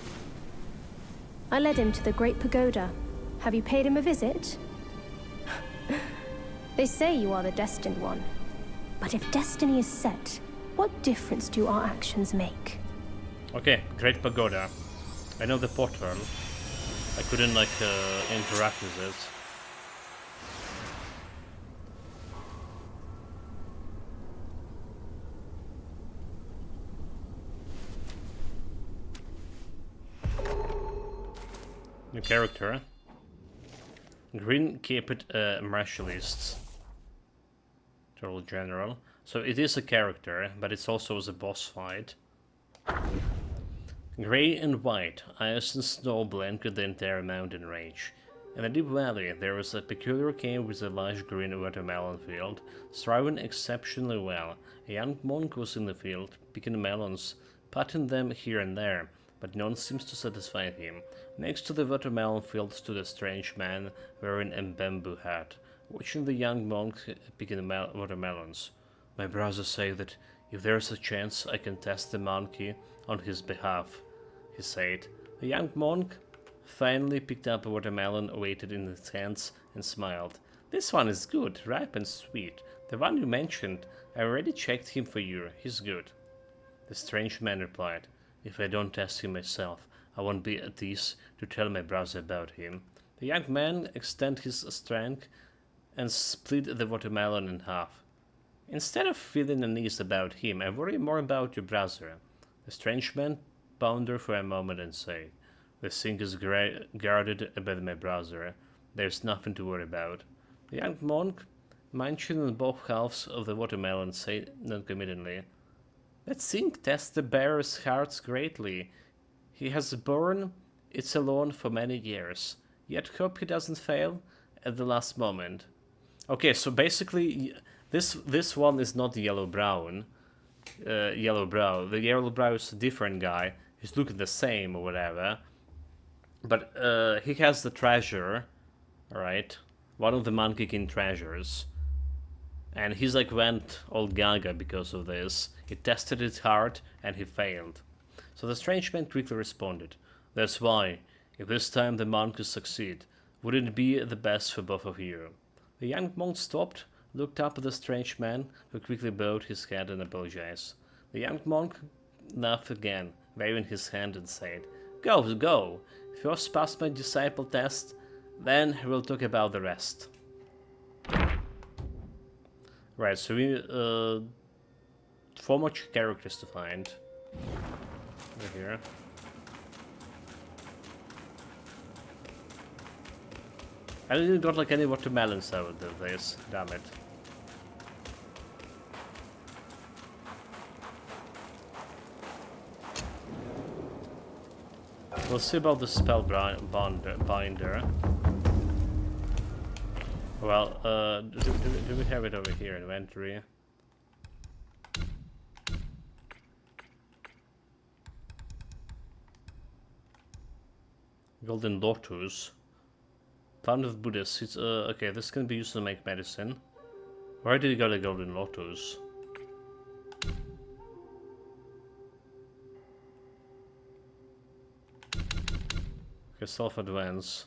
I led him to the Great Pagoda. Have you paid him a visit? They say you are the destined one. But if destiny is set, what difference do our actions make? Okay, Great Pagoda. I know the portal. I couldn't like interact with it. New character. Green Caped Martialist. Total General. So it is a character, but it's also a boss fight. Grey and white, ice and snow blanket the entire mountain range. In the deep valley, there is a peculiar cave with a lush green watermelon field, thriving exceptionally well. A young monk was in the field, picking melons, patting them here and there, but none seems to satisfy him. Next to the watermelon field stood a strange man wearing a bamboo hat, watching the young monk picking watermelons. My brothers say that if there's a chance I can test the monkey on his behalf, he said. The young monk finally picked up a watermelon, weighted in his hands, and smiled. This one is good, ripe and sweet. The one you mentioned, I already checked him for you. He's good. The strange man replied, if I don't test him myself, I won't be at ease to tell my brother about him. The young man extended his strength and split the watermelon in half. Instead of feeling uneasy about him, I worry more about your brother. The strange man pondered for a moment and said, the thing is guarded by my brother. There's nothing to worry about. The young monk, munching on both halves of the watermelon, said noncommittally, that thing tests the bearer's heart greatly. He has borne it alone for many years, yet hope he doesn't fail at the last moment. Okay, so basically, this one is not yellow brown. Yellow brow. The yellow brow is a different guy. He's looking the same or whatever. But he has the treasure, right? One of the Monkey King treasures. And he's like went all gaga because of this. He tested it hard and he failed. So the strange man quickly responded, that's why, if this time the monkeys succeed, wouldn't it be the best for both of you? The young monk stopped, looked up at the strange man, who quickly bowed his head and apologized. The young monk laughed again, waving his hand and said, go, go! First pass my disciple test, then we'll talk about the rest. Right, so we 4 more characters to find. Over here. I didn't got like any watermelons out of this, damn it. We'll see about the binder. Well, do we have it over here? Inventory. Golden Lotus. Plant of Buddhas. It's okay, this can be used to make medicine. Where did you go, the Golden Lotus? Okay, self-advance.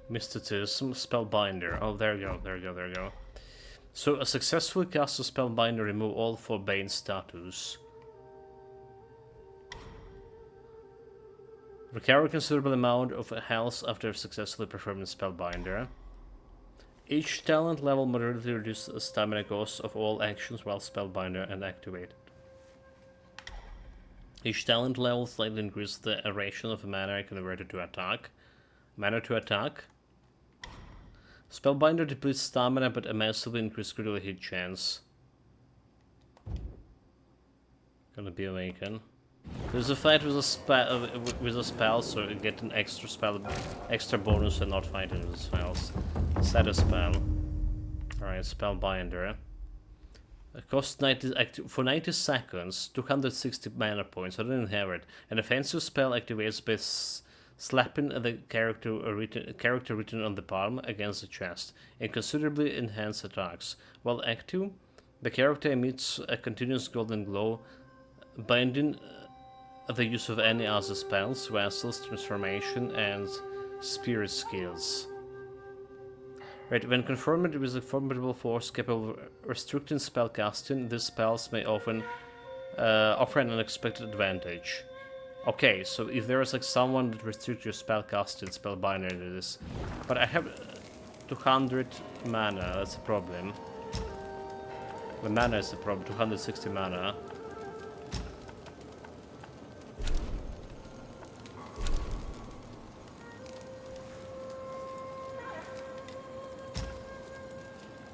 Mysticism, Spellbinder. Oh, there you go, there you go, there you go. So, a successfully cast a Spellbinder, remove all 4 Bane status. Recover a considerable amount of health after successfully performing Spellbinder. Each talent level moderately reduces the stamina cost of all actions while Spellbinder and activated. Each talent level slightly increases the duration of mana converted to attack. Mana to attack. Spellbinder depletes stamina but massively increases critical hit chance. Gonna be awakened. There's a fight with a spell, so you get an extra bonus and not fighting with spells. Set a spell. Alright, Spellbinder. It costs 90 for 90 seconds, 260 mana points. I didn't have it. An offensive spell activates by slapping the character written on the palm against the chest, and considerably enhance attacks. While active, the character emits a continuous golden glow, binding the use of any other spells, vessels, transformation, and Spirit skills. Right, when confronted with a formidable force capable of restricting spellcasting, these spells may often offer an unexpected advantage. Okay, so if there is like someone that restricts your spellcasting, spell binary, it is. But I have 200 mana, that's a problem. The mana is the problem, 260 mana.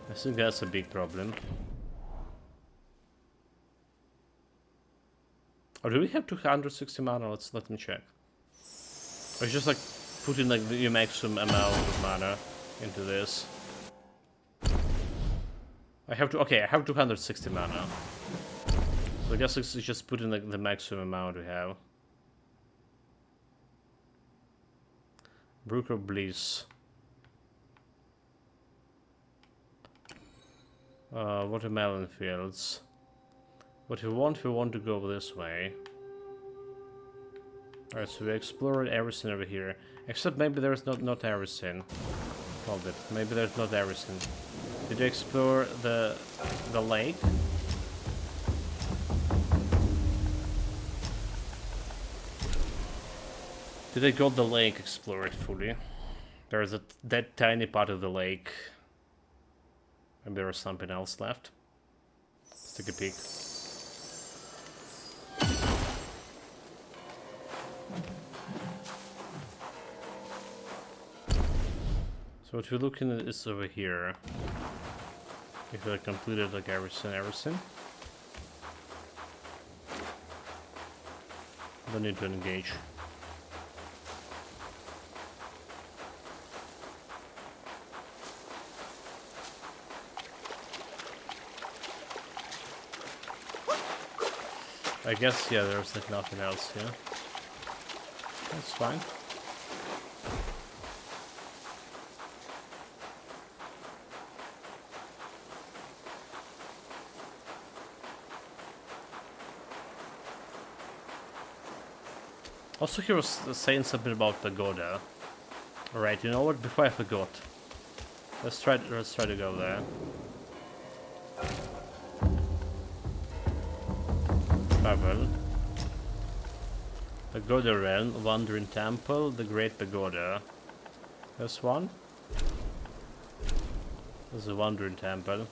I think that's a big problem. Or do we have 260 mana? Let me check. Or just like putting like the maximum amount of mana into this. I have 260 mana. So I guess it's just putting like the maximum amount we have. Brook of Bliss. Watermelon fields. What we want to go this way. Alright, so we explored everything over here. Except maybe there's not everything. Hold it. Maybe there's not everything. Did you explore the lake? Did I got the lake explored fully? There's that tiny part of the lake. Maybe there was something else left. Let's take a peek. So what we're looking at is over here. If I completed like everything. Don't need to engage. I guess, yeah, there's like nothing else here. That's fine. Also, he was saying something about Pagoda. Alright, you know what? Before I forgot. Let's try to go there. Travel. Pagoda Realm, Wandering Temple, the Great Pagoda. There's one. There's a Wandering Temple.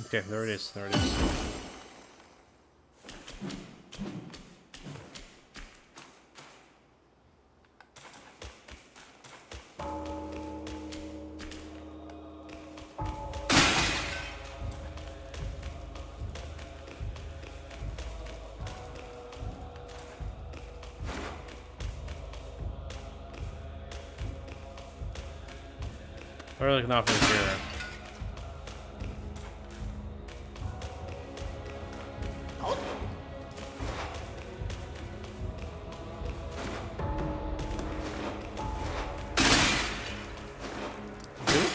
Okay, there it is, there it is. There's like nothing here.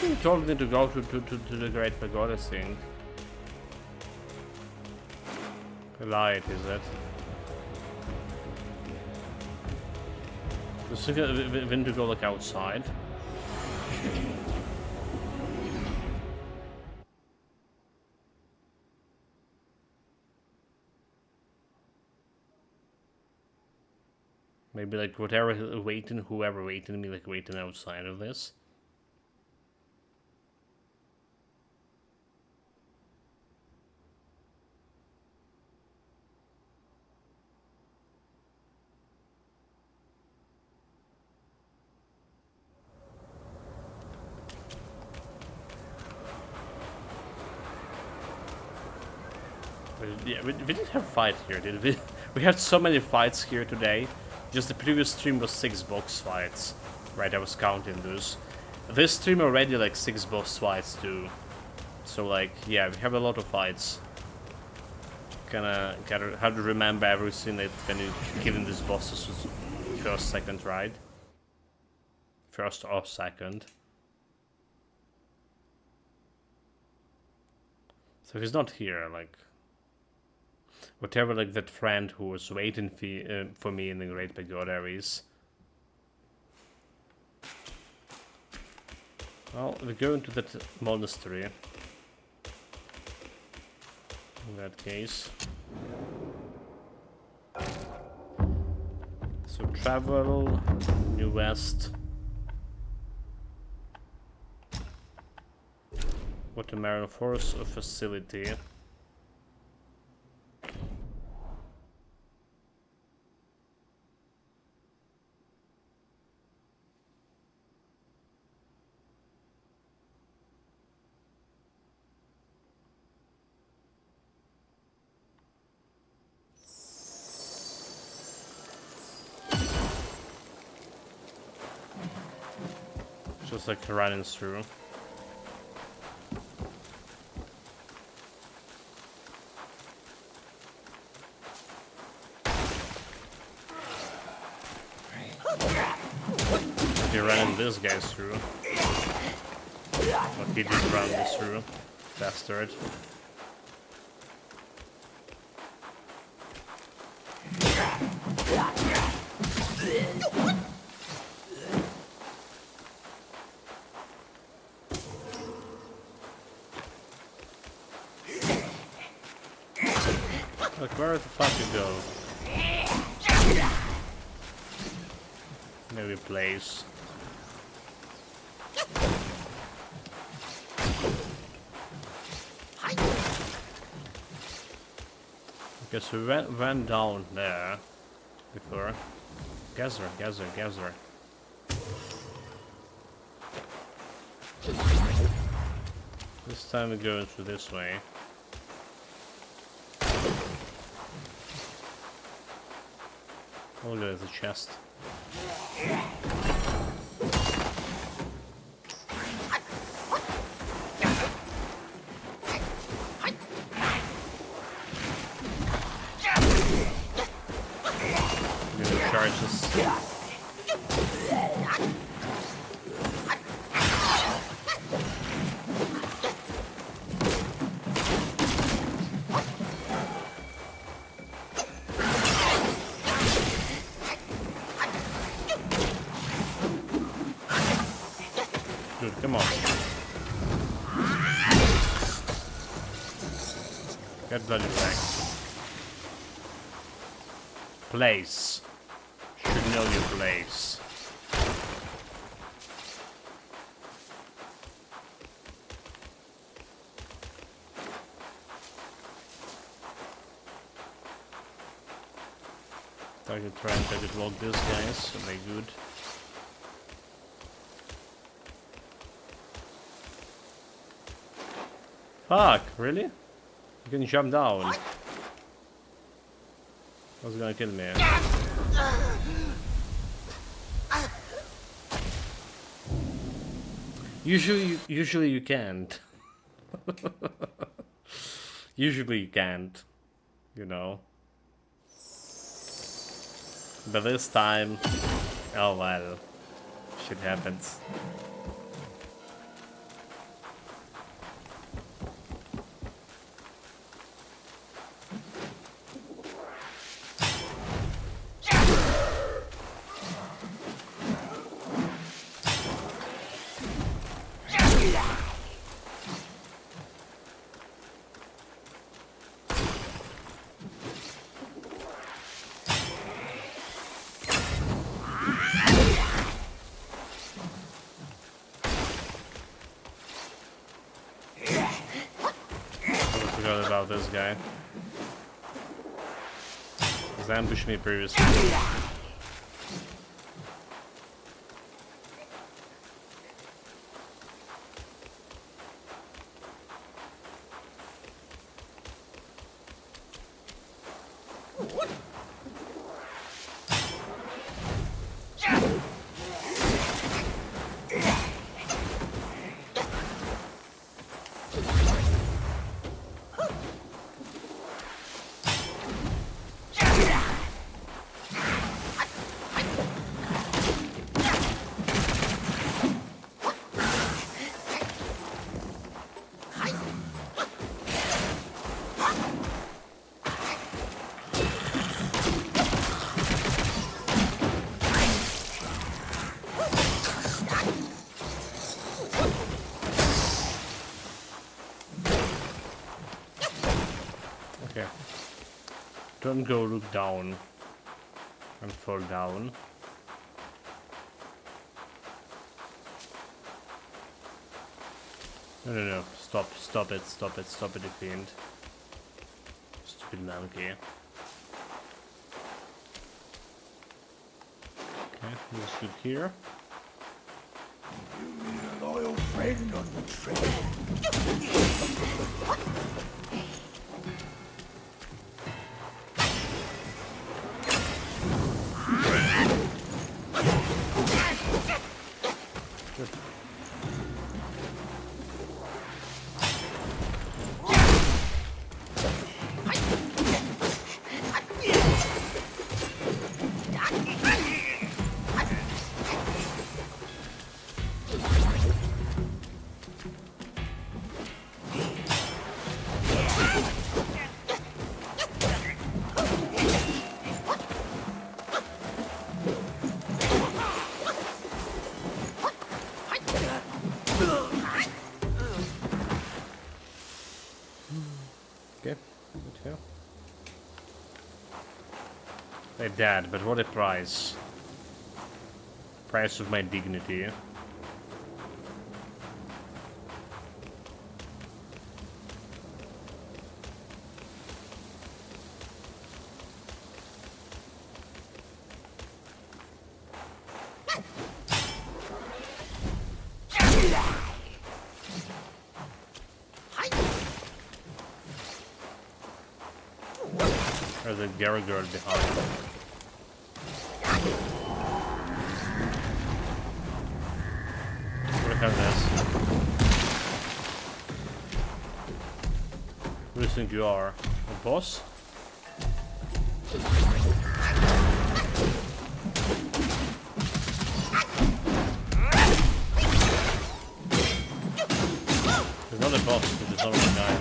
You told me to go to the Great Pagoda thing. A light, is it? Just when to go like outside. Maybe like whoever waiting me, like waiting outside of this. Yeah, we didn't have a fight here, did we? We had so many fights here today. Just the previous stream was 6 box fights. Right, I was counting those. This stream already like 6 boss fights too. So like, yeah, we have a lot of fights. gotta have to remember everything that can you given these bosses was first, second, right? First or second. So he's not here, like whatever, like that friend who was waiting for me in the Great Pagoda is. Well, we go into that monastery. In that case. So travel, New West. Watermelon Force facility. Just like running through. You're running this guy through. But he did run this through. Bastard. Look, where the fuck you go? Maybe place. Okay, so we went down there before. Gather. This time we're going through this way. Oh, there's a chest. Charges. Dude, come on. Get bloody wrecked. Place. Should know your place. Target try and target lock these guys, so they're good. Fuck, really? You can jump down. What's gonna kill me? Usually you can't. Usually you can't, you know. But this time, oh well, shit happens. Forgot about this guy. He's ambushed me previously. Don't go look down and fall down. No. Stop it, the fiend. Stupid monkey. Okay, let's shoot here. You need a loyal friend on the trip. Okay, good. They're dead, but what a price. Price of my dignity. There's a Gary girl behind. Look at this. Who do you think you are? A boss? There's not a boss, but there's already a guy.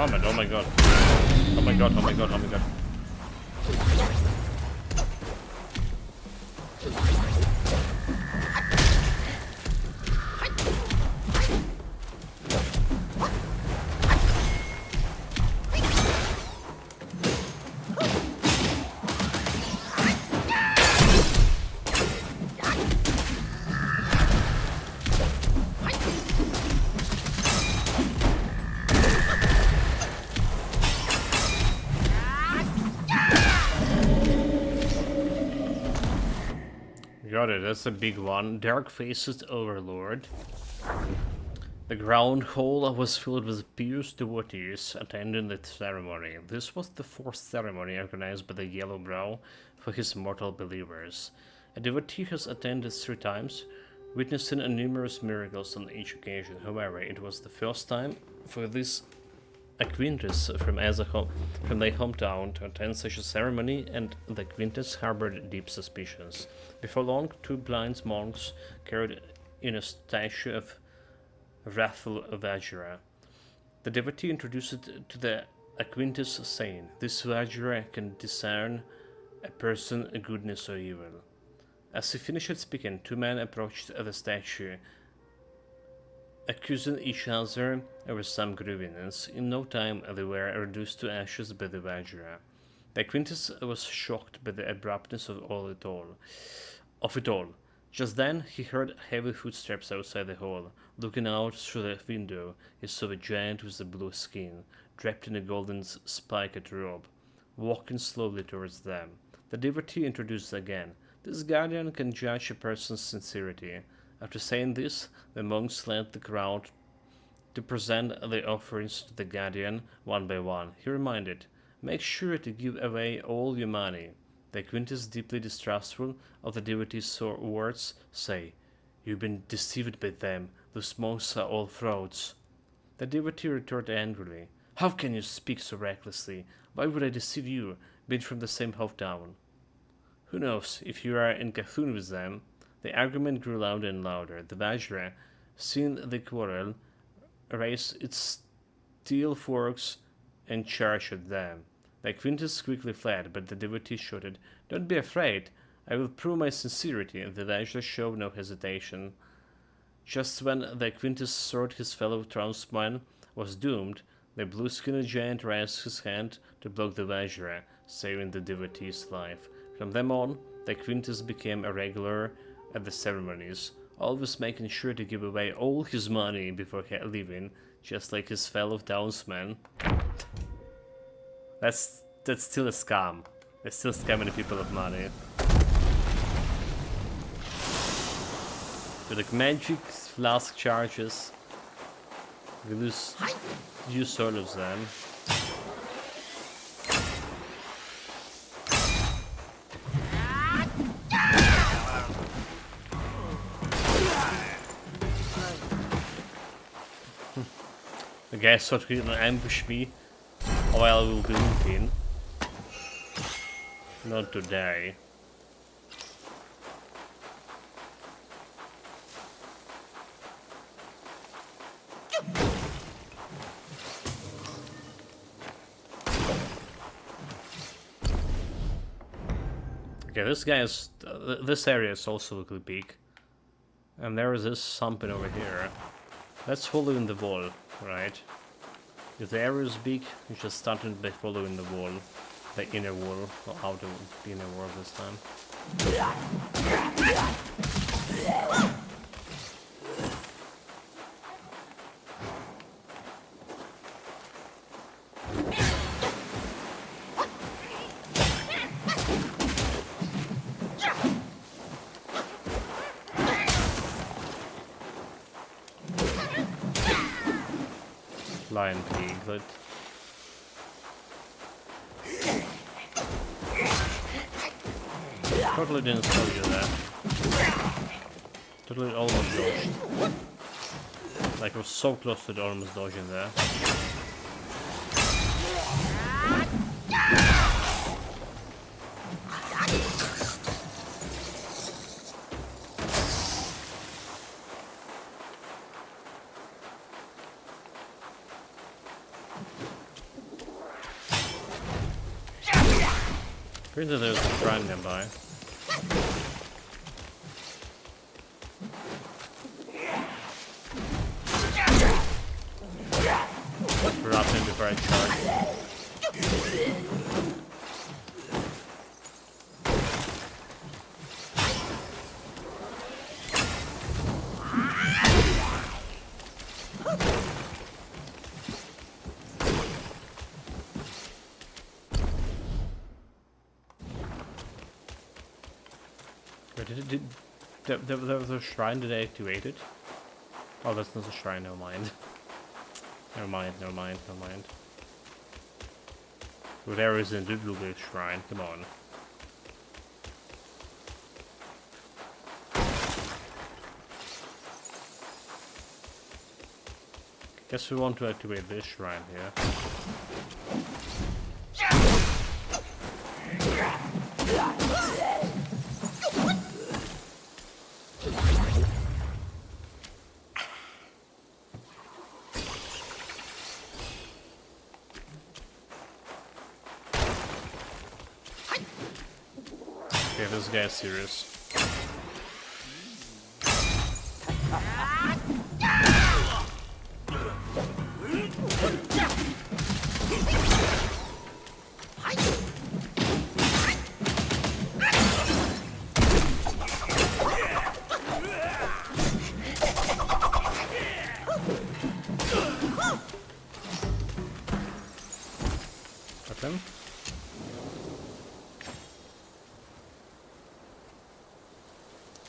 Oh my god. Oh my god, oh my god, oh my god. Got it, that's a big one. Dark Faces Overlord. The ground hall was filled with pious devotees attending the ceremony. This was the fourth ceremony organized by the Yellow Brow for his mortal believers. A devotee has attended 3 times, witnessing numerous miracles on each occasion. However, it was the first time for this acquaintance from their hometown to attend such a ceremony, and the acquaintance harbored deep suspicions. Before long, 2 blind monks carried in a statue of wrathful Vajra. The devotee introduced it to the acquaintance, saying, "This Vajra can discern a person goodness or evil." As he finished speaking, 2 men approached the statue, accusing each other of some grievance. In no time, they were reduced to ashes by the Vajra. The acquaintance was shocked by the abruptness of it all. Just then, he heard heavy footsteps outside the hall. Looking out through the window, he saw a giant with a blue skin, draped in a golden spiked robe, walking slowly towards them. The devotee introduced again. This guardian can judge a person's sincerity. After saying this, the monks led the crowd to present the offerings to the guardian one by one. He reminded, "Make sure to give away all your money." The acquaintance, deeply distrustful of the devotee's words, say, "You've been deceived by them. Those monks are all frauds." The devotee retorted angrily, How can you speak so recklessly? Why would I deceive you, being from the same half down? Who knows, if you are in cahoots with them? The argument grew louder and louder. The Vajra, seeing the quarrel, raised its steel forks and charged at them. The Quintus quickly fled, but the devotee shouted, "Don't be afraid. I will prove my sincerity." The Vajra showed no hesitation. Just when the Quintus thought his fellow townsman was doomed, the blue-skinned giant raised his hand to block the Vajra, saving the devotee's life. From then on, the Quintus became a regular at the ceremonies, always making sure to give away all his money before leaving, just like his fellow townsmen. That's still a scam. They're still scamming people of money. With the magic flask charges, we use all of them. The guys thought he would ambush me while I will be looking. Not today. Okay, this guy is. This area is also looking big. And there is this something over here. Let's follow in the wall, right? If the area is big, you just start by following the wall. The inner wall, or outer inner wall this time. Lion piglet. Totally didn't tell you that. Totally almost dodged. Like I was so close to almost dodging there. Apparently there's a shrine nearby. Drop in before I charge. There was a shrine that I activated. Oh, that's not a shrine, never mind. Never mind. So there is a duplicate shrine, come on. Guess we want to activate this shrine here. Okay, this guy's serious. Him.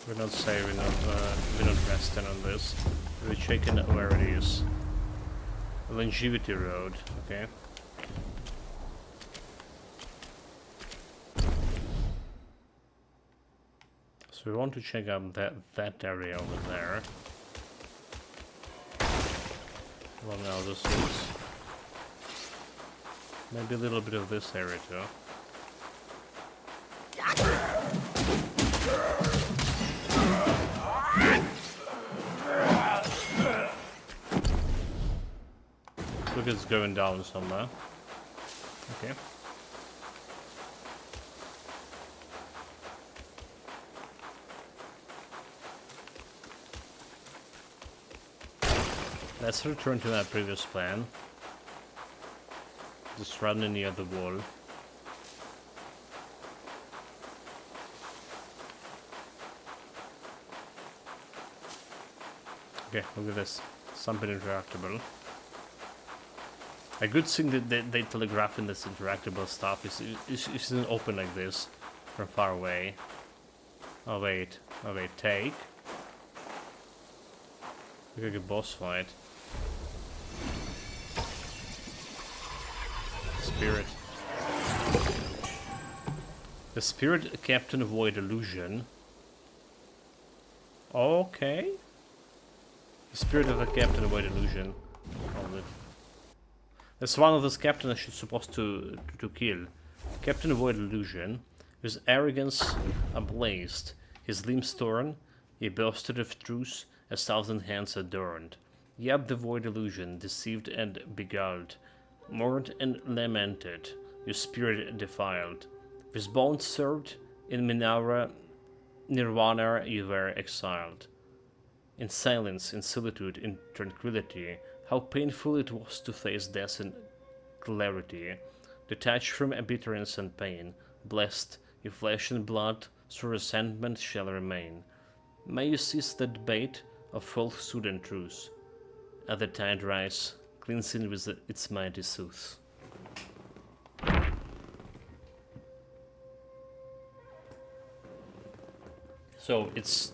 We're not saving, we're not resting on this. We're checking where it is. Longevity Road, okay. So we want to check out that area over there. Well, now this is. Maybe a little bit of this area too. Look, it's going down somewhere. Okay. Let's return to that previous plan. Just run near the wall. Okay, look at this. Something interactable. A good thing that they telegraph in this interactable stuff is it isn't open like this from far away. Oh wait, take. Look like a boss fight. Spirit. The spirit captain avoid illusion. Okay. The spirit of a captain avoid illusion. Probably. That's one of those captains I should supposed to kill. Captain avoid illusion. His arrogance ablazed, his limbs torn, he boasted of truth, 1,000 hands adorned. Yet the void illusion, deceived and beguiled, mourned and lamented, your spirit defiled. His bones served in Nirvana you were exiled. In silence, in solitude, in tranquility, how painful it was to face death in clarity, detached from bitterness and pain, blessed, if flesh and blood through resentment shall remain. May you cease the debate of falsehood and truth, at the tide rise, cleansing with its mighty sooth. So it's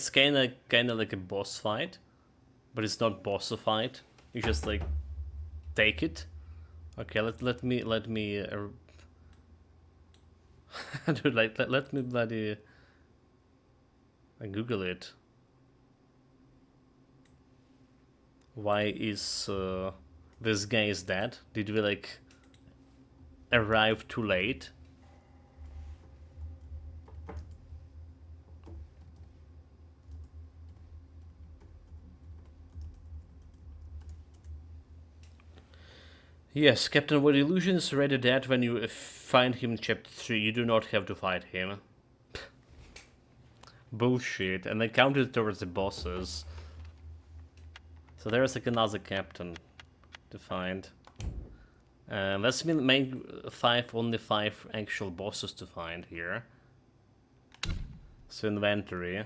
kind of like a boss fight, but it's not boss fight. You just like take it. Okay, let me dude, like let me bloody Google it. Why is this guy is dead? Did we like arrive too late? Yes, Captain Void Illusion is already dead when you find him in Chapter 3. You do not have to fight him. Bullshit. And they counted towards the bosses. So there's like another captain to find. Let's make only 5 actual bosses to find here. So inventory.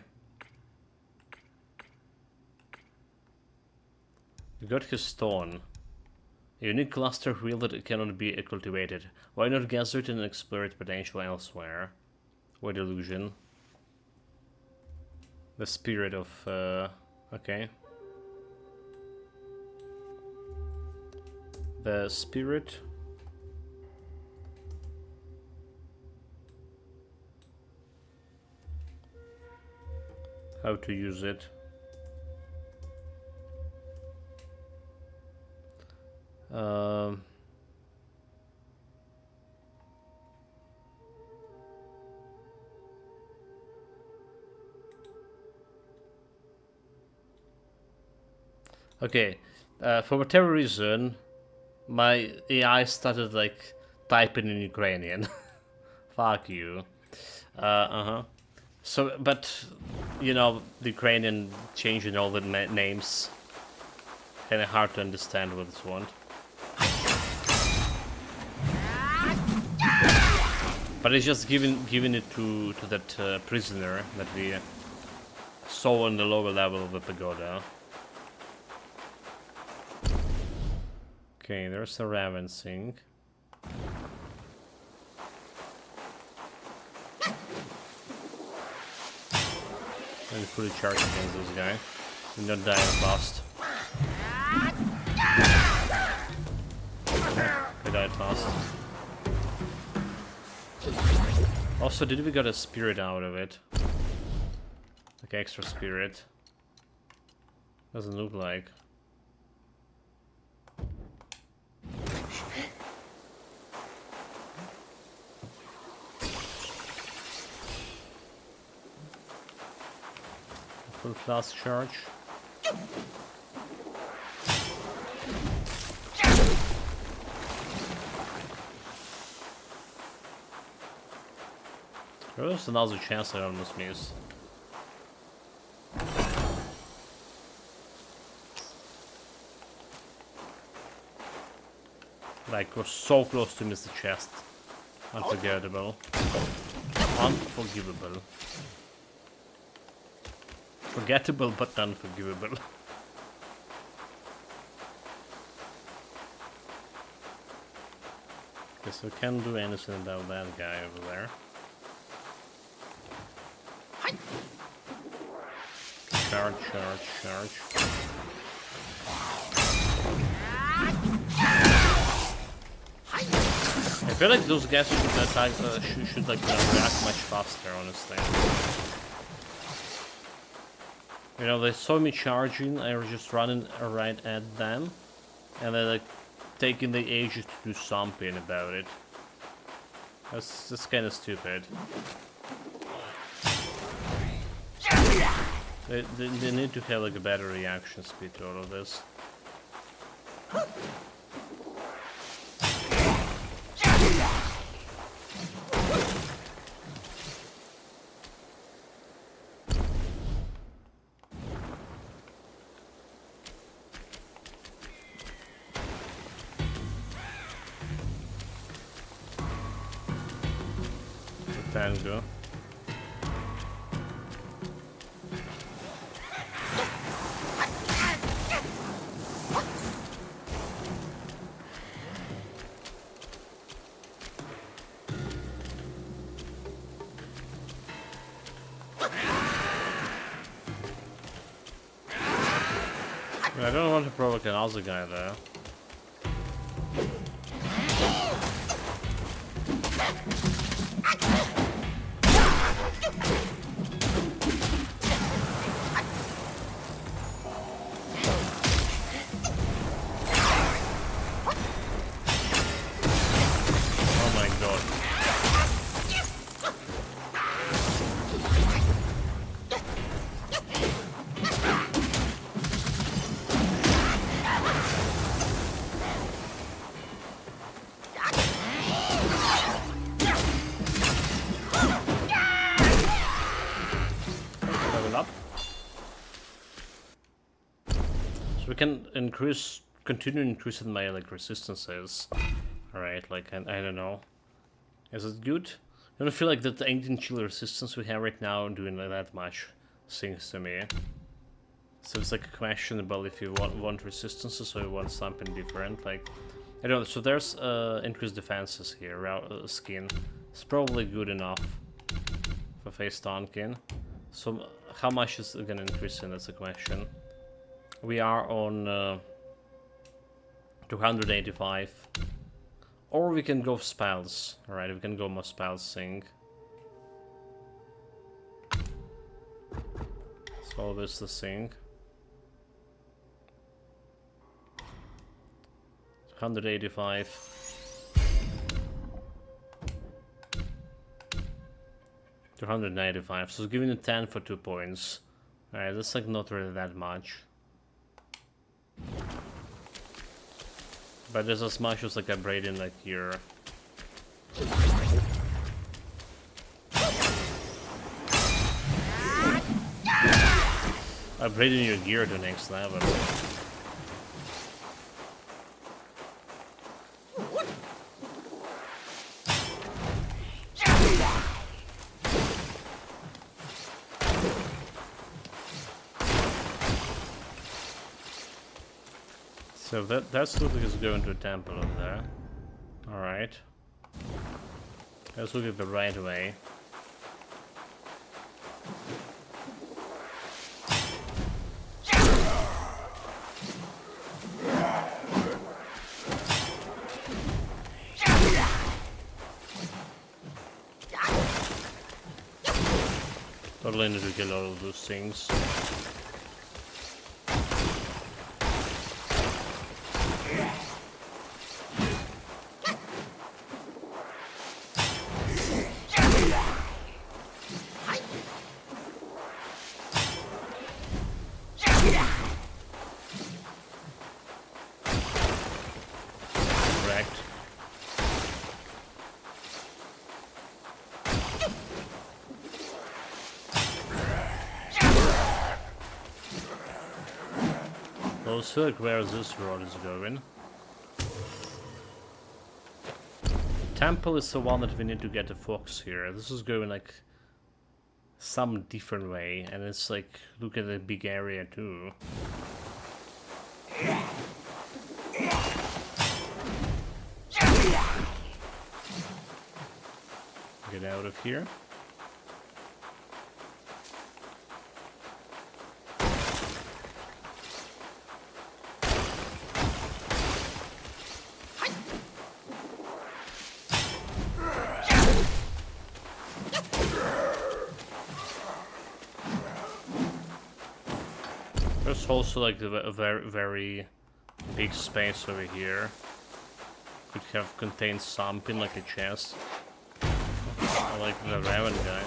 We got his stone. A unique cluster wheel that cannot be cultivated. Why not gather it and explore its potential elsewhere? What illusion? The spirit of... okay. The spirit... How to use it? Okay, for whatever reason, my AI started like typing in Ukrainian. Fuck you. So, but you know, the Ukrainian changing all the names, kind of hard to understand what it's want. But it's just giving it to that prisoner that we saw on the lower level of the pagoda. Okay, there's a raven thing. I'm fully charged against this guy. I'm not dying fast. I died fast. Also, did we got a spirit out of it? Like extra spirit? Doesn't look like. for the flask charge. There was another chance I almost missed. Like, we're so close to miss the chest. Unforgettable. Unforgivable. Forgettable but unforgivable. Guess we can't do anything about that guy over there. Charge, charge, charge. I feel like those guys should attack, should like react much faster, honestly. You know, they saw me charging, I was just running right at them, and they're like taking the ages to do something about it. That's kind of stupid. They need to have like a better reaction speed to all of this. Tango. I don't want to provoke another guy there. Oh my god. We can continue increasing my like resistances. Alright, like I don't know. Is it good? I don't feel like that the 18 chill resistance we have right now doing that much things to me. So it's like questionable if you want resistances or you want something different. Like I don't know, so there's increased defenses here, skin. It's probably good enough for face tanking. So how much is it gonna increase in, that's a question. We are on 285. Or we can go spells. Alright, we can go more spells thing. It's always the thing. 185. 295. So it's giving it 10 for 2 points. Alright, that's like not really that much. But there's as much as like a braid in like here. Upgrading your gear to next level. So that's looking is going to a temple over there. Alright. Let's look at the right way. Totally need to kill all of those things. So let's look where this road is going. Temple is the one that we need to get a fox here. This is going like some different way, and it's like, look at the big area too. Get out of here. There's also like a very big space over here. Could have contained something like a chest. I like the raven guy.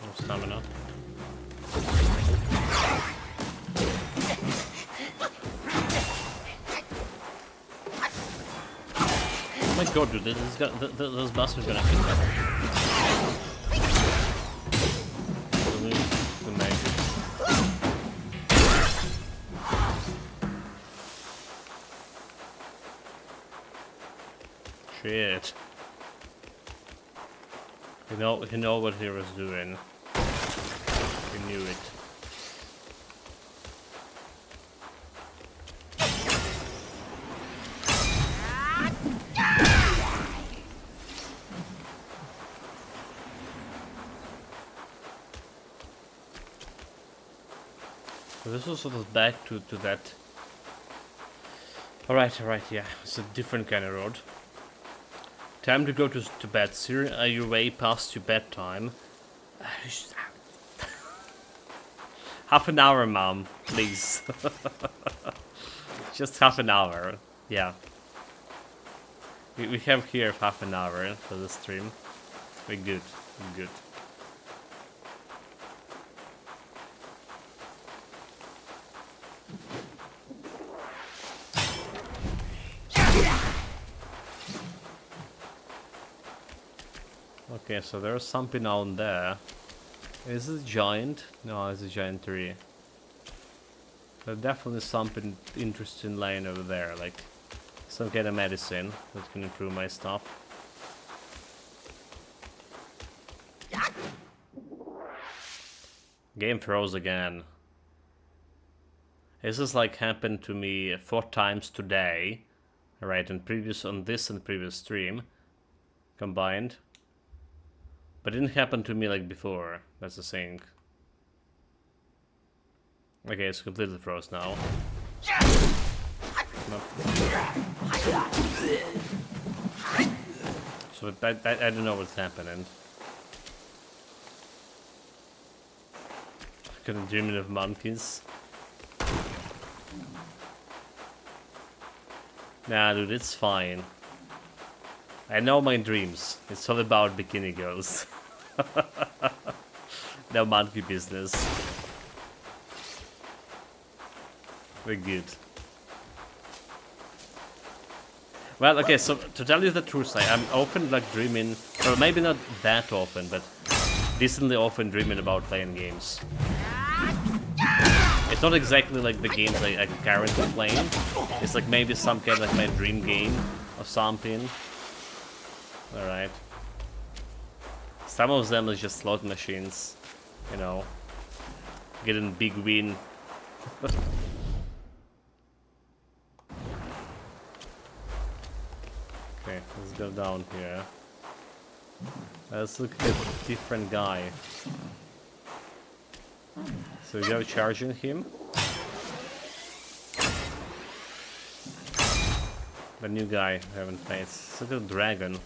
No stamina. Oh my god, dude, this bastard's gonna hit that. The magic. Shit. You know what he was doing. We knew it. So this was sort of back to that. Alright, yeah. It's a different kind of road. Time to go to bed, sir. Are you way past your bedtime? Half an hour, mom, please. Just half an hour. Yeah. We have here half an hour for the stream. We're good. We're good. Okay, so there's something down there. Is it a giant? No, it's a giant tree. There's definitely something interesting lying over there, like some kind of medicine that can improve my stuff. Game froze again. This has like happened to me 4 times today, right? On this and previous stream combined. But it didn't happen to me like before, that's the thing. Okay, it's completely froze now. Nope. So I don't know what's happening. I couldn't dream of monkeys. Nah, dude, it's fine. I know my dreams. It's all about bikini girls. No monkey business. We're good. Well, okay, so to tell you the truth, I'm often like dreaming, well, maybe not that often, but decently often dreaming about playing games. It's not exactly like the games I'm currently playing. It's like maybe some kind of like my dream game or something. Alright. Some of them is just slot machines, you know. Getting big win. Okay, let's go down here. Let's look at a different guy. So we go charging him. The new guy I haven't faced. Look at the dragon.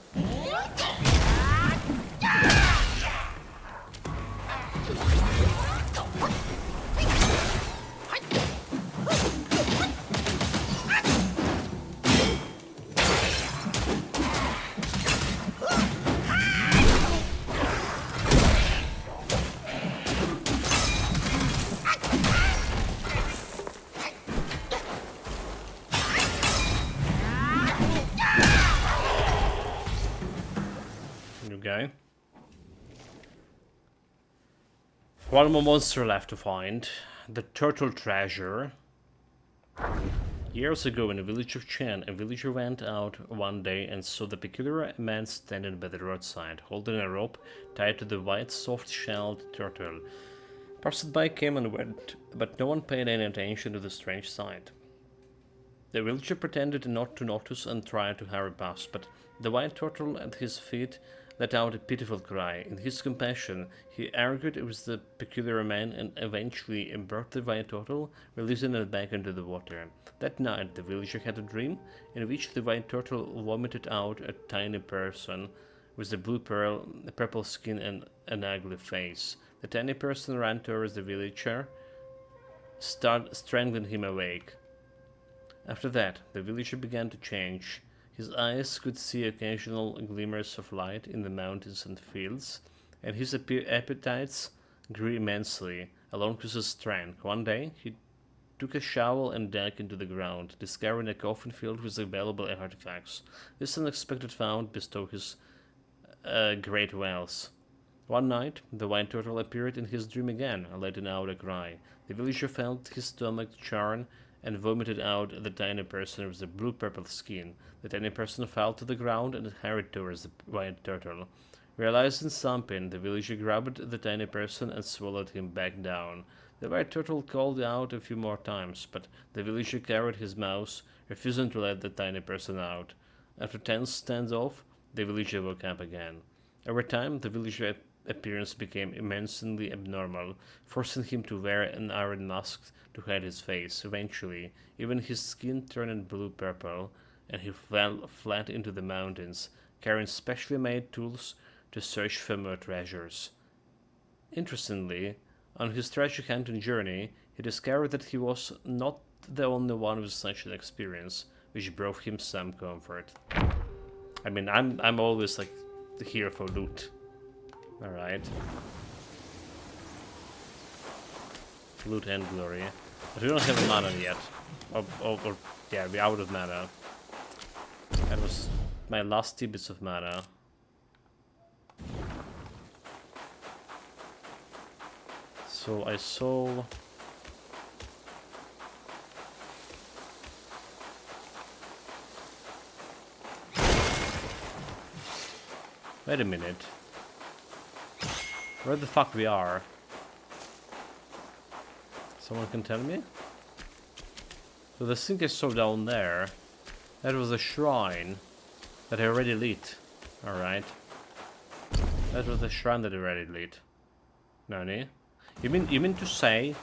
One more monster left to find. The turtle treasure. Years ago in the village of Chen, a villager went out one day and saw the peculiar man standing by the roadside, holding a rope tied to the white soft-shelled turtle. Passers-by came and went, but no one paid any attention to the strange sight. The villager pretended not to notice and tried to hurry past, but the white turtle at his feet let out a pitiful cry. In his compassion, he argued with the peculiar man and eventually brought the white turtle, releasing it back into the water. That night, the villager had a dream in which the white turtle vomited out a tiny person with a purple skin and an ugly face. The tiny person ran towards the villager, strangling him awake. After that, the villager began to change. His eyes could see occasional glimmers of light in the mountains and fields, and his appetites grew immensely, along with his strength. One day, he took a shovel and dug into the ground, discovering a coffin filled with valuable artifacts. This unexpected found bestowed his great wealth. One night, the white turtle appeared in his dream again, letting out a cry. The villager felt his stomach churn and vomited out the tiny person with the blue-purple skin. The tiny person fell to the ground and hurried towards the white turtle. Realizing something, the villager grabbed the tiny person and swallowed him back down. The white turtle called out a few more times, but the villager carried his mouth, refusing to let the tiny person out. After 10 standoff, the villager woke up again. Over time, the villager's appearance became immensely abnormal, forcing him to wear an iron mask to hide his face. Eventually, even his skin turned blue-purple, and he fell flat into the mountains, carrying specially made tools to search for more treasures. Interestingly, on his treasure hunting journey, he discovered that he was not the only one with such an experience, which brought him some comfort. I mean, I'm always like here for loot. Alright. Loot and glory. But we don't have mana yet. Or yeah, we're out of mana. That was my last 2 bits of mana. So I saw... Wait a minute. Where the fuck we are? Someone can tell me? So the thing I saw down there, that was a shrine that I already lit. Alright. That was the shrine that I already lit. Nani? You mean to say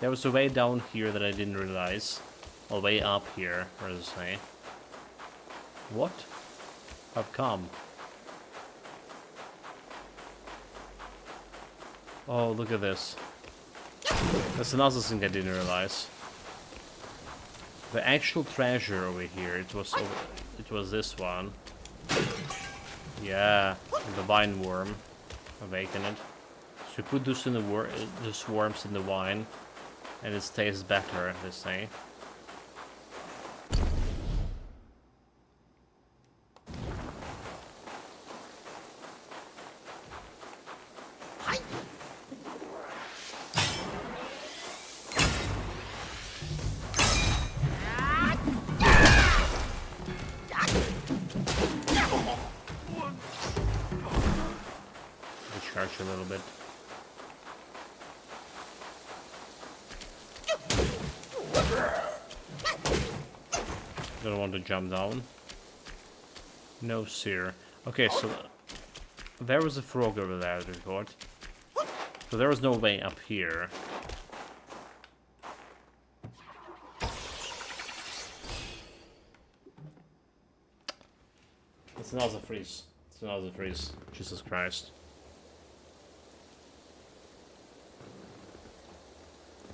there was a way down here that I didn't realize? Or way up here, what does it say? What? How come? Oh, look at this. That's another thing I didn't realize. The actual treasure over here, it was this one. Yeah, the vine worm. Awaken it. So you put this in these worms in the wine, and it tastes better, they say. A little bit. Don't want to jump down. No, sir. Okay, so there was a frog over there, I thought. So there was no way up here. It's another freeze. It's another freeze. Jesus Christ.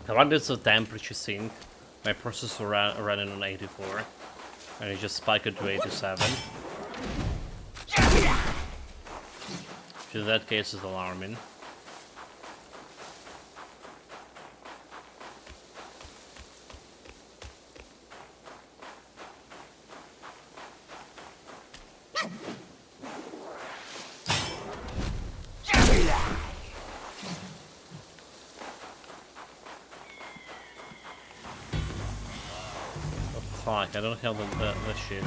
I wonder if it's a temperature sync. My processor running on 84, and it just spiked it to 87. Which in that case is alarming. Fuck, I don't have the shit.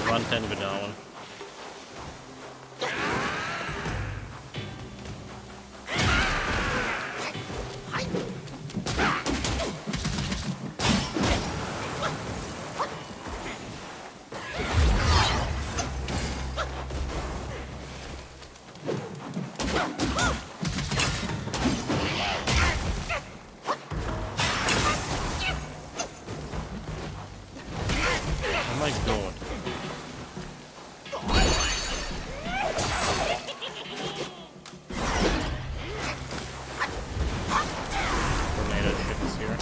One ten go down. Oh my god. Tornado ship is here.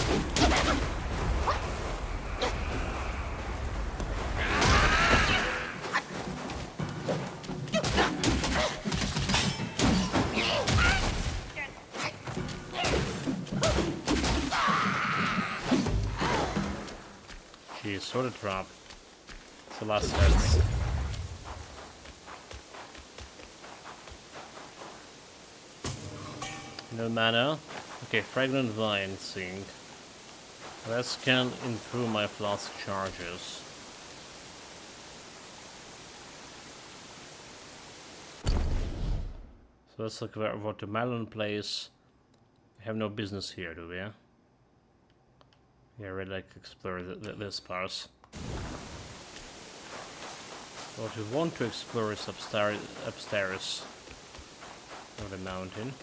Jeez, soda drop. It's the last hits. No mana. Okay, fragrant vine sink. This can improve my flask charges. So that's like where watermelon place. We have no business here, do we? Yeah, we'd like to explore this part. What we want to explore is upstairs of the mountain.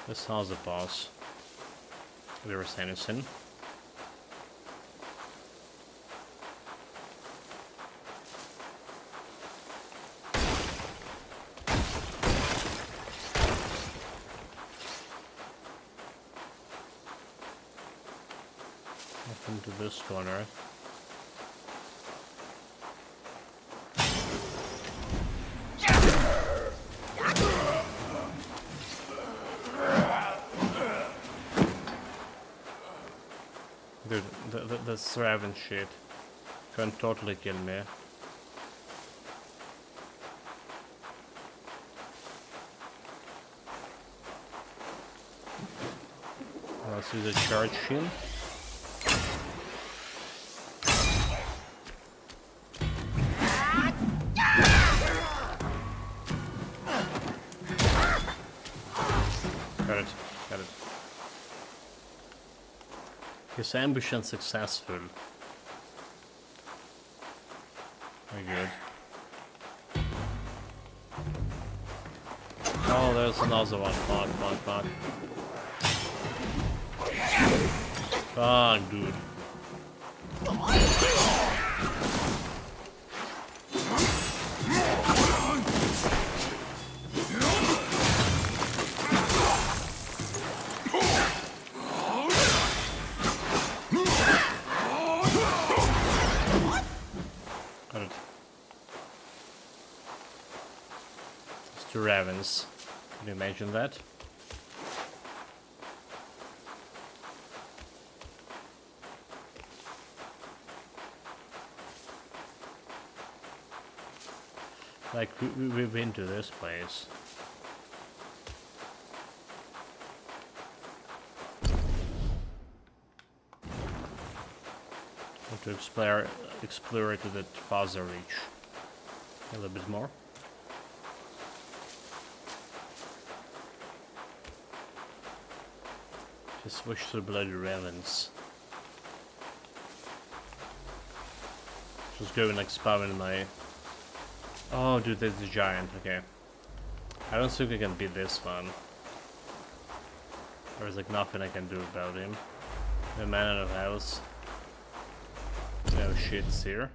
This house the boss. There is Anderson. Up into this corner. Dude, the raven shit can totally kill me. Let's use a charge shield. Got it. Got it. His ambush unsuccessful. Very good. Oh, there's another one. Fuck, fuck, fuck. Fuck, dude. Got it. It's two ravens. Can you imagine that? Like, we've been to this place. Want to explore it to the farther reach. A little bit more. Just wish to bloody ravens. Just go and experiment my... Oh, dude, there's a giant. Okay. I don't think I can beat this one. There's like nothing I can do about him. The man out of house. No shits here.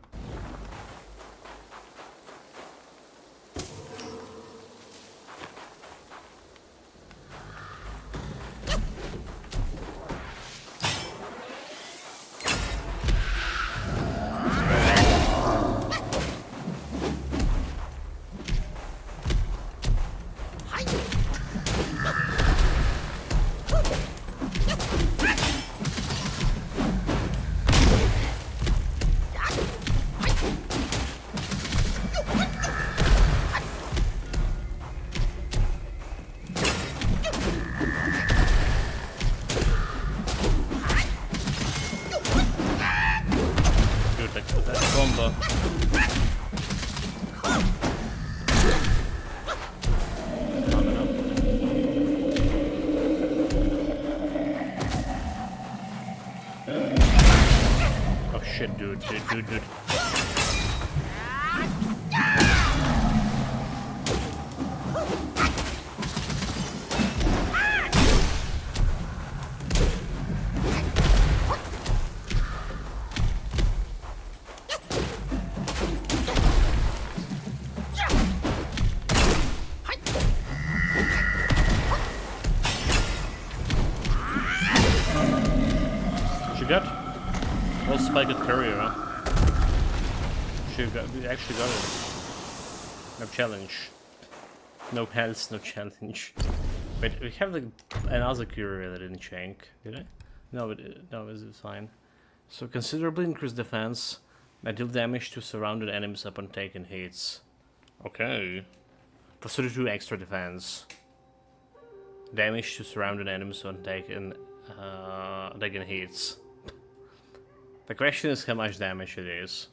That combo. Oh shit, dude. What you got? Well, spiked courier, huh? We actually got it. No challenge. No health, no challenge. Wait, we have like another courier that didn't change, did I? No, no, it's fine. So considerably increased defense and deal damage to surrounded enemies upon taking hits. Okay. Plus 32 extra defense. Damage to surrounded enemies when taking hits. The question is how much damage it is.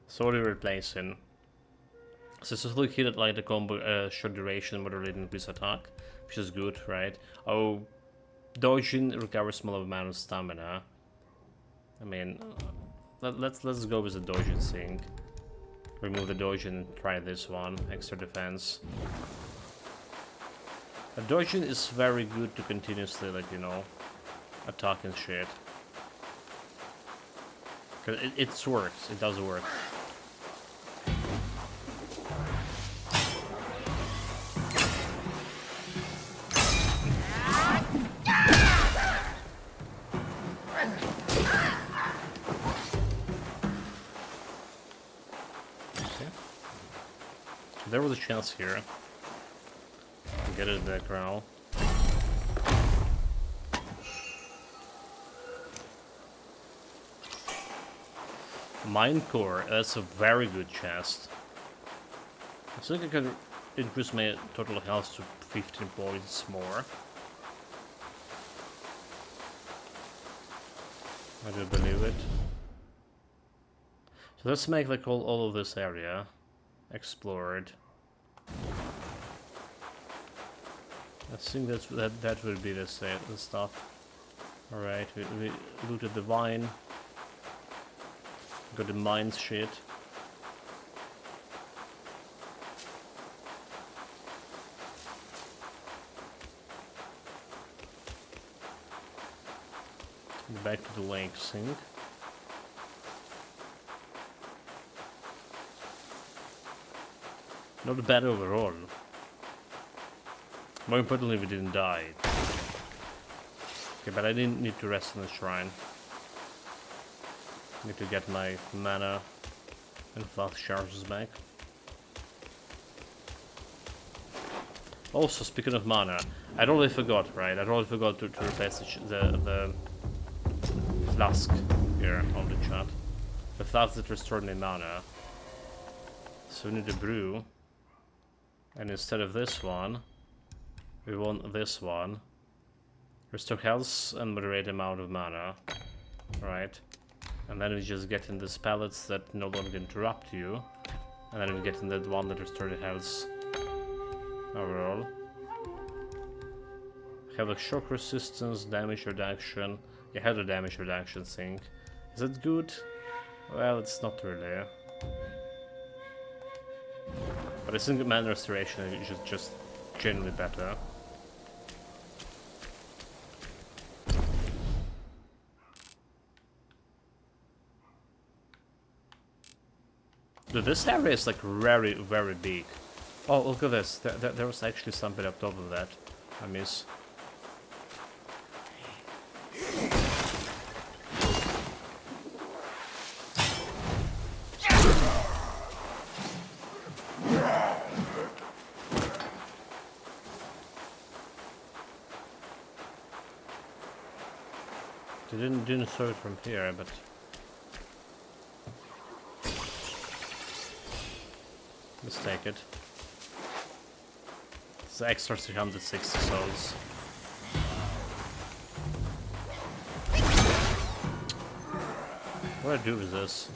So what are we replacing? Successfully hit like the combo short duration moderate increase attack, which is good, right? Oh, dodging recovers small amount of stamina. I mean, let's go with the dodging thing. Remove the dodging and try this one. Extra defense. The dodging is very good to continuously, like, you know, attack and shit. Cause it works. It does work. There was a chance here to get it in that growl. Mine core, that's a very good chest. I think I can increase my total health to 15 points more. I do believe it. So let's make like all of this area explored. I think that will be the stuff. Alright, we looted the vine. Got the mines shit. Back to the lake sink. Not bad overall. More importantly, we didn't die. Okay, but I didn't need to rest in the shrine. Need to get my mana and fast charges back. Also, speaking of mana, I totally forgot, right? I totally forgot to replace the flask here on the chat. The flask that restored my mana. So we need a brew. And instead of this one, we want this one. Restore health and moderate amount of mana. Right? And then we just get in these pellets that no longer interrupt you. And then we get in that one that restores the health overall. Have a shock resistance, damage reduction. You have the damage reduction thing. Is that good? Well, it's not really. But I think mana restoration is just generally better. Dude, this area is like very, very big. Oh, look at this. There was actually something up top of that. I miss. They didn't show it from here, but let's take it. It's extra 360 souls. What do I do with this?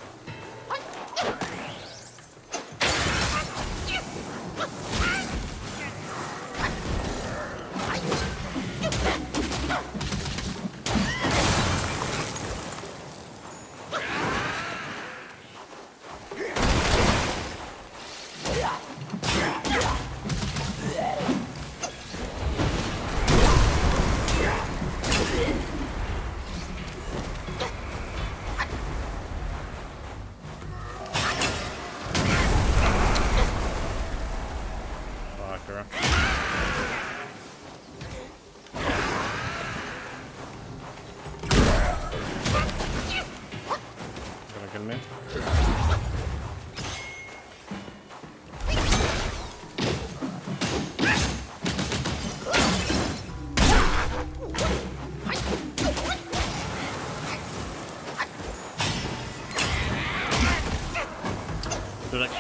Dude, like,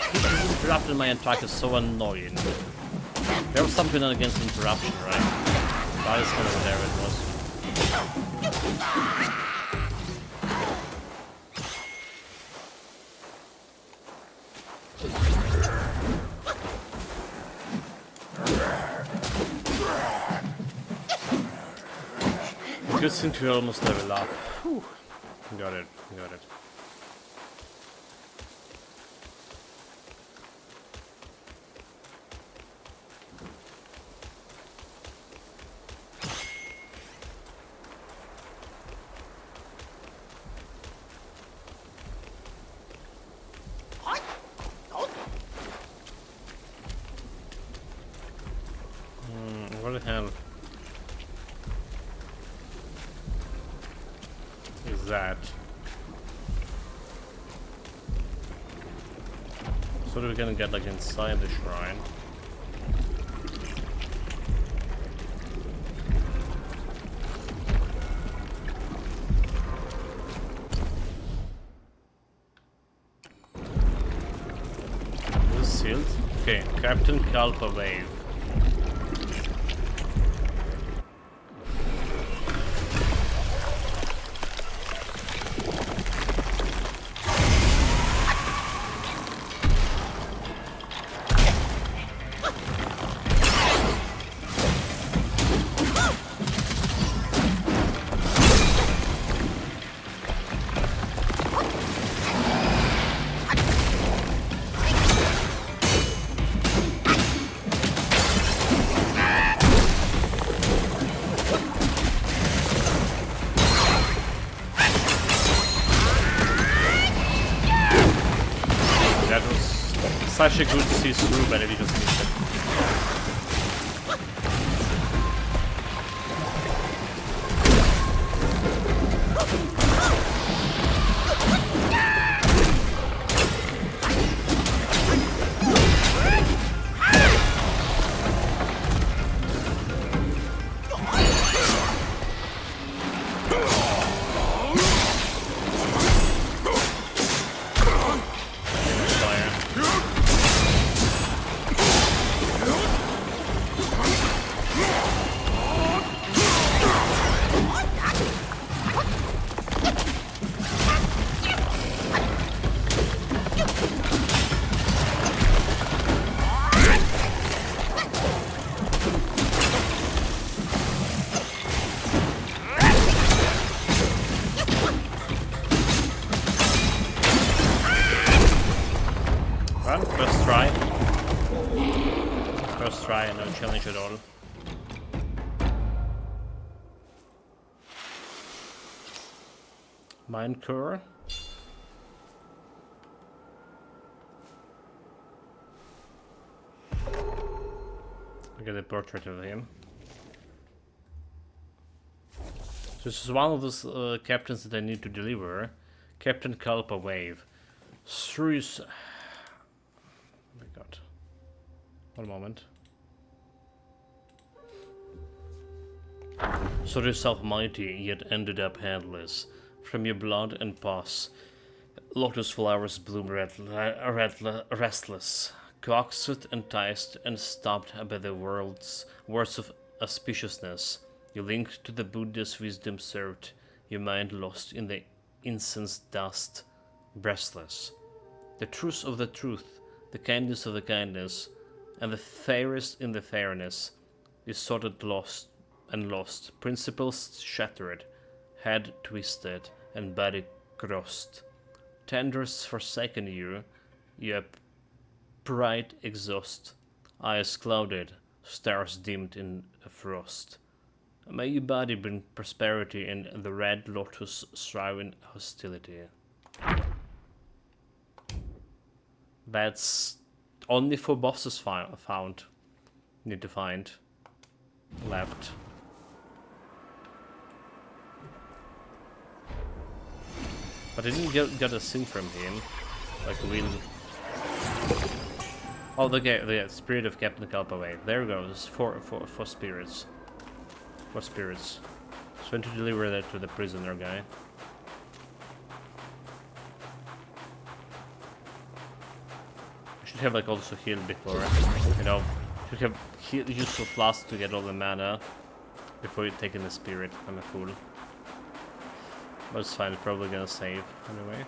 interrupting my attack is so annoying. There was something against interruption, right? That is kind of there it was. Good thing to almost level up. Whew. Got it, got it. What the hell is that? So we're gonna get like inside the shrine. This is sealed. Okay, Captain Kalpa Wave. Such a good see-through, but he just missed it. Well, first try. First try, no challenge at all. Mind core. I get a portrait of him. So this is one of those captains that I need to deliver. Captain Kalpa Wave. Shrews. Oh my god. One moment. So yourself mighty, yet ended up handless. From your blood and pus, lotus flowers bloom restless. Coaxed, enticed, and stopped by the world's words of auspiciousness. You linked to the Buddha's wisdom served, your mind lost in the incense dust, breathless. The truth of the truth, the kindness of the kindness, and the fairest in the fairness, is sorted lost and lost, principles shattered, head twisted, and body crossed. Tenders forsaken you, your pride exhaust, eyes clouded, stars dimmed in a frost. May your body bring prosperity and the red lotus strive in hostility. That's only 4 bosses found. Need to find. Left. But I didn't get a thing from him. Like we'll... Oh, the spirit of Captain Kalpaway. There goes. Four spirits. 4 spirits. So I want to deliver that to the prisoner guy. I should have like also healed before. You know, should have useful flask to get all the mana before you take in the spirit. I'm a fool. But it's fine, it's probably gonna save anyway.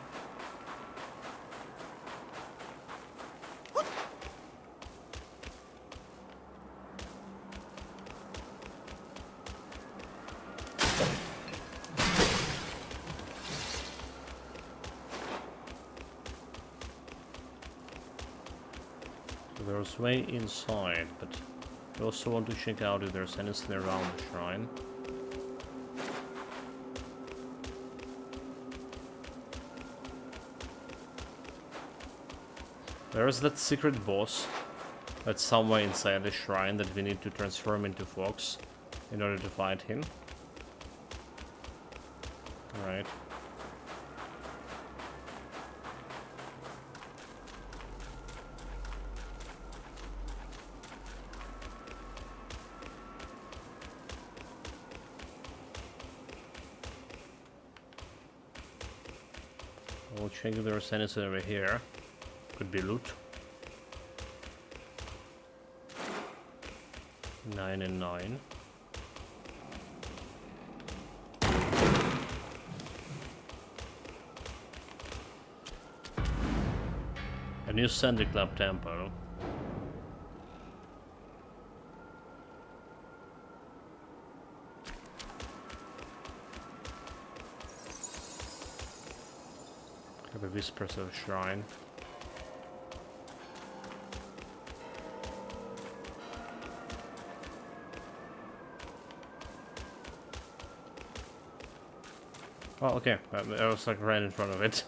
So there's way inside, but I also want to check out if there's anything around the shrine. There is that secret boss that's somewhere inside the shrine that we need to transform into Fox in order to fight him. Alright. We'll check if there's anything over here. Could be loot. 9 and 9. A new Sandy Club temple. Have a Whispers of a Shrine. Oh, okay. I was like right in front of it.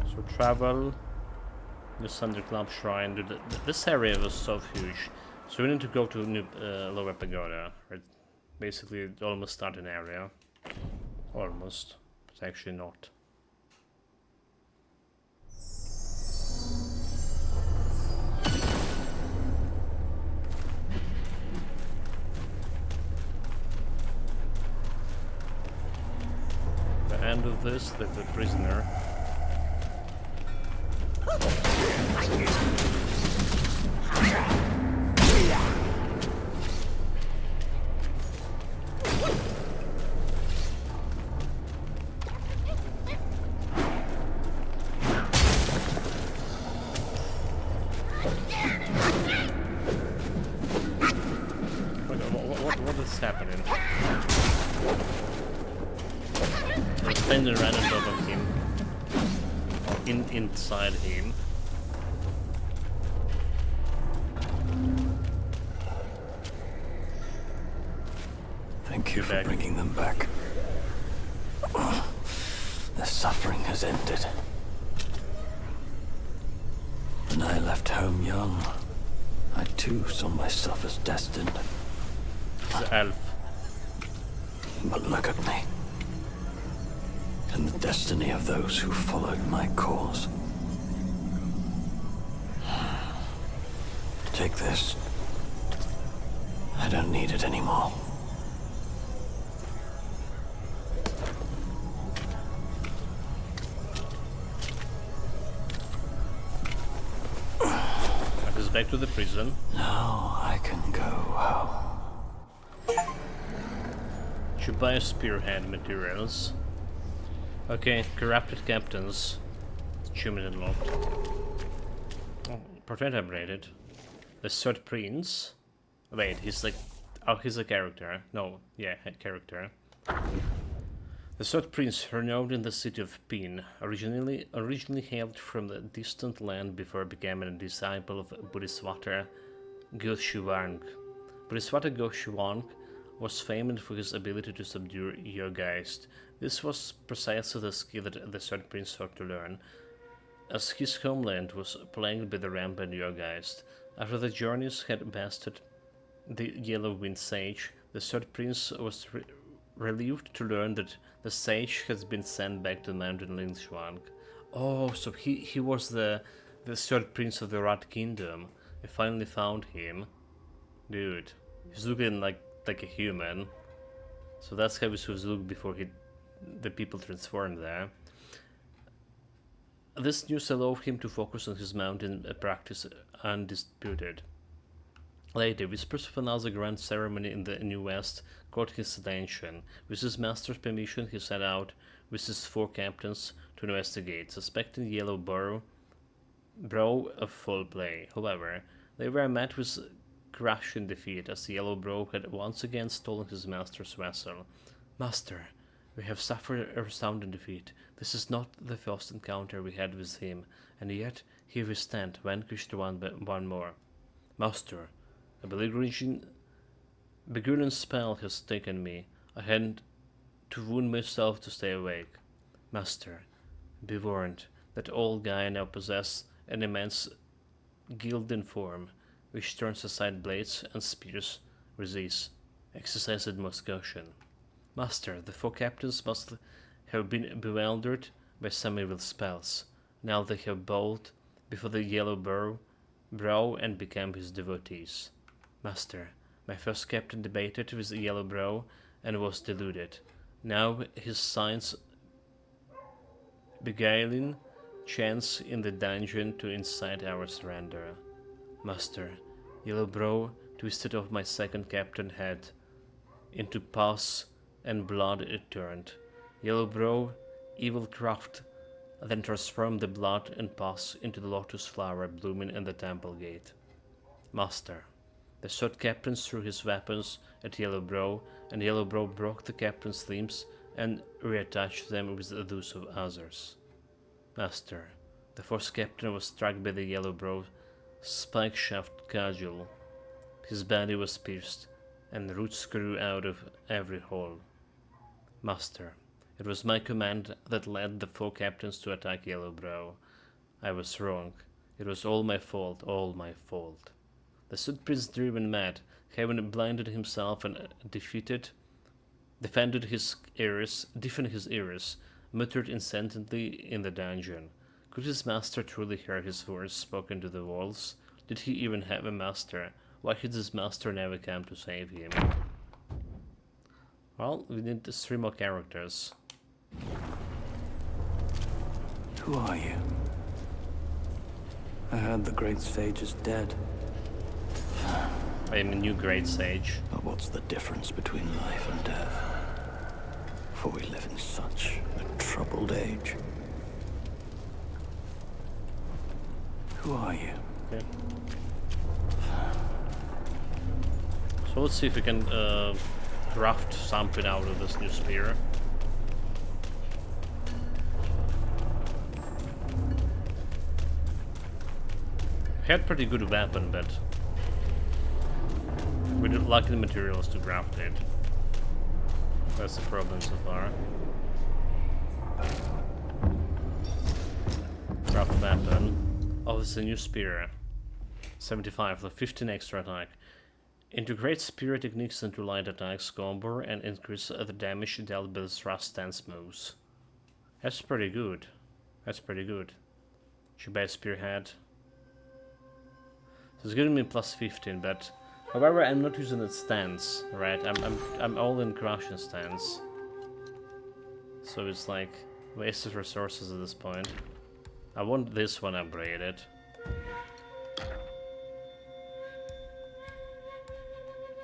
So travel. The Thunderclap Shrine. Dude, this area was so huge. So we need to go to Lower Pagoda. Right? Basically, almost starting area. Almost. But actually not. End of this, the prisoner. What is happening? Defender ran on top of him, or inside him. Thank you for bringing them back. suffering has ended. When I left home young, I too saw myself as destined. The elf. But look at me. And the destiny of those who followed my cause. Take this. I don't need it anymore. That is back to the prison. Now I can go home. Should buy spearhead materials. Okay, corrupted captains. Achievement unlocked. Oh, portrait upgraded. The third prince. Wait, he's like... Oh, he's a character. No, yeah, a character. The third prince, renowned in the city of Pin, originally hailed from the distant land before becoming a disciple of Bodhisattva Goshuang. Bodhisattva Goshuang was famous for his ability to subdue Geist. This was precisely the skill that the third prince sought to learn, as his homeland was plagued by the rampant Geist. After the journeys had bested the Yellow Wind Sage, the third prince was relieved to learn that the sage has been sent back to Mountain Lingshuang. Oh, so he was the third prince of the Rat Kingdom. I finally found him. Dude, he's looking like a human. So that's how he was looking before the people transformed there. This news allowed him to focus on his mountain practice undisputed. Later, whispers of another grand ceremony in the New West caught his attention. With his master's permission, he set out with his 4 captains to investigate, suspecting Yellow Brow of foul play. However, they were met with crushing defeat, as Yellow Brow had once again stolen his master's vessel. "Master, we have suffered a resounding defeat. This is not the first encounter we had with him, and yet here we stand, vanquished one more. Master, a beguiling spell has taken me. I had to wound myself to stay awake. Master, be warned that all Gaia now possess an immense gilded form, which turns aside blades and spears with ease. Exercise utmost caution. Master, the 4 captains must have been bewildered by some evil spells. Now they have bowed before the Yellow Brow and become his devotees. Master, my first captain debated with the Yellow Brow and was deluded. Now his signs beguiling chance in the dungeon to incite our surrender. Master, Yellow Brow twisted off my second captain head. Into pus and blood it turned. Yellow Brow, evil craft, then transformed the blood and pus into the lotus flower blooming in the temple gate. Master, the third captain threw his weapons at Yellow Brow, and Yellow Brow broke the captain's limbs and reattached them with those of others. Master, the fourth captain was struck by the Yellow Brow spike shaft cudgel. His body was pierced, and roots grew out of every hole. Master, it was my command that led the 4 captains to attack Yellow Brow. I was wrong. It was all my fault, all my fault. The third prince, driven mad, having blinded himself and defended his ears, muttered incessantly in the dungeon. Could his master truly hear his words spoken to the walls? Did he even have a master? Why had his master never come to save him? Well, we need 3 more characters. Who are you? I heard the great sage is dead. I am a new great sage. But what's the difference between life and death? For we live in such a troubled age. Who are you? Okay. So let's see if we can craft something out of this new spear. Had pretty good weapon, but we didn't lack the materials to craft it. That's the problem so far. Craft weapon. Oh, it's a new spear. 75, like 15 extra attack. Integrate spear techniques into light attacks combo and increase the damage dealt by the thrust stance moves. That's pretty good. That's pretty good. Should buy a spearhead. So it's giving me plus 15, but however, I'm not using its stance, right? I'm all in crushing stance. So it's like wasted resources at this point. I want this one upgraded.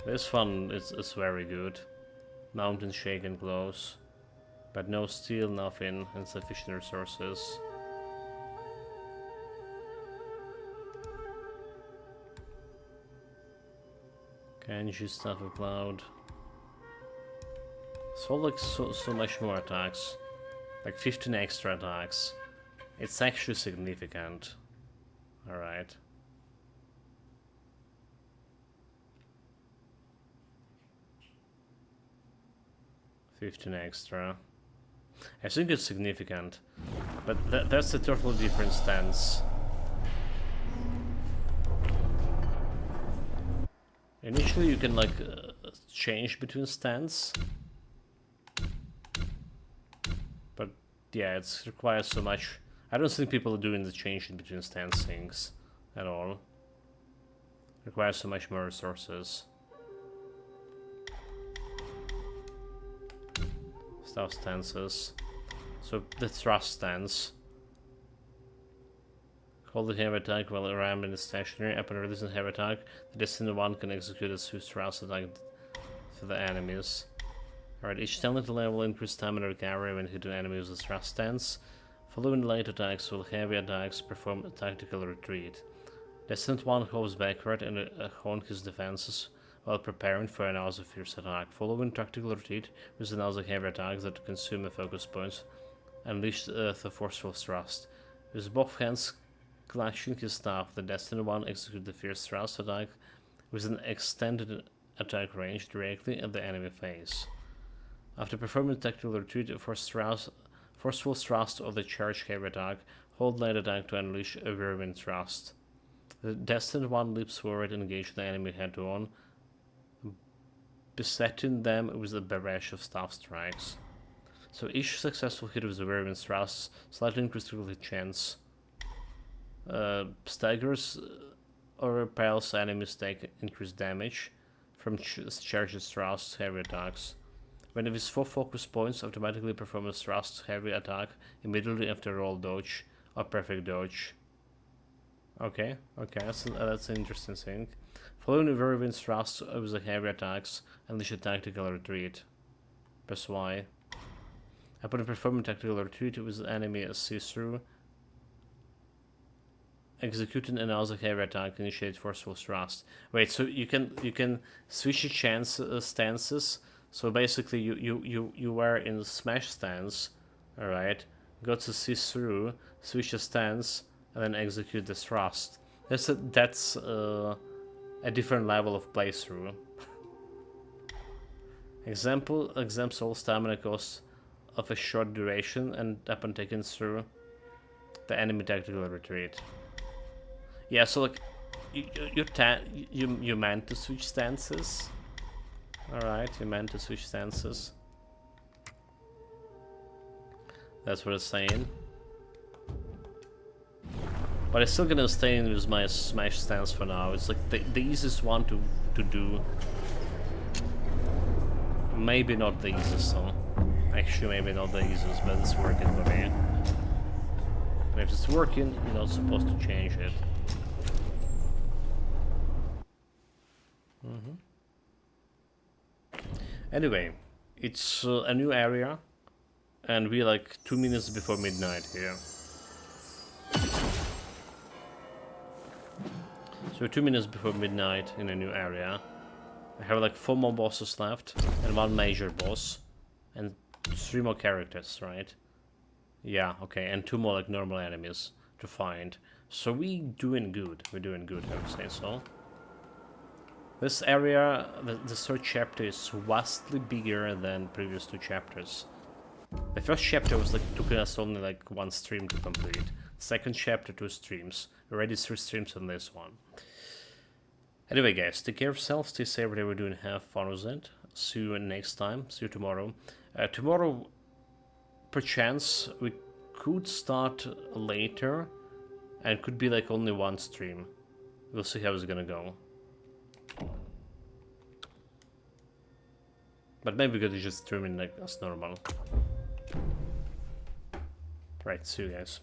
This one is very good. Mountain shaken close. But no steel, nothing, insufficient resources. Kanji, stuff of cloud. So like so much more attacks. Like 15 extra attacks. It's actually significant. Alright. $15 extra. I think it's significant, but that's a totally different stance. Initially you can like change between stance, but yeah, it requires so much. I don't think people are doing the change in between stance things at all. It requires so much more resources. Stuff stances. So the thrust stance. Hold the heavy attack while ramming is stationary. Upon releasing heavy attack, the destined one can execute a swift thrust attack for the enemies. Alright, each talent level increase stamina recovery when hitting enemies with thrust stance. Following light attacks will heavy attacks perform a tactical retreat. Destined one hops backward and hone his defenses while preparing for another fierce attack. Following tactical retreat with another heavy attack that consume a focus points, unleash the forceful thrust. With both hands clutching his staff, the destined one executes the fierce thrust attack with an extended attack range directly at the enemy face. After performing tactical retreat, forceful thrust of the charge heavy attack, hold light attack to unleash a whirlwind thrust. The destined one leaps forward and engages the enemy head-on, besetting them with a barrage of staff strikes. So each successful hit with the whirlwind thrust slightly increases critical chance, staggers or repels enemies take increased damage from charged thrust heavy attacks. When it is 4 focus points, automatically perform a thrust heavy attack immediately after roll dodge or perfect dodge. Okay, that's an interesting thing. Following the whirlwind thrust with the heavy attacks, unleash a tactical retreat. Press Y. Upon performing tactical retreat with the enemy see-through, executing another heavy attack, initiate forceful thrust. Wait, so you can switch your stances. So basically, you were in the smash stance, all right? Go to see-through, switch your stance, and then execute the thrust. That's a different level of playthrough. Exempts all stamina costs of a short duration, and upon taking through the enemy tactical retreat. Yeah, so like you meant to switch stances. Alright, you meant to switch stances. That's what it's saying. But I'm still gonna stay in with my smash stance for now. It's like the easiest one to do. Maybe not the easiest one. Actually, maybe not the easiest, but it's working for me. But if it's working, you're not supposed to change it. Anyway, it's a new area, and we're like 2 minutes before midnight here. So we're 2 minutes before midnight in a new area. I have like 4 more bosses left, and 1 major boss, and 3 more characters, right? Yeah, okay, and 2 more like normal enemies to find. So we're doing good, I would say so. This area, the third chapter, is vastly bigger than previous 2 chapters. The first chapter was like took us only like 1 stream to complete. Second chapter, 2 streams. Already 3 streams on this one. Anyway, guys, take care of yourself, stay safe, whatever you're doing, have fun with it. See you next time, see you tomorrow. Tomorrow, perchance, we could start later, and could be like only 1 stream. We'll see how it's gonna go. But maybe we could just stream it like as normal. Right, see you guys.